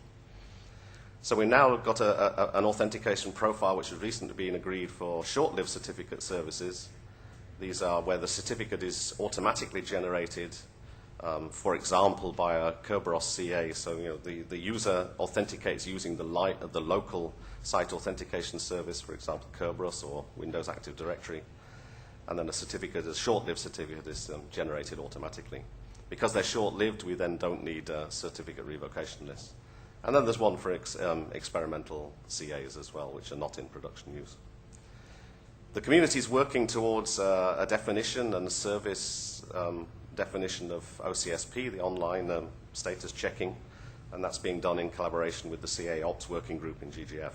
So we've now got an authentication profile which has recently been agreed for short-lived certificate services. These are where the certificate is automatically generated, for example, by a Kerberos CA. So the user authenticates using the local site authentication service, for example, Kerberos or Windows Active Directory. And then a short-lived certificate is generated automatically. Because they're short-lived, we then don't need a certificate revocation list. And then there's one for experimental CAs as well, which are not in production use. The community is working towards a definition and a service definition of OCSP, the online status checking, and that's being done in collaboration with the CA Ops working group in GGF.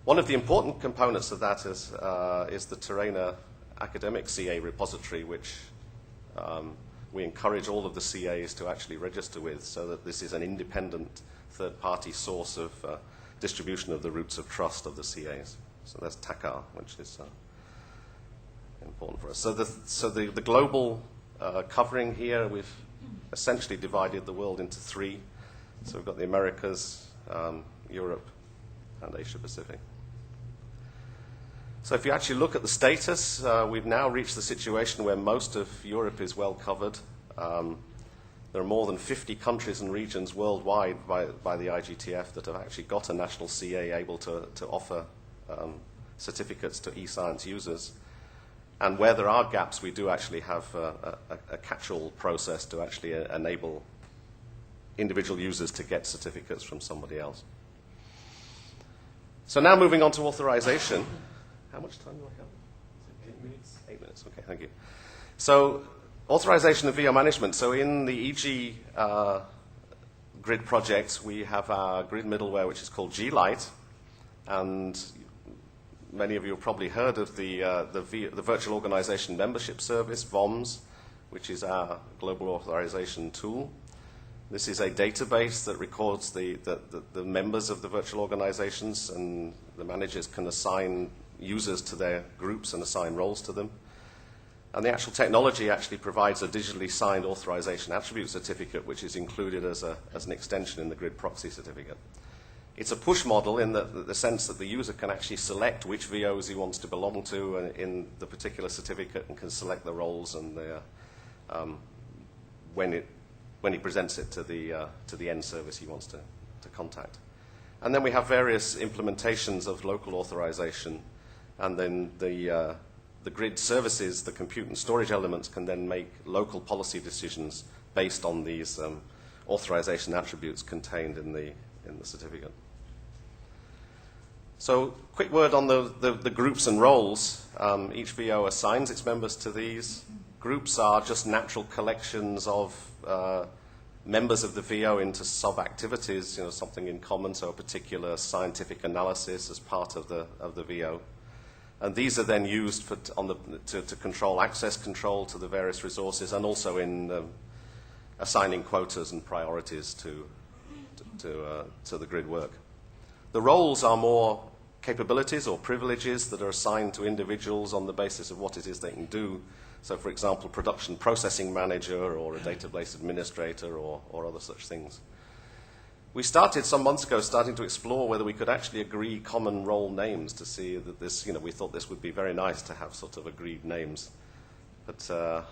One of the important components of that is the Terrainer academic CA repository, which we encourage all of the CAs to actually register with, so that this is an independent third-party source of distribution of the roots of trust of the CAs. So that's TACAR, which is important for us. So the global covering here, we've essentially divided the world into 3. So we've got the Americas, Europe, and Asia Pacific. So if you actually look at the status, we've now reached the situation where most of Europe is well covered. There are more than 50 countries and regions worldwide by the IGTF that have actually got a national CA able to offer certificates to e-science users. And where there are gaps, we do actually have a catch-all process to actually enable individual users to get certificates from somebody else. So now moving on to authorization. How much time do I have? 8 minutes. 8 minutes, okay, thank you. So authorization of VO management. So in the EG grid projects, we have our grid middleware, which is called G-Lite. And many of you have probably heard of the Virtual Organization Membership Service, VOMS, which is our global authorization tool. This is a database that records the members of the virtual organizations, and the managers can assign users to their groups and assign roles to them. And the actual technology actually provides a digitally signed authorization attribute certificate, which is included as an extension in the grid proxy certificate. It's a push model in the sense that the user can actually select which VOs he wants to belong to in the particular certificate, and can select the roles and when he presents it to the end service he wants to contact. And then we have various implementations of local authorization, and then the the grid services, the compute and storage elements, can then make local policy decisions based on these authorization attributes contained in the certificate. So, quick word on the groups and roles. Each VO assigns its members to these. Groups are just natural collections of members of the VO into sub-activities, something in common, so a particular scientific analysis as part of the VO. And these are then used to control access control to the various resources, and also in assigning quotas and priorities to the grid work. The roles are more capabilities or privileges that are assigned to individuals on the basis of what it is they can do. So, for example, production processing manager or a database administrator or other such things. We started some months ago to explore whether we could actually agree common role names to see that this, we thought this would be very nice to have sort of agreed names. But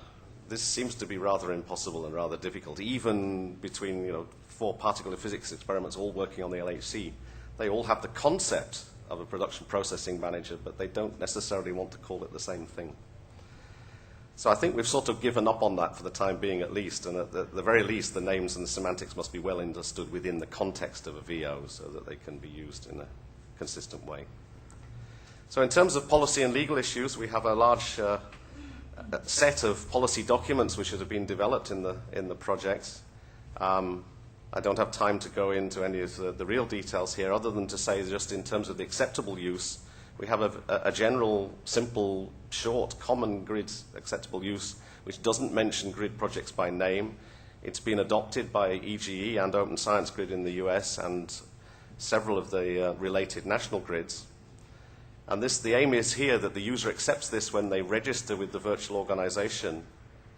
this seems to be rather impossible and rather difficult. Even between, 4 particle physics experiments all working on the LHC, they all have the concept of a production processing manager, but they don't necessarily want to call it the same thing. So I think we've sort of given up on that for the time being at least, and at the very least the names and the semantics must be well understood within the context of a VO so that they can be used in a consistent way. So in terms of policy and legal issues, we have a large set of policy documents which have been developed in the project. I don't have time to go into any of the real details here, other than to say just in terms of the acceptable use, we have a general, simple, short, common grid acceptable use, which doesn't mention grid projects by name. It's been adopted by EGE and Open Science Grid in the US and several of the related national grids. And the aim is here that the user accepts this when they register with the virtual organization.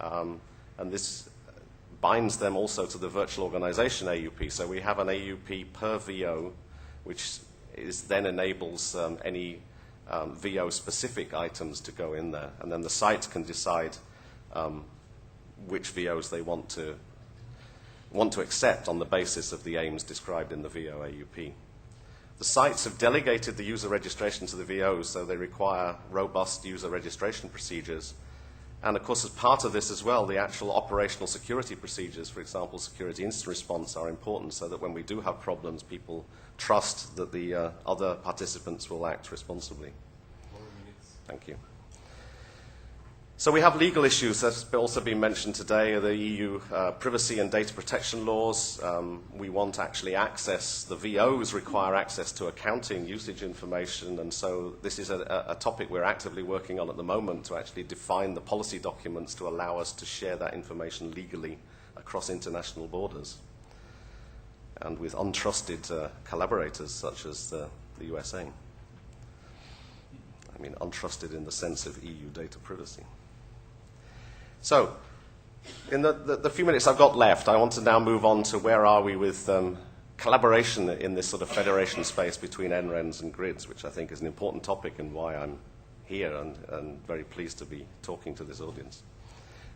And this binds them also to the virtual organization AUP. So we have an AUP per VO, which then enables any VO-specific items to go in there. And then the sites can decide which VOs they want to accept on the basis of the aims described in the VO AUP. The sites have delegated the user registration to the VOs, so they require robust user registration procedures. And of course, as part of this as well, the actual operational security procedures, for example, security incident response, are important so that when we do have problems, people trust that the other participants will act responsibly. Thank you. So we have legal issues that's also been mentioned today, the EU privacy and data protection laws. We want actually access, the VOs require access to accounting usage information, and so this is a topic we're actively working on at the moment to actually define the policy documents to allow us to share that information legally across international borders and with untrusted collaborators such as the USA. I mean, untrusted in the sense of EU data privacy. So, in the few minutes I've got left, I want to now move on to where are we with collaboration in this sort of federation space between NRENs and grids, which I think is an important topic and why I'm here and very pleased to be talking to this audience.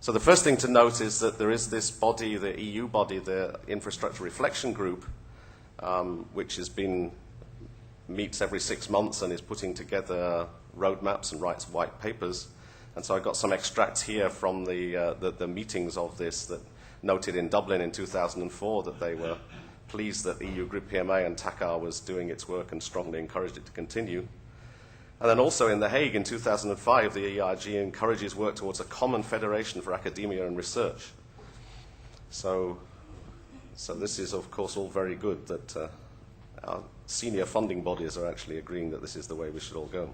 So the first thing to note is that there is this body, the EU body, the Infrastructure Reflection Group, which meets every 6 months and is putting together roadmaps and writes white papers. And so I got some extracts here from the meetings of this that noted in Dublin in 2004 that they were pleased that EU Grid PMA and TACAR was doing its work and strongly encouraged it to continue. And then also in The Hague in 2005, the EIG encourages work towards a common federation for academia and research. So this is, of course, all very good that our senior funding bodies are actually agreeing that this is the way we should all go.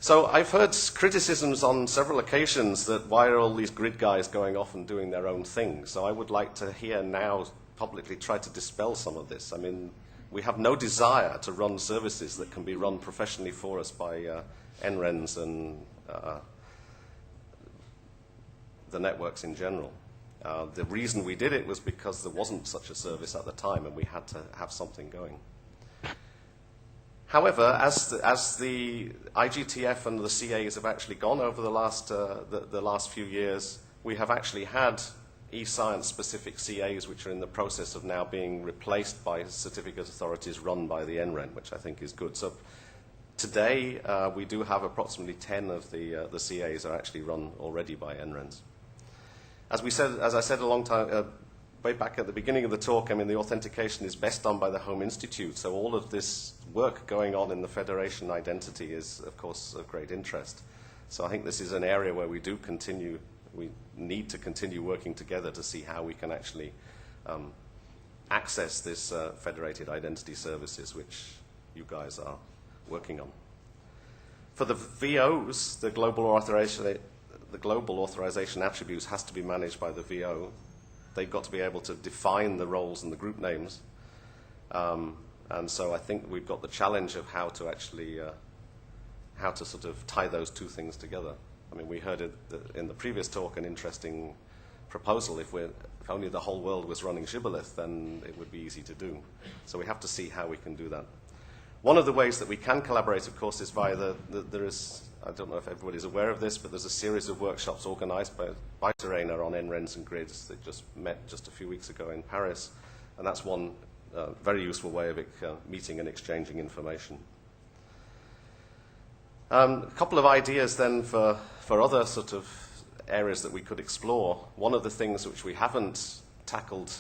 So I've heard criticisms on several occasions that why are all these grid guys going off and doing their own thing? So I would like to here now publicly try to dispel some of this. I mean, we have no desire to run services that can be run professionally for us by NRENs and the networks in general. The reason we did it was because there wasn't such a service at the time and we had to have something going. However, as the IGTF and the CAs have actually gone over the last few years, we have actually had e-science-specific CAs which are in the process of now being replaced by certificate authorities run by the NREN, which I think is good. So Today, we do have approximately 10 of the CAs are actually run already by NRENs. As I said a long time, way back at the beginning of the talk, I mean, the authentication is best done by the Home Institute, so all of this work going on in the Federation identity is, of course, of great interest. So I think this is an area where we need to continue working together to see how we can actually access this federated identity services, which you guys are working on. For the VOs, the global authorization attributes has to be managed by the VO. They've got to be able to define the roles and the group names. And so I think we've got the challenge of how to actually, how to sort of tie those two things together. I mean, we heard it in the previous talk, an interesting proposal. If only the whole world was running Shibboleth, then it would be easy to do. So we have to see how we can do that. One of the ways that we can collaborate, of course, is via there is, I don't know if everybody's aware of this, but there's a series of workshops organized by Serena on NRENs and grids that just met just a few weeks ago in Paris. And that's one very useful way of meeting and exchanging information. A couple of ideas then for other sort of areas that we could explore. One of the things which we haven't tackled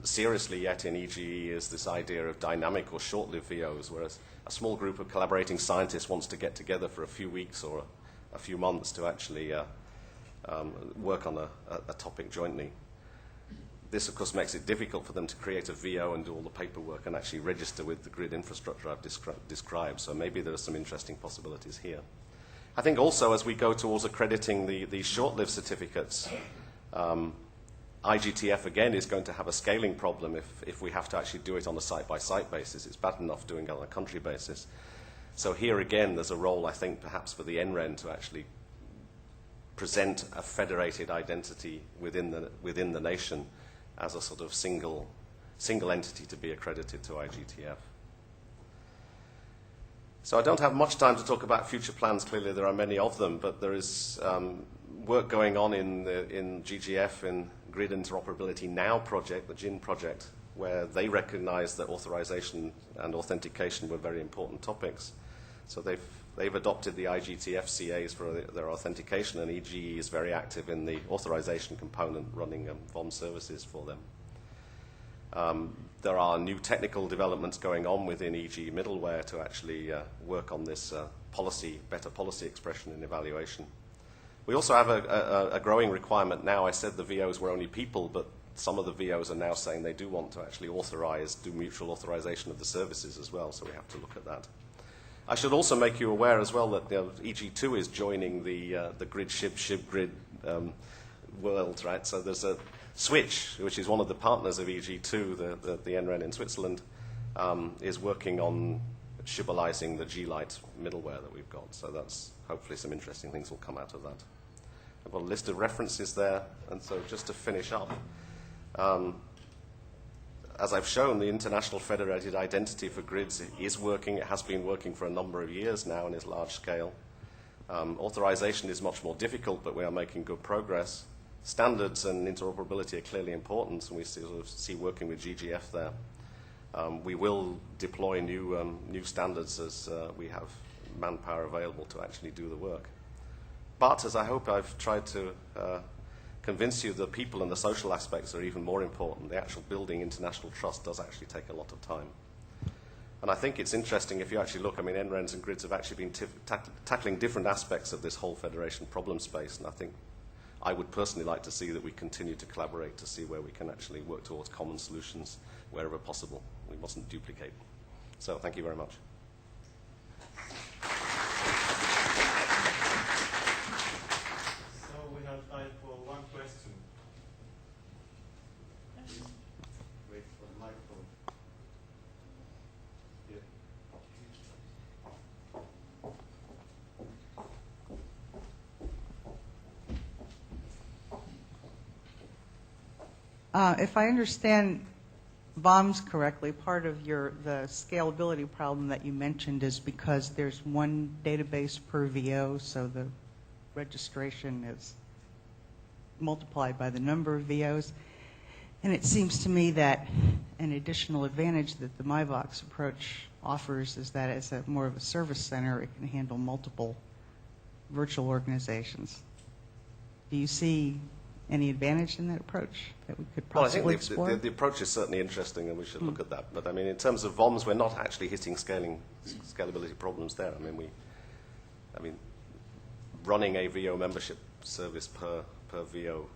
seriously yet in EGE is this idea of dynamic or short-lived VOs, whereas a small group of collaborating scientists wants to get together for a few weeks or a few months to actually work on a topic jointly. This, of course, makes it difficult for them to create a VO and do all the paperwork and actually register with the grid infrastructure I've described. So maybe there are some interesting possibilities here. I think also as we go towards accrediting these short-lived certificates, IGTF, again, is going to have a scaling problem if we have to actually do it on a site-by-site basis. It's bad enough doing it on a country basis. So here, again, there's a role, I think, perhaps for the NREN to actually present a federated identity within the nation as a sort of single entity to be accredited to IGTF. So I don't have much time to talk about future plans. Clearly, there are many of them, but there is work going on in GGF, in Grid Interoperability Now project, the GIN project, where they recognize that authorization and authentication were very important topics. So they've adopted the IGTF CAs for their authentication, and EGE is very active in the authorization component, running VOM services for them. There are new technical developments going on within EGE middleware to actually work on this better policy expression and evaluation. We also have a growing requirement now. I said the VOs were only people, but some of the VOs are now saying they do want to actually do mutual authorization of the services as well, so we have to look at that. I should also make you aware as well that EG2 is joining the grid SHIB grid world, right? So there's a Switch, which is one of the partners of EG2, the NREN in Switzerland, is working on Shibbolizing the G-Lite middleware that we've got. So that's hopefully some interesting things will come out of that. I've got a list of references there, and so just to finish up, as I've shown, the International Federated Identity for Grids is working. It has been working for a number of years now and is large scale. Authorization is much more difficult, but we are making good progress. Standards and interoperability are clearly important, and we sort of see working with GGF there. We will deploy new standards as we have manpower available to actually do the work. But as I hope I've tried to convince you, the people and the social aspects are even more important. The actual building international trust does actually take a lot of time. And I think it's interesting if you actually look, I mean, NRENs and grids have actually been tackling different aspects of this whole federation problem space, and I think I would personally like to see that we continue to collaborate to see where we can actually work towards common solutions wherever possible. We mustn't duplicate. So thank you very much. So we have time for one question. Wait for the microphone. Yeah. If I understand VOMs correctly, part of the scalability problem that you mentioned is because there's one database per VO, so the registration is multiplied by the number of VOs. And it seems to me that an additional advantage that the MyVox approach offers is that as a more of a service center, it can handle multiple virtual organizations. Do you see any advantage in that approach that we could Well, I possibly think explore? the approach is certainly interesting, and we should look at that. But I mean, in terms of VOMs, we're not actually hitting scalability problems there. I mean, running a VO membership service per VO,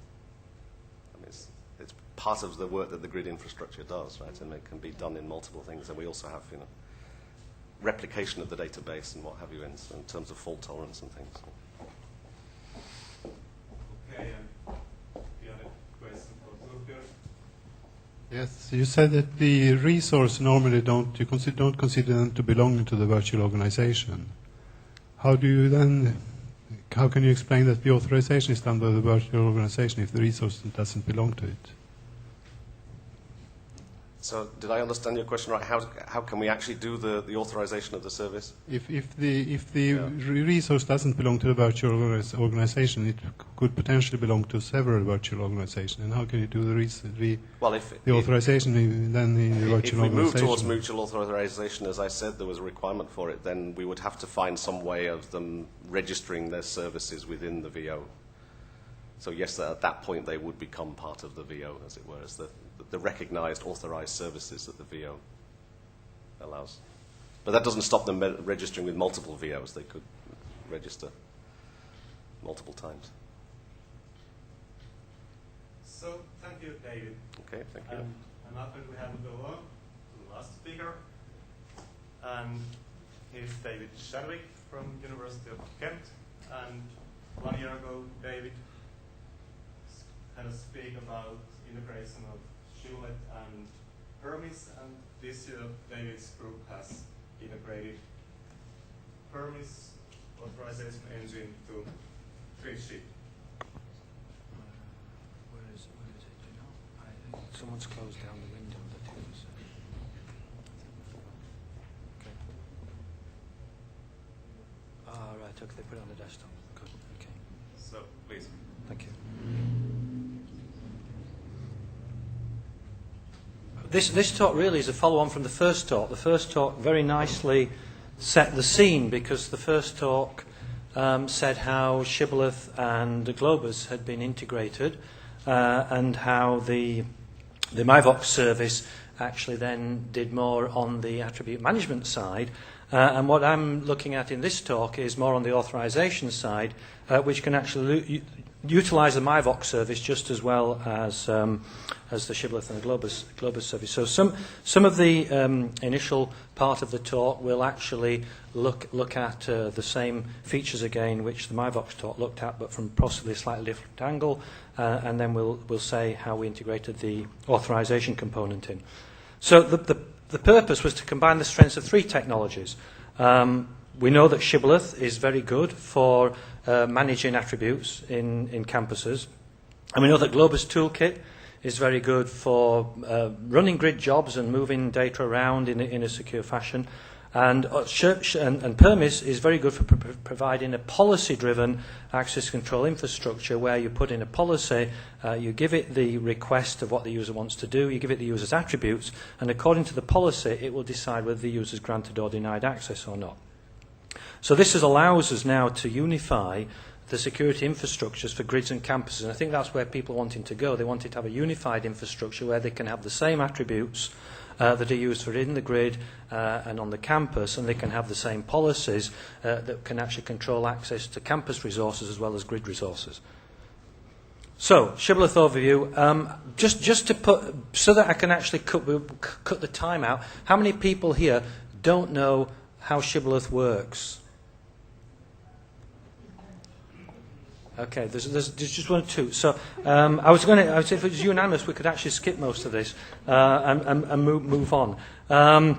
I mean, it's part of the work that the grid infrastructure does, right? And it can be done in multiple things. And we also have, replication of the database and what have you in terms of fault tolerance and things. Okay, and the other question for Torbjörn. Yes, you said that the resource normally don't consider them to belong to the virtual organization. How can you explain that the authorization is done by the virtual organization if the resource doesn't belong to it? So, did I understand your question right? How can we actually do the authorization of the service? If the resource doesn't belong to the virtual organization, it could potentially belong to several virtual organizations. And how can you do the authorization then in the virtual organization? If we move towards mutual authorization, as I said, there was a requirement for it, then we would have to find some way of them registering their services within the VO. So yes, at that point they would become part of the VO, as it were, as the recognized, authorized services that the VO allows. But that doesn't stop them registering with multiple VOs. They could register multiple times. So, thank you, David. Okay, thank you. And after we have to go on to the last speaker. And he's David Shadwick from University of Kent. And 1 year ago, David had a speak about integration of Shibboleth and Permis, and this year David's group has integrated Permis authorization engine to Gridship. Where is it? Do you know? Someone's closed down the window that it was. Okay. Right. Okay. They put it on the desktop. Good. Okay. So please. Thank you. This talk really is a follow-on from the first talk. The first talk very nicely set the scene because the first talk said how Shibboleth and Globus had been integrated and how the MyVox service actually then did more on the attribute management side. And what I'm looking at in this talk is more on the authorization side, which can actually utilize the MyVox service just as well as the Shibboleth and the Globus service. So some of the initial part of the talk will actually look at the same features again, which the MyVox talk looked at, but from possibly a slightly different angle, and then we'll say how we integrated the authorization component in. So the purpose was to combine the strengths of three technologies. We know that Shibboleth is very good for managing attributes in campuses. And we know that Globus Toolkit is very good for running grid jobs and moving data around in a secure fashion. And Permis is very good for providing a policy-driven access control infrastructure where you put in a policy, you give it the request of what the user wants to do, you give it the user's attributes, and according to the policy, it will decide whether the user is granted or denied access or not. So this allows us now to unify the security infrastructures for grids and campuses. And I think that's where people are wanting to go. They wanted to have a unified infrastructure where they can have the same attributes that are used for in the grid and on the campus, and they can have the same policies that can actually control access to campus resources as well as grid resources. So, Shibboleth overview. Just to put, so that I can actually cut the time out, how many people here don't know how Shibboleth works? Okay, there's just one or two. So I would say if it was unanimous, we could actually skip most of this and move on. I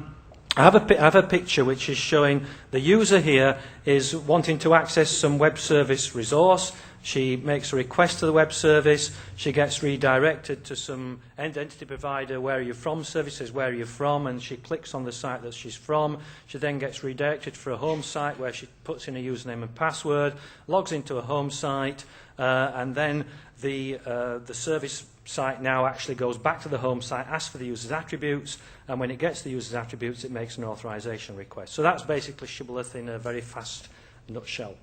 have a picture which is showing the user here is wanting to access some web service resource. she makes a request to the web service, she gets redirected to some entity provider, where are you from service, says where are you from, and she clicks on the site that she's from. She then gets redirected for a home site where she puts in a username and password, logs into a home site, and then the service site now actually goes back to the home site, asks for the user's attributes, and when it gets the user's attributes, it makes an authorization request. So that's basically Shibboleth in a very fast nutshell.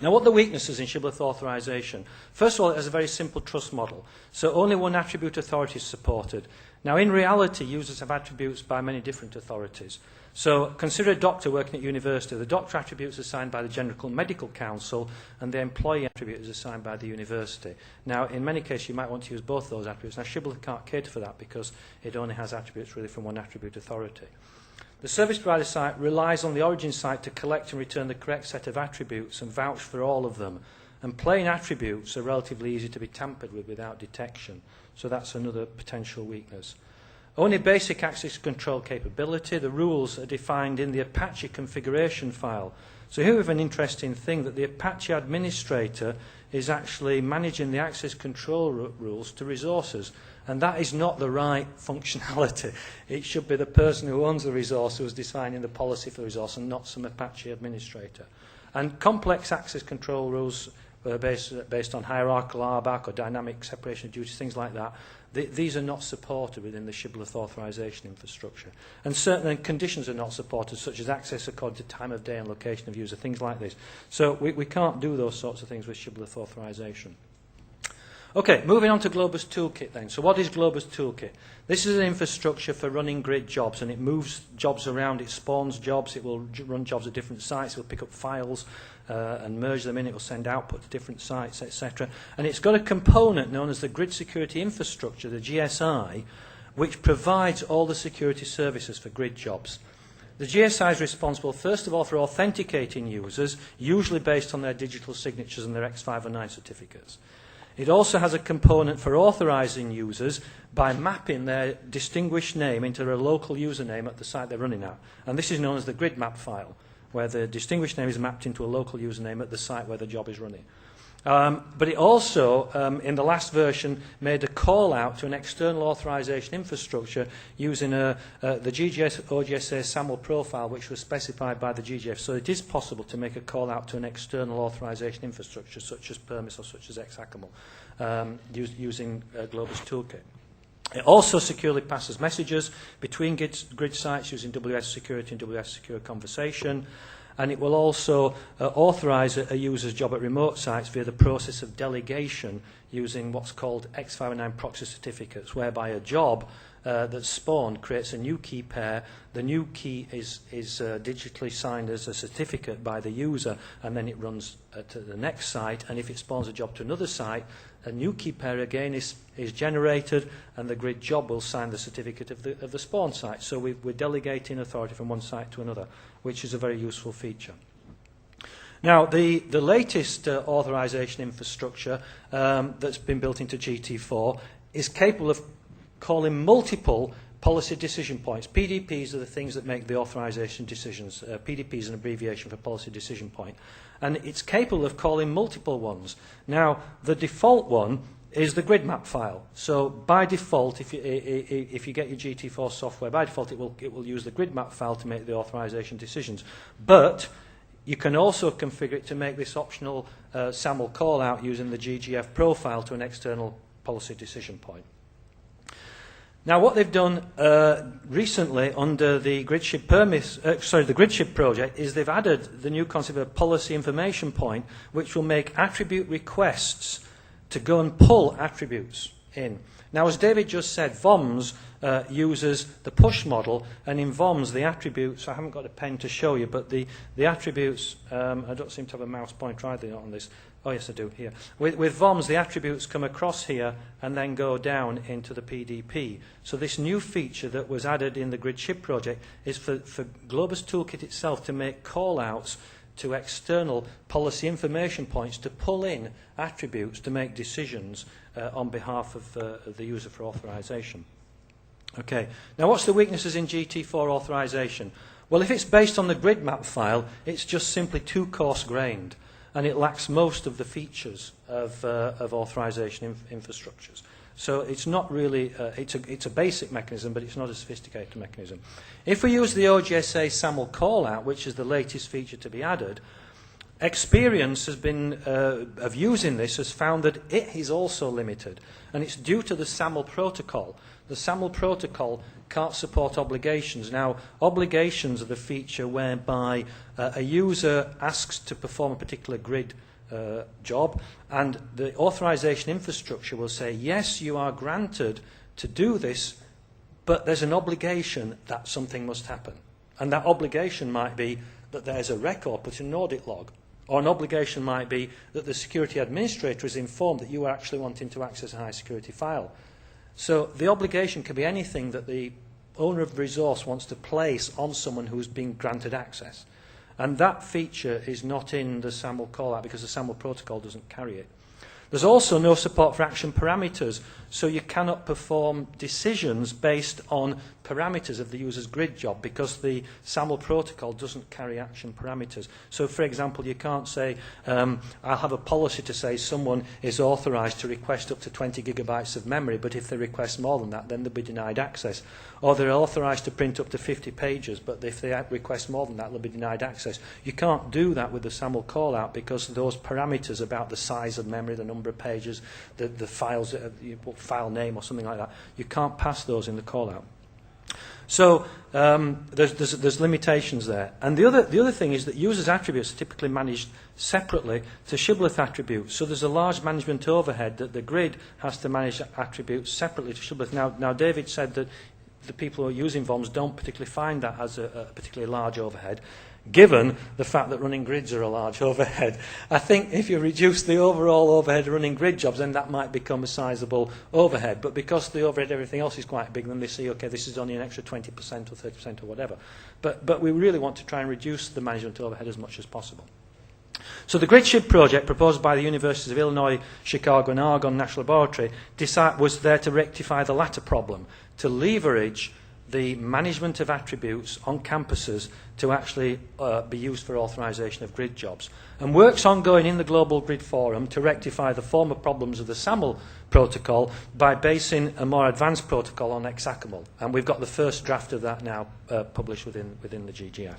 Now, what are the weaknesses in Shibboleth authorization? First of all, it has a very simple trust model. So only one attribute authority is supported. Now, in reality, users have attributes by many different authorities. So consider a doctor working at university. The doctor attribute is assigned by the General Medical Council, and the employee attribute is assigned by the university. Now, in many cases, you might want to use both those attributes. Now, Shibboleth can't cater for that because it only has attributes really from one attribute authority. The service provider site relies on the origin site to collect and return the correct set of attributes and vouch for all of them. And plain attributes are relatively easy to be tampered with without detection. So that's another potential weakness. Only basic access control capability. The rules are defined in the Apache configuration file. So here we have an interesting thing, that the Apache administrator is actually managing the access control rules to resources. And that is not the right functionality. It should be the person who owns the resource who is designing the policy for the resource, and not some Apache administrator. And complex access control rules based on hierarchical RBAC or dynamic separation of duties, things like that, these are not supported within the Shibboleth authorization infrastructure. And certain conditions are not supported, such as access according to time of day and location of user, things like this. So we can't do those sorts of things with Shibboleth authorization. Okay, moving on to Globus Toolkit then. So what is Globus Toolkit? This is an infrastructure for running grid jobs, and it moves jobs around, it spawns jobs, it will run jobs at different sites, it will pick up files and merge them in, it will send output to different sites, etc. And it's got a component known as the Grid Security Infrastructure, the GSI, which provides all the security services for grid jobs. The GSI is responsible, first of all, for authenticating users, usually based on their digital signatures and their X509 certificates. It also has a component for authorizing users by mapping their distinguished name into a local username at the site they're running at. And this is known as the grid map file, where the distinguished name is mapped into a local username at the site where the job is running. But it also, in the last version, made a call out to an external authorization infrastructure using the GGS OGSA SAML profile, which was specified by the GGF. So it is possible to make a call out to an external authorization infrastructure, such as Permis or such as XACML, using Globus Toolkit. It also securely passes messages between grid sites using WS Security and WS Secure Conversation. And it will also authorize a user's job at remote sites via the process of delegation using what's called X509 proxy certificates, whereby a job that's spawned creates a new key pair. The new key is digitally signed as a certificate by the user, and then it runs to the next site. And if it spawns a job to another site, a new key pair again is generated, and the grid job will sign the certificate of the spawn site. So we're delegating authority from one site to another, which is a very useful feature. Now, the latest authorization infrastructure that's been built into GT4 is capable of calling multiple policy decision points. PDPs are the things that make the authorization decisions. PDP is an abbreviation for policy decision point. And it's capable of calling multiple ones. Now, the default one is the grid map file. So by default, if you get your GT4 software, by default it will use the grid map file to make the authorization decisions. But you can also configure it to make this optional SAML call out using the GGF profile to an external policy decision point. Now, what they've done recently under the GridShip the GridShip project is they've added the new concept of a policy information point, which will make attribute requests to go and pull attributes in. Now, as David just said, VOMS uses the push model, and in VOMS the attributes, I haven't got a pen to show you, but the attributes, I don't seem to have a mouse pointer either on this. Oh yes, I do, here. With VOMS, the attributes come across here and then go down into the PDP. So this new feature that was added in the GridShip project is for Globus Toolkit itself to make call-outs to external policy information points to pull in attributes to make decisions on behalf of the user for authorization. Okay, now what's the weaknesses in GT4 authorization? Well, if it's based on the grid map file, it's just simply too coarse-grained. and it lacks most of the features of authorization infrastructures. So it's not really, it's a basic mechanism, but it's not a sophisticated mechanism. If we use the OGSA SAML call-out, which is the latest feature to be added, experience has been, of using this has found that it is also limited, and it's due to the SAML protocol. The SAML protocol can't support obligations. Now, obligations are the feature whereby a user asks to perform a particular grid job, and the authorization infrastructure will say, yes, you are granted to do this, but there's an obligation that something must happen. And that obligation might be that there's a record put in an audit log, or an obligation might be that the security administrator is informed that you are actually wanting to access a high security file. So the obligation can be anything that the owner of the resource wants to place on someone who's been granted access. And that feature is not in the SAML call-out because the SAML protocol doesn't carry it. There's also no support for action parameters, so you cannot perform decisions based on parameters of the user's grid job because the SAML protocol doesn't carry action parameters. So, for example, you can't say, I'll have a policy to say someone is authorized to request up to 20 gigabytes of memory, but if they request more than that, then they'll be denied access. Or they're authorized to print up to 50 pages, but if they request more than that, they'll be denied access. You can't do that with the SAML call-out because those parameters about the size of memory, the number of pages, the files, file name or something like that, you can't pass those in the call-out. So there's limitations there. And the other thing is that users' attributes are typically managed separately to shibboleth attributes. So there's a large management overhead that the grid has to manage attributes separately to shibboleth. Now David said that the people who are using VOMs don't particularly find that as a particularly large overhead, given the fact that running grids are a large overhead. I think if you reduce the overall overhead of running grid jobs, then that might become a sizable overhead. But because the overhead everything else is quite big, then they see, okay, this is only an extra 20% or 30% or whatever. But we really want to try and reduce the management overhead as much as possible. So the GridShip project, proposed by the Universities of Illinois, Chicago and Argonne National Laboratory, was there to rectify the latter problem, to leverage the management of attributes on campuses to actually be used for authorization of grid jobs. And work's ongoing in the Global Grid Forum to rectify the former problems of the SAML protocol by basing a more advanced protocol on XACML. And we've got the first draft of that now published within the GGF.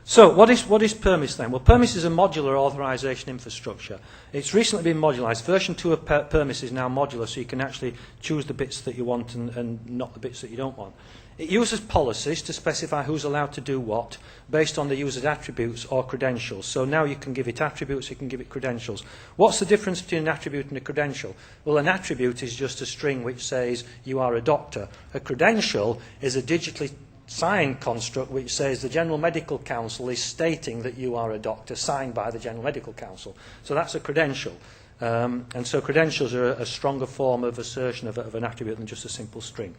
So what is PERMIS then? Well, PERMIS is a modular authorization infrastructure. It's recently been modularized. Version 2 of PERMIS is now modular, so you can actually choose the bits that you want and not the bits that you don't want. It uses policies to specify who's allowed to do what based on the user's attributes or credentials. So now you can give it attributes, you can give it credentials. What's the difference between an attribute and a credential? Well, an attribute is just a string which says you are a doctor. A credential is a digitally signed construct which says the General Medical Council is stating that you are a doctor, signed by the General Medical Council. So that's a credential. And so credentials are a stronger form of assertion of an attribute than just a simple string.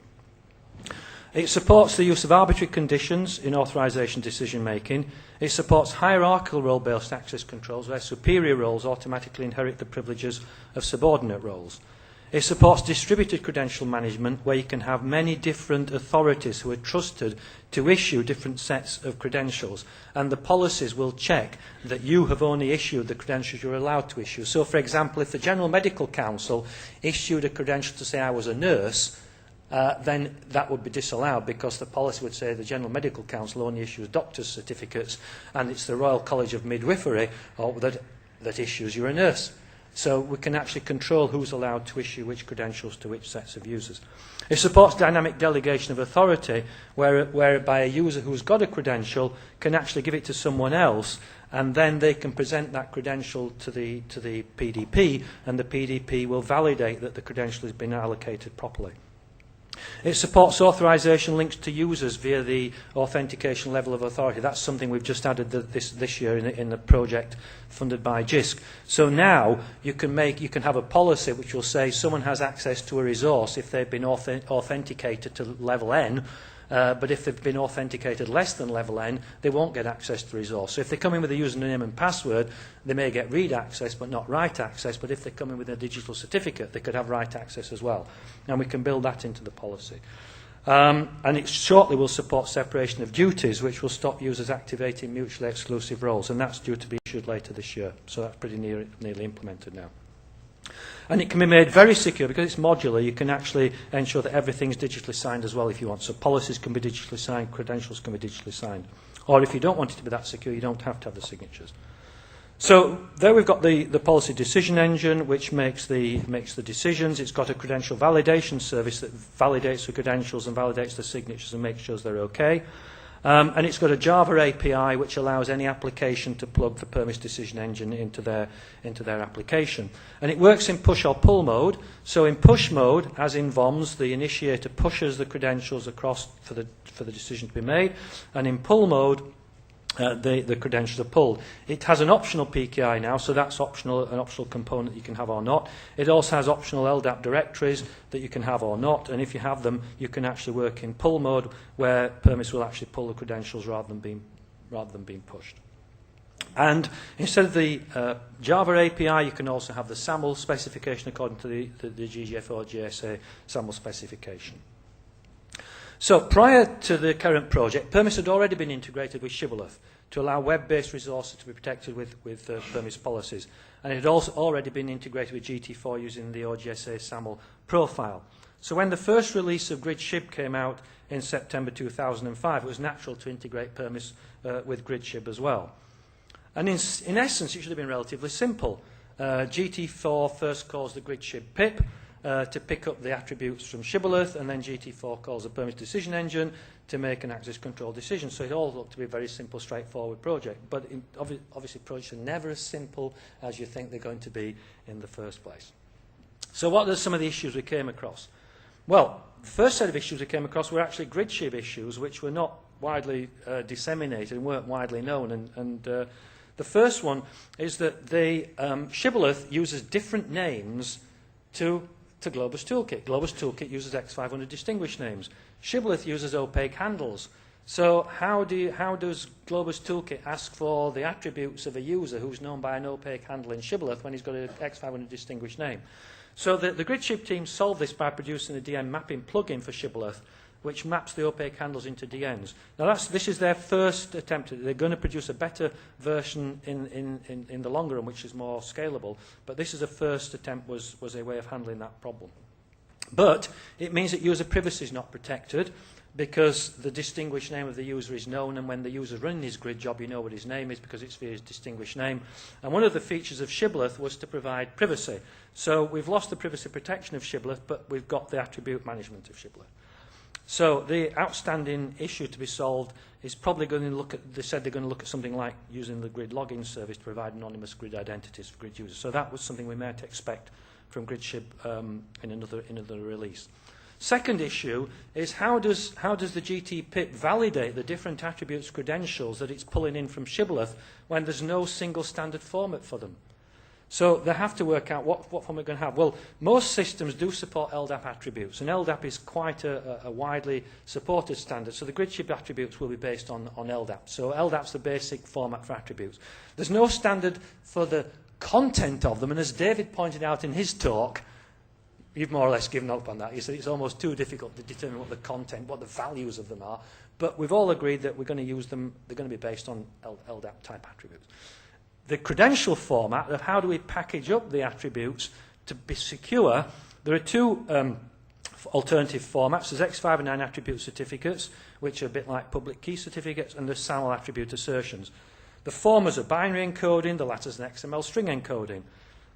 It supports the use of arbitrary conditions in authorization decision making. It supports hierarchical role-based access controls where superior roles automatically inherit the privileges of subordinate roles. It supports distributed credential management where you can have many different authorities who are trusted to issue different sets of credentials, and the policies will check that you have only issued the credentials you're allowed to issue. So, for example, if the General Medical Council issued a credential to say I was a nurse, then that would be disallowed because the policy would say the General Medical Council only issues doctor's certificates and it's the Royal College of Midwifery that issues you a nurse. So we can actually control who's allowed to issue which credentials to which sets of users. It supports dynamic delegation of authority, whereby a user who's got a credential can actually give it to someone else, and then they can present that credential to the PDP, and the PDP will validate that the credential has been allocated properly. It supports authorization links to users via the authentication level of authority. That's something we've just added this year in the project funded by JISC. So now you can have a policy which will say someone has access to a resource if they've been authenticated to level N, but if they've been authenticated less than level N, they won't get access to the resource. So if they come in with a username and password, they may get read access but not write access, but if they come in with a digital certificate, they could have write access as well. And we can build that into the policy. And it shortly will support separation of duties, which will stop users activating mutually exclusive roles, and that's due to be issued later this year. So that's pretty nearly implemented now. And it can be made very secure because it's modular. You can actually ensure that everything's digitally signed as well if you want. So policies can be digitally signed, credentials can be digitally signed. Or if you don't want it to be that secure, you don't have to have the signatures. So there we've got the policy decision engine, which makes the decisions. It's got a credential validation service that validates the credentials and validates the signatures and makes sure they're okay. And it's got a Java API which allows any application to plug the permis decision engine into their application. And it works in push or pull mode. So in push mode, as in VOMs, the initiator pushes the credentials across for the decision to be made. And in pull mode, the credentials are pulled. It has an optional PKI now, so that's optional, an optional component you can have or not. It also has optional LDAP directories that you can have or not, and if you have them, you can actually work in pull mode, where permis will actually pull the credentials rather than being pushed. And instead of the Java API, you can also have the SAML specification according to the GGF or GSA SAML specification. So prior to the current project, permis had already been integrated with Shibboleth to allow web-based resources to be protected with permis policies. And it had also already been integrated with GT4 using the OGSA SAML profile. So when the first release of GridShib came out in September 2005, it was natural to integrate permis with GridShib as well. And in essence, it should have been relatively simple. GT4 first calls the GridShib pip, to pick up the attributes from Shibboleth, and then GT4 calls the permis decision engine to make an access control decision. So it all looked to be a very simple, straightforward project. But obviously projects are never as simple as you think they're going to be in the first place. So what are some of the issues we came across? Well, the first set of issues we came across were actually GridShib issues, which were not widely disseminated and weren't widely known. And the first one is that the Shibboleth uses different names to Globus Toolkit. Globus Toolkit uses X500 distinguished names. Shibboleth uses opaque handles. So how does Globus Toolkit ask for the attributes of a user who's known by an opaque handle in Shibboleth when he's got an X500 distinguished name? So the GridShib team solved this by producing a DM mapping plugin for Shibboleth, which maps the opaque handles into DNs. Now this is their first attempt. They're going to produce a better version in the longer run, which is more scalable. But this is a first attempt, was a way of handling that problem. But it means that user privacy is not protected because the distinguished name of the user is known, and when the user's running his grid job, you know what his name is because it's via his distinguished name. And one of the features of Shibboleth was to provide privacy. So we've lost the privacy protection of Shibboleth, but we've got the attribute management of Shibboleth. So the outstanding issue to be solved is probably going to look at, they said they're going to look at something like using the grid login service to provide anonymous grid identities for grid users. So that was something we might expect from GridShib in another release. Second issue is how does the GT pip validate the different attributes credentials that it's pulling in from Shibboleth when there's no single standard format for them? So they have to work out what form we're going to have. Well, most systems do support LDAP attributes, and LDAP is quite a widely supported standard. So the GridShib attributes will be based on LDAP. So LDAP's the basic format for attributes. There's no standard for the content of them, and as David pointed out in his talk, you've more or less given up on that. He said it's almost too difficult to determine what the content, what the values of them are. But we've all agreed that we're going to use them, they're going to be based on LDAP type attributes. The credential format of how do we package up the attributes to be secure, there are two alternative formats. There's X509 attribute certificates, which are a bit like public key certificates, and there's SAML attribute assertions. The former's a binary encoding, the latter's an XML string encoding.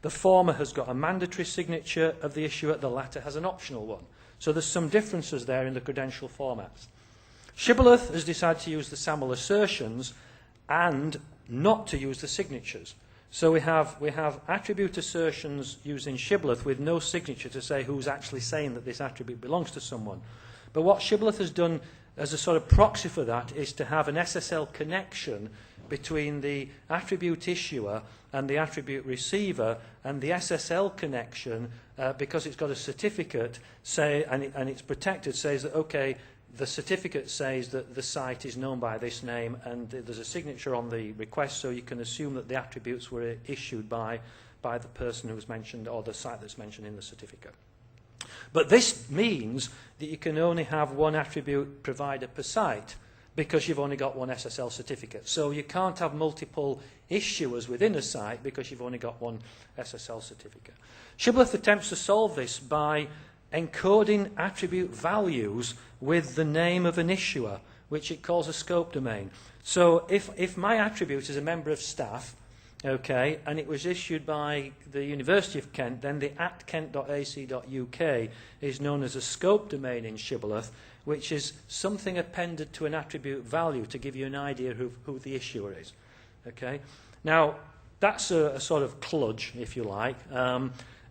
The former has got a mandatory signature of the issuer, the latter has an optional one. So there's some differences there in the credential formats. Shibboleth has decided to use the SAML assertions and not to use the signatures. So we have attribute assertions using Shibboleth with no signature to say who's actually saying that this attribute belongs to someone. But what Shibboleth has done as a sort of proxy for that is to have an SSL connection between the attribute issuer and the attribute receiver, and the SSL connection, because it's got a certificate, and it's protected, says that, okay, the certificate says that the site is known by this name, and there's a signature on the request, so you can assume that the attributes were issued by the person who was mentioned, or the site that's mentioned in the certificate. But this means that you can only have one attribute provider per site because you've only got one SSL certificate. So you can't have multiple issuers within a site because you've only got one SSL certificate. Shibboleth attempts to solve this by encoding attribute values with the name of an issuer, which it calls a scope domain. So if my attribute is a member of staff, okay, and it was issued by the University of Kent, then the @kent.ac.uk is known as a scope domain in Shibboleth, which is something appended to an attribute value to give you an idea of who the issuer is. Okay, now that's a sort of kludge, if you like.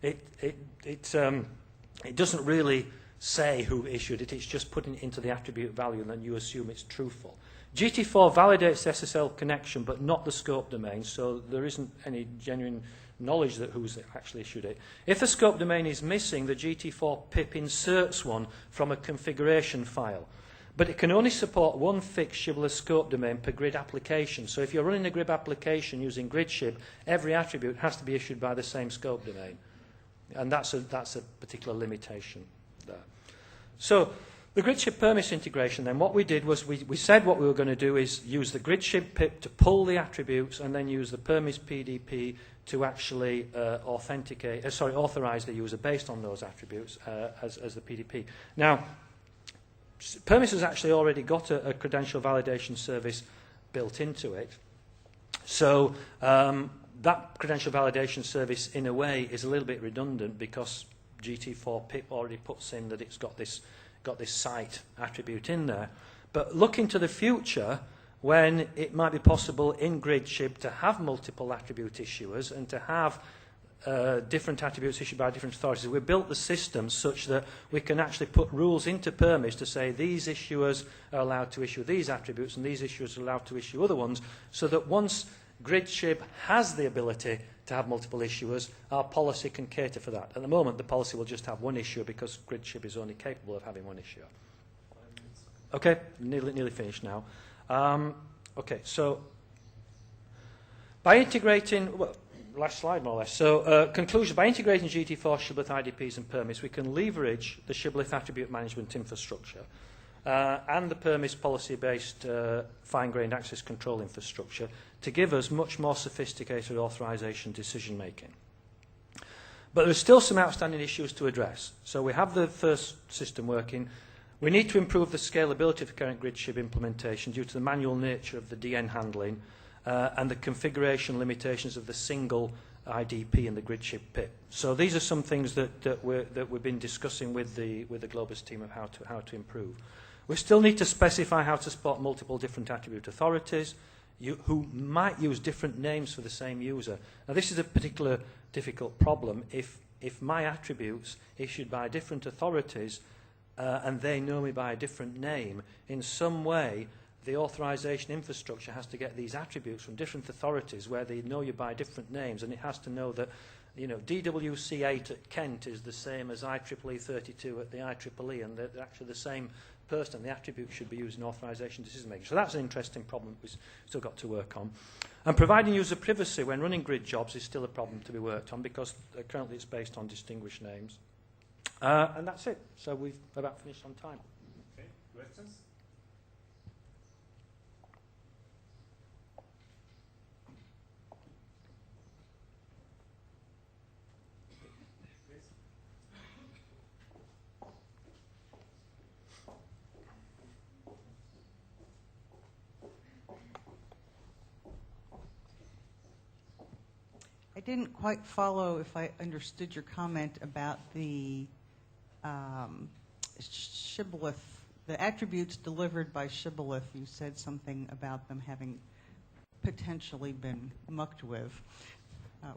It doesn't really say who issued it, it's just putting it into the attribute value and then you assume it's truthful. GT4 validates the SSL connection but not the scope domain, so there isn't any genuine knowledge that who's actually issued it. If the scope domain is missing, the GT4 pip inserts one from a configuration file. But it can only support one fixed Shibboleth scope domain per grid application. So if you're running a grid application using GridShib, every attribute has to be issued by the same scope domain. And that's a particular limitation there. So the GridShib permis integration then, what we did was we said what we were going to do is use the GridShib pip to pull the attributes and then use the permis PDP to actually authorize the user based on those attributes as the PDP. Now, Permis has actually already got a credential validation service built into it. So that credential validation service, in a way, is a little bit redundant because GT4 pip already puts in that it's got this site attribute in there. But looking to the future, when it might be possible in GridShib to have multiple attribute issuers and to have different attributes issued by different authorities, we built the system such that we can actually put rules into permis to say these issuers are allowed to issue these attributes and these issuers are allowed to issue other ones, so that once GridShib has the ability to have multiple issuers, our policy can cater for that. At the moment, the policy will just have one issuer because GridShib is only capable of having one issuer. Okay, nearly finished now. Okay, so by integrating, well, last slide more or less. So conclusion, by integrating GT4, Shibboleth IDPs and permis, we can leverage the Shibboleth attribute management infrastructure and the permis policy-based fine-grained access control infrastructure to give us much more sophisticated authorization decision-making. But there's still some outstanding issues to address. So we have the first system working. We need to improve the scalability of the current GridShib implementation due to the manual nature of the DN handling and the configuration limitations of the single IDP and the GridShib pip. So these are some things that we've been discussing with the Globus team of how to improve. We still need to specify how to support multiple different attribute authorities who might use different names for the same user. Now this is a particular difficult problem if my attributes issued by different authorities and they know me by a different name, in some way the authorization infrastructure has to get these attributes from different authorities where they know you by different names, and it has to know that, you know, DWC8 at Kent is the same as IEEE 32 at the IEEE, and they're actually the same person. The attribute should be used in authorization decision making. So that's an interesting problem we've still got to work on. And providing user privacy when running grid jobs is still a problem to be worked on because currently it's based on distinguished names. And that's it. So we've about finished on time. Okay, questions? I didn't quite follow if I understood your comment about the Shibboleth, the attributes delivered by Shibboleth. You said something about them having potentially been mucked with.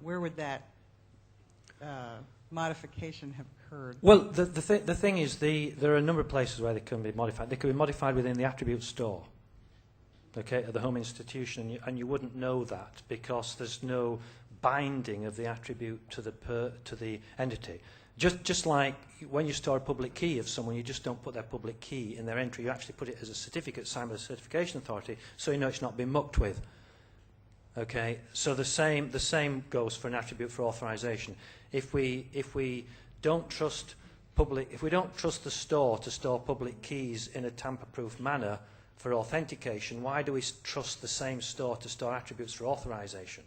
Where would that modification have occurred? Well, the thing is, there are a number of places where they can be modified. They can be modified within the attribute store, okay, at the home institution, and you wouldn't know that because there's no binding of the attribute to the entity. Just like when you store a public key of someone, you just don't put their public key in their entry. You actually put it as a certificate signed by the certification authority, so you know it's not been mucked with. Okay, so the same goes for an attribute for authorization. If we don't trust if we don't trust the store to store public keys in a tamper-proof manner for authentication, why do we trust the same store to store attributes for authorization?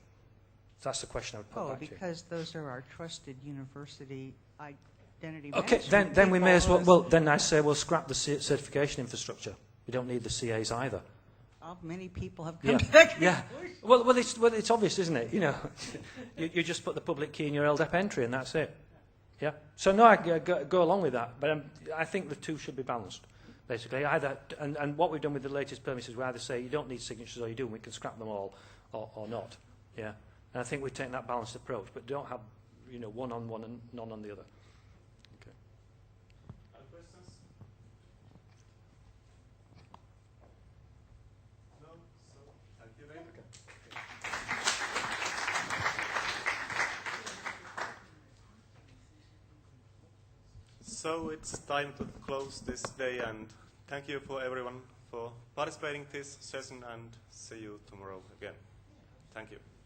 That's the question I would put back to you. Because those are our trusted university identity Okay, management then we may as well, people. then I say we'll scrap the certification infrastructure. We don't need the CAs either. Many people have come Yeah, to that yeah. conclusion. Well, it's obvious, isn't it? You know, you just put the public key in your LDAP entry and that's it. Yeah. So no, I go along with that, but I think the two should be balanced, basically. Either and what we've done with the latest permits is we either say you don't need signatures or you do, and we can scrap them all, or not. Yeah. And I think we've taken that balanced approach, but don't have, you know, one on one and none on the other. Okay. Other questions? No? So, thank you very much. So it's time to close this day, and thank you for everyone for participating in this session, and see you tomorrow again. Thank you.